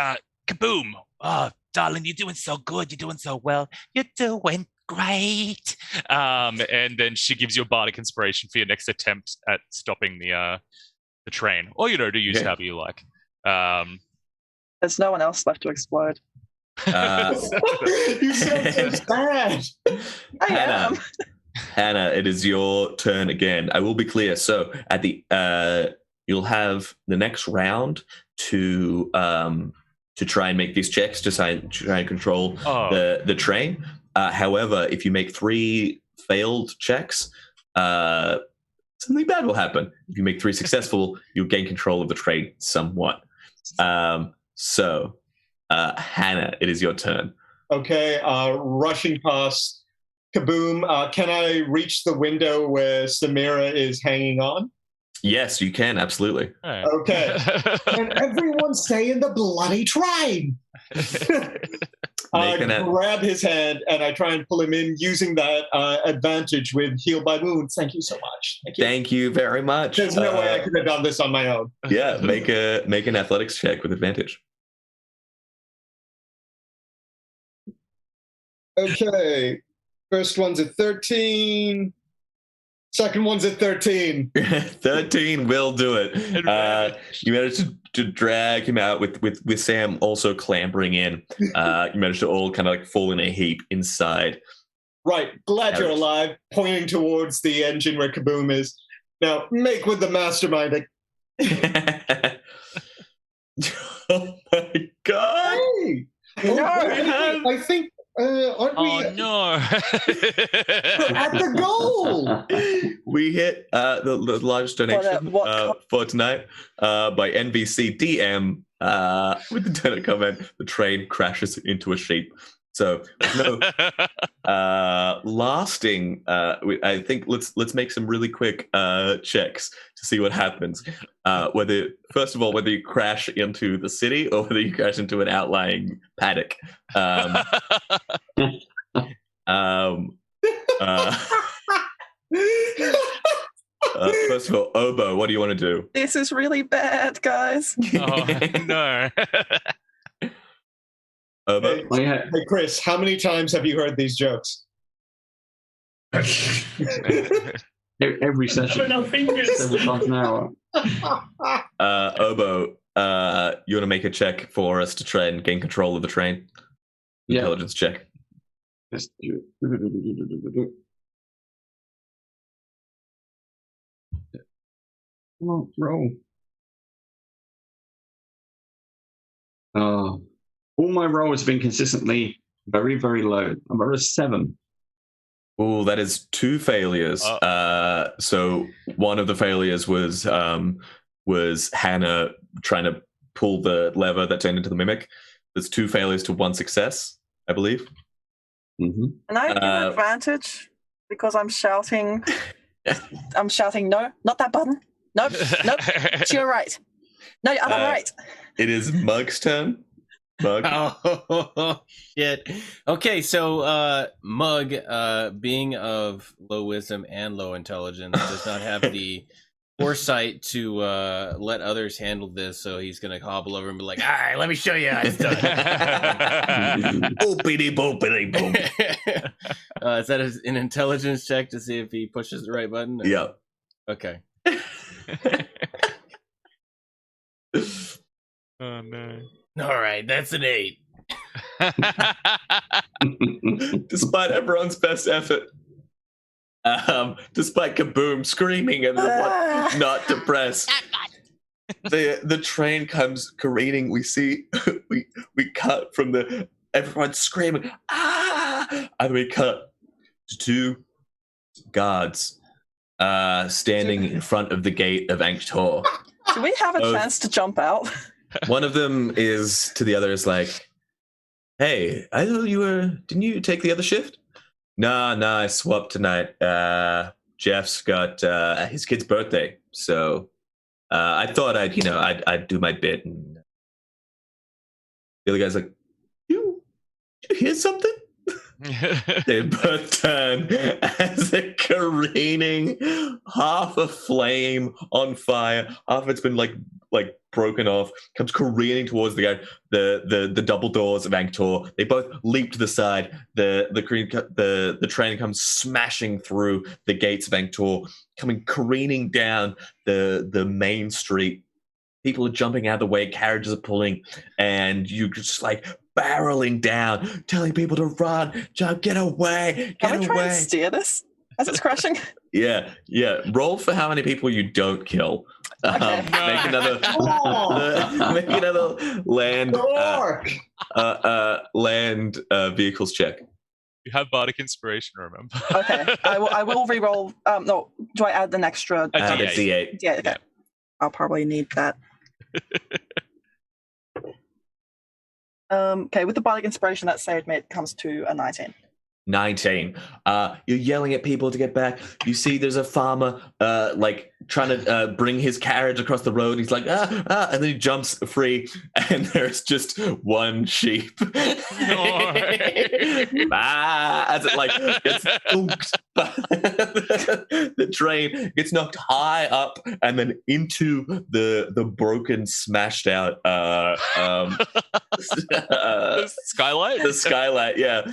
S5: Kaboom. Oh, darling, you're doing so good. You're doing so well. You're doing great. And then she gives you a bardic inspiration for your next attempt at stopping the train, or to use however you like.
S7: There's no one else left to explode.
S6: You sound so sad.
S7: I am.
S3: Hannah, it is your turn again. I will be clear. So at the you'll have the next round to try and make these checks to try and control the train. However, if you make 3 failed checks, something bad will happen. If you make 3 successful, you'll gain control of the train somewhat. So, Hannah, it is your turn.
S6: Okay, rushing past Kaboom. Can I reach the window where Samira is hanging on?
S3: Yes, you can, absolutely.
S6: Okay. Can everyone stay in the bloody train? I grab his hand and I try and pull him in using that advantage with Heal by Wounds. Thank you so much.
S3: Thank you very much.
S6: There's no way I could have done this on my own.
S3: Yeah, make an athletics check with advantage.
S6: Okay. First one's at 13. Second one's at 13.
S3: 13 will do it. You managed to drag him out with Sam also clambering in. You managed to all kind of like fall in a heap inside.
S6: Right. Glad you're alive. Pointing towards the engine where Kaboom is. Now, make with the mastermind.
S3: Oh my god!
S6: Hey! I think aren't we?
S10: Oh no!
S6: At the goal.
S3: We hit the largest donation for tonight by NBC DM with the donut comment. The train crashes into a sheep. So no lasting. I think let's make some really quick checks to see what happens. Whether you crash into the city or whether you crash into an outlying paddock. First of all, Obo, what do you want to do?
S7: This is really bad, guys.
S10: Oh no.
S3: Obo?
S6: Hey, Chris, how many times have you heard these jokes?
S9: Every session. Several times an hour.
S3: Obo, you want to make a check for us to try and gain control of the train?
S9: Yeah.
S3: Intelligence check.
S9: Let's do it. Come on, roll. All my rolls have been consistently very, very low. I'm at a 7.
S3: Oh, that is 2 failures. So one of the failures was Hannah trying to pull the lever that turned into the mimic. There's 2 failures to 1 success, I believe.
S9: Mm-hmm.
S7: And I have advantage because I'm shouting. I'm shouting, no, not that button. Nope, nope. To your right. No, your other right.
S3: It is Mug's turn. Mug.
S4: Oh shit. Okay, so Mug, being of low wisdom and low intelligence, does not have the foresight to let others handle this, so he's gonna hobble over and be like, all right, let me show you how it's done.
S3: Boopity boopity boop.
S4: Is that an intelligence check to see if he pushes the right button?
S3: Yeah.
S4: Okay.
S10: Oh no.
S4: All right, that's an 8.
S3: Despite everyone's best effort, despite Kaboom screaming and not to press, the train comes careening. We see we cut from everyone screaming and we cut to 2 guards standing in front of the gate of Angtor.
S7: Do we have a chance to jump out?
S3: One of them is to the other is like, hey, I thought didn't you take the other shift? Nah, I swapped tonight. Jeff's got his kid's birthday, so I thought I'd do my bit. And the other guy's like, you hear something? They both turn as they're careening, half a flame on fire, half of it's been like broken off, comes careening towards the double doors of Anktor. They both leap to the side. The train comes smashing through the gates of Anktor, coming careening down the main street. People are jumping out of the way, carriages are pulling, and you just like barreling down, telling people to run, jump, get away, get
S7: Can we
S3: away.
S7: try and steer this as it's crashing?
S3: Yeah. Roll for how many people you don't kill.
S7: Okay.
S3: Make another land vehicles check.
S10: You have bardic inspiration, remember?
S7: Okay, I will re-roll. No, do I add an extra?
S3: Add a D8.
S7: Yeah, okay. I'll probably need that. Okay, with the bardic inspiration that saved me, it comes to a 19.
S3: 19. You're yelling at people to get back. You see there's a farmer like trying to bring his carriage across the road. He's like, and then he jumps free, and there's just one sheep. As it like gets ooked. The train gets knocked high up and then into the broken, smashed out
S10: Skylight?
S3: The skylight, yeah.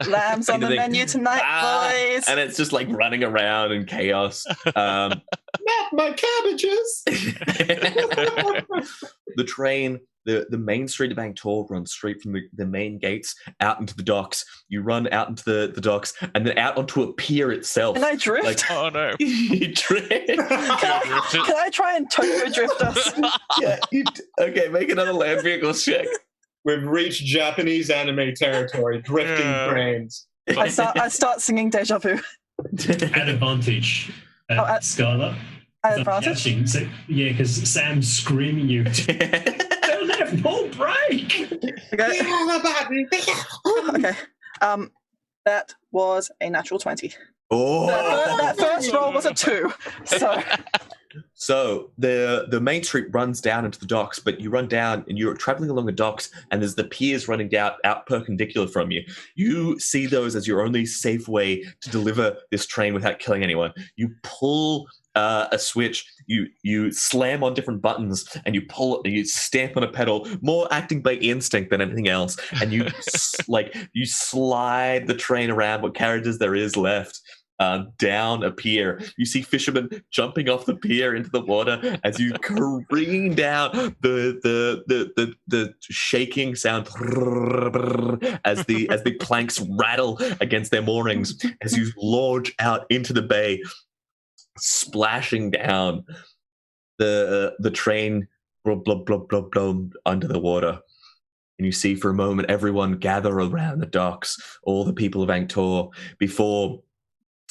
S7: Lambs on the menu tonight, boys.
S3: And it's just like running around in chaos.
S6: Not my cabbages.
S3: The train, the main street of Anktor runs straight from the main gates out into the docks. You run out into the docks and then out onto a pier itself.
S7: Can I drift?
S3: Like,
S10: Oh no.
S3: You drift.
S7: Can I try and Tokyo drift us?
S3: Yeah. Okay, make another land vehicle check.
S6: We've reached Japanese anime territory, drifting trains.
S7: I start singing Deja Vu.
S8: At advantage, Scarlet.
S7: At advantage?
S8: So, yeah, because Sam's screaming you. Don't have full break.
S7: Okay. Okay. That was a natural 20.
S3: Oh.
S7: That first roll was a 2.
S3: So the main street runs down into the docks, but you run down and you're traveling along the docks, and there's the piers running out perpendicular from you. You see those as your only safe way to deliver this train without killing anyone. You pull a switch, you slam on different buttons, and you stamp on a pedal, more acting by instinct than anything else, and you you slide the train around what carriages there is left. Down a pier. You see fishermen jumping off the pier into the water as you careen down the shaking sound as the planks rattle against their moorings as you launch out into the bay, splashing down the train blub, blub, blub, blub, blub, under the water. And you see for a moment everyone gather around the docks, all the people of Anktor, before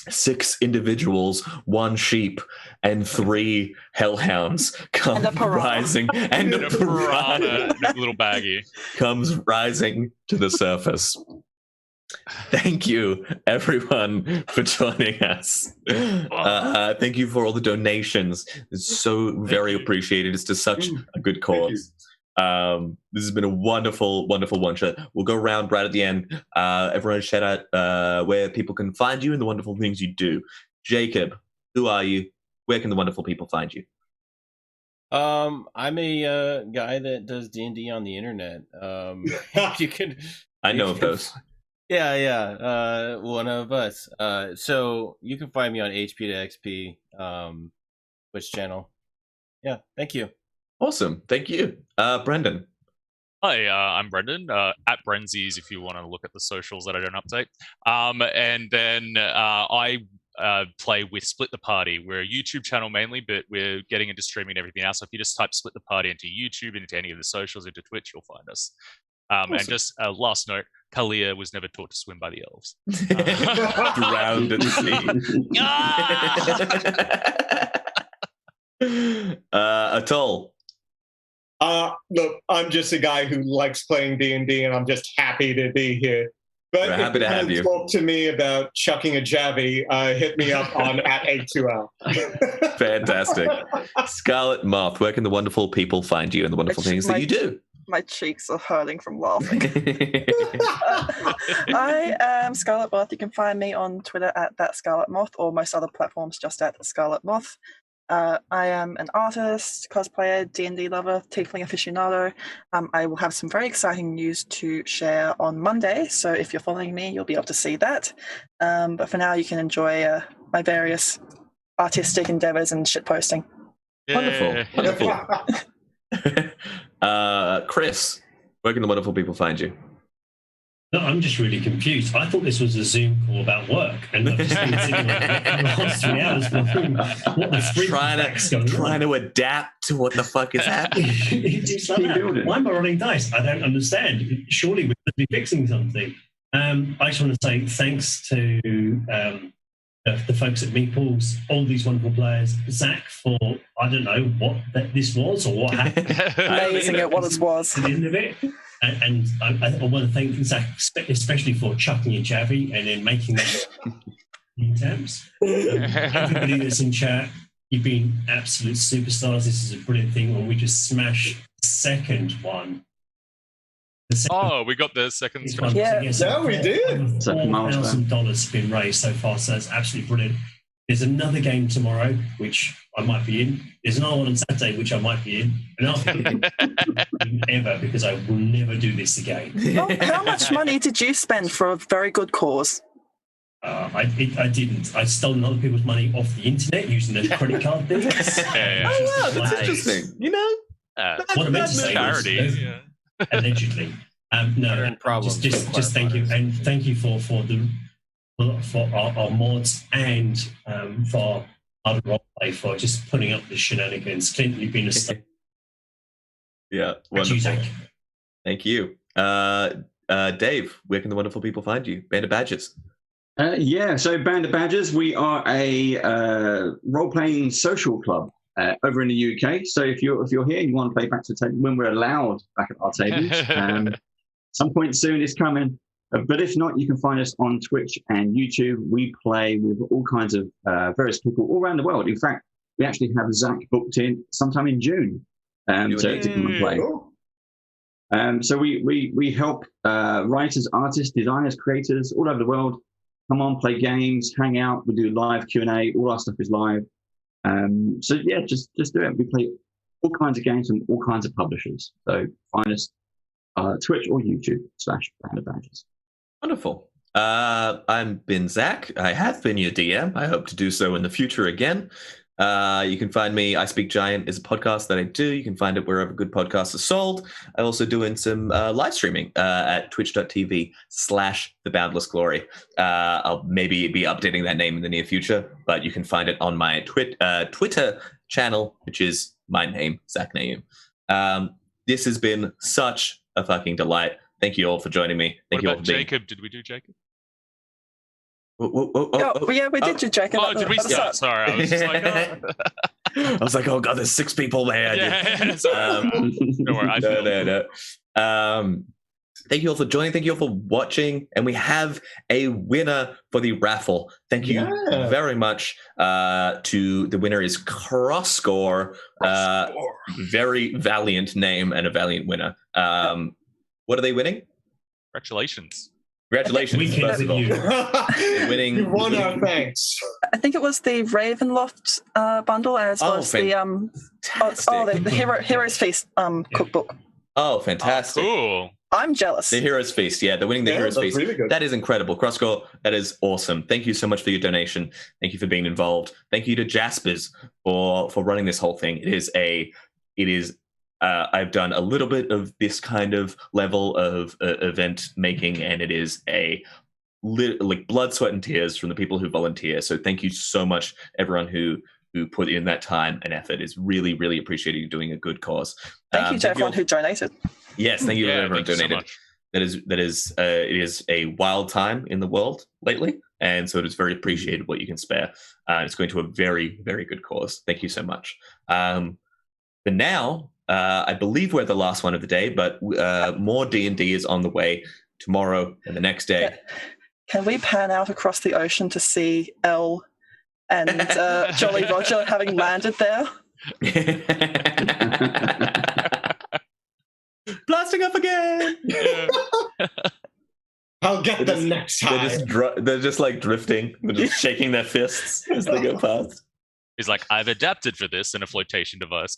S3: 6 individuals, 1 sheep, and 3 hellhounds come rising, and a piranha,
S10: little baggy,
S3: comes rising to the surface. Thank you, everyone, for joining us. Thank you for all the donations. It's so very appreciated. It's to such a good cause. This has been a wonderful one shot. We'll go around right at the end. Everyone shout out where people can find you and the wonderful things you do. Jacob, who are you? Where can the wonderful people find you?
S4: I'm a guy that does D&D on the internet. You can.
S3: I know of those.
S4: Yeah. One of us. So you can find me on HP to XP Twitch channel. Yeah. Thank you.
S3: Awesome. Thank you. Brendan.
S10: Hi, I'm Brendan, at Brenzies if you want to look at the socials that I don't update. And then I play with Split the Party. We're a YouTube channel mainly, but we're getting into streaming and everything else. So if you just type Split the Party into YouTube, into any of the socials, into Twitch, you'll find us. Awesome. And just last note, Kalia was never taught to swim by the elves.
S3: Drowned at sea. Atoll.
S6: Look, I'm just a guy who likes playing D&D, and I'm just happy to be here. But
S3: we're happy to have you.
S6: Talk to me about chucking a Javi. Hit me up on at A2L.
S3: Fantastic. Scarlet Moth, where can the wonderful people find you and the wonderful things that you do?
S7: My cheeks are hurting from laughing. I am Scarlet Moth. You can find me on Twitter at @thatscarletmoth or most other platforms just at Scarlet Moth. I am an artist, cosplayer, D&D lover, tiefling aficionado. I will have some very exciting news to share on Monday, so if you're following me, you'll be able to see that. But for now, you can enjoy my various artistic endeavors and shitposting.
S2: Wonderful. Chris, where can the wonderful people find you?
S8: No, I'm just really confused. I thought this was a Zoom call about work, and I've just been sitting the last 3 hours wondering what the freak
S3: trying to adapt to what the fuck is happening.
S8: It's like that. Why am I rolling dice? I don't understand. Surely we should be fixing something. I just want to say thanks to the folks at Meeples, all these wonderful players, Zach for I don't know what this was or what happened.
S7: Amazing at what it was.
S8: At the end of it. And I want to thank Zach especially for chucking in Javi and then making that attempts. Everybody that's in chat, you've been absolute superstars. This is a brilliant thing. When we just smash the second one.
S10: We got the second
S8: one.
S6: Yeah, we did.
S8: $4,000 been raised so far, so that's absolutely brilliant. There's another game tomorrow, which I might be in. There's another one on Saturday, which I might be in. And after ever, because I will never do this again.
S7: Well, how much money did you spend for a very good cause?
S8: I didn't. I stolen other people's money off the internet using their credit card business.
S3: Oh, wow, that's interesting. You know?
S8: What I meant to say was, allegedly. No, just thank you. And thank you for our mods and for our roleplay for just putting up the shenanigans. Clint, you've been a star.
S3: Yeah, wonderful. Thank you. Dave, where can the wonderful people find you? Band of Badgers.
S9: So Band of Badgers, we are a role-playing social club over in the UK. So if you're here and you want to play back to the table when we're allowed back at our tables, some point soon is coming. But if not, you can find us on Twitch and YouTube. We play with all kinds of various people all around the world. In fact, we actually have Zach booked in sometime in June to come and play. So we help writers, artists, designers, creators all over the world come on, play games, hang out. We do live Q&A. All our stuff is live. So yeah, just do it. We play all kinds of games from all kinds of publishers. So find us Twitch or YouTube /Band of Badgers.
S3: Wonderful. I've been Zach. I have been your DM. I hope to do so in the future again. You can find me, I Speak Giant is a podcast that I do. You can find it wherever good podcasts are sold. I also doing some live streaming at twitch.tv/TheBoundlessGlory. I'll maybe be updating that name in the near future, but you can find it on my Twitter channel, which is my name, Zach Naum. This has been such a fucking delight. Thank you all for joining me. Thank you all for being...
S10: Jacob? Did we do Jacob?
S7: Yeah, we did do Jacob.
S10: Oh, did we start? Sorry, I was just like,
S3: I was like, oh god, there's 6 people there.
S10: Yeah, don't worry.
S3: No. Thank you all for joining. Thank you all for watching. And we have a winner for the raffle. Thank you very much. The winner is Crossscore. Very valiant name and a valiant winner. What are they winning?
S10: Congratulations.
S3: Congratulations, first of all. Winning.
S6: You won our thanks.
S7: I think it was the Ravenloft bundle as well as the Heroes Feast cookbook.
S3: Oh, fantastic.
S10: Oh, cool.
S7: I'm jealous.
S3: The Heroes Feast, the winning the Heroes Feast. Really good. That is incredible. Crossscore, that is awesome. Thank you so much for your donation. Thank you for being involved. Thank you to Jaspers for running this whole thing. I've done a little bit of this kind of level of event making, and it is like blood, sweat, and tears from the people who volunteer. So thank you so much, everyone who put in that time and effort. Is really, really appreciated you doing a good cause.
S7: Thank you to everyone who donated.
S3: Yes, thank you to everyone who donated. It is a wild time in the world lately, and so it is very appreciated what you can spare. It's going to a very, very good cause. Thank you so much. But now, I believe we're the last one of the day, but more D&D is on the way tomorrow and the next day.
S7: Can we pan out across the ocean to see Elle and Jolly Roger having landed there?
S6: happen next time.
S3: They're just like drifting. They're just shaking their fists as they go past.
S10: He's like, I've adapted for this in a flotation device.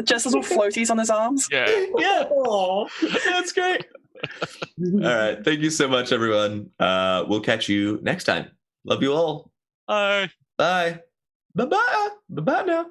S7: Just little floaties on his arms.
S10: Yeah.
S3: Yeah. Aww, that's great. All right. Thank you so much, everyone. We'll catch you next time. Love you all.
S10: Bye.
S3: Bye. Bye-bye. Bye-bye now.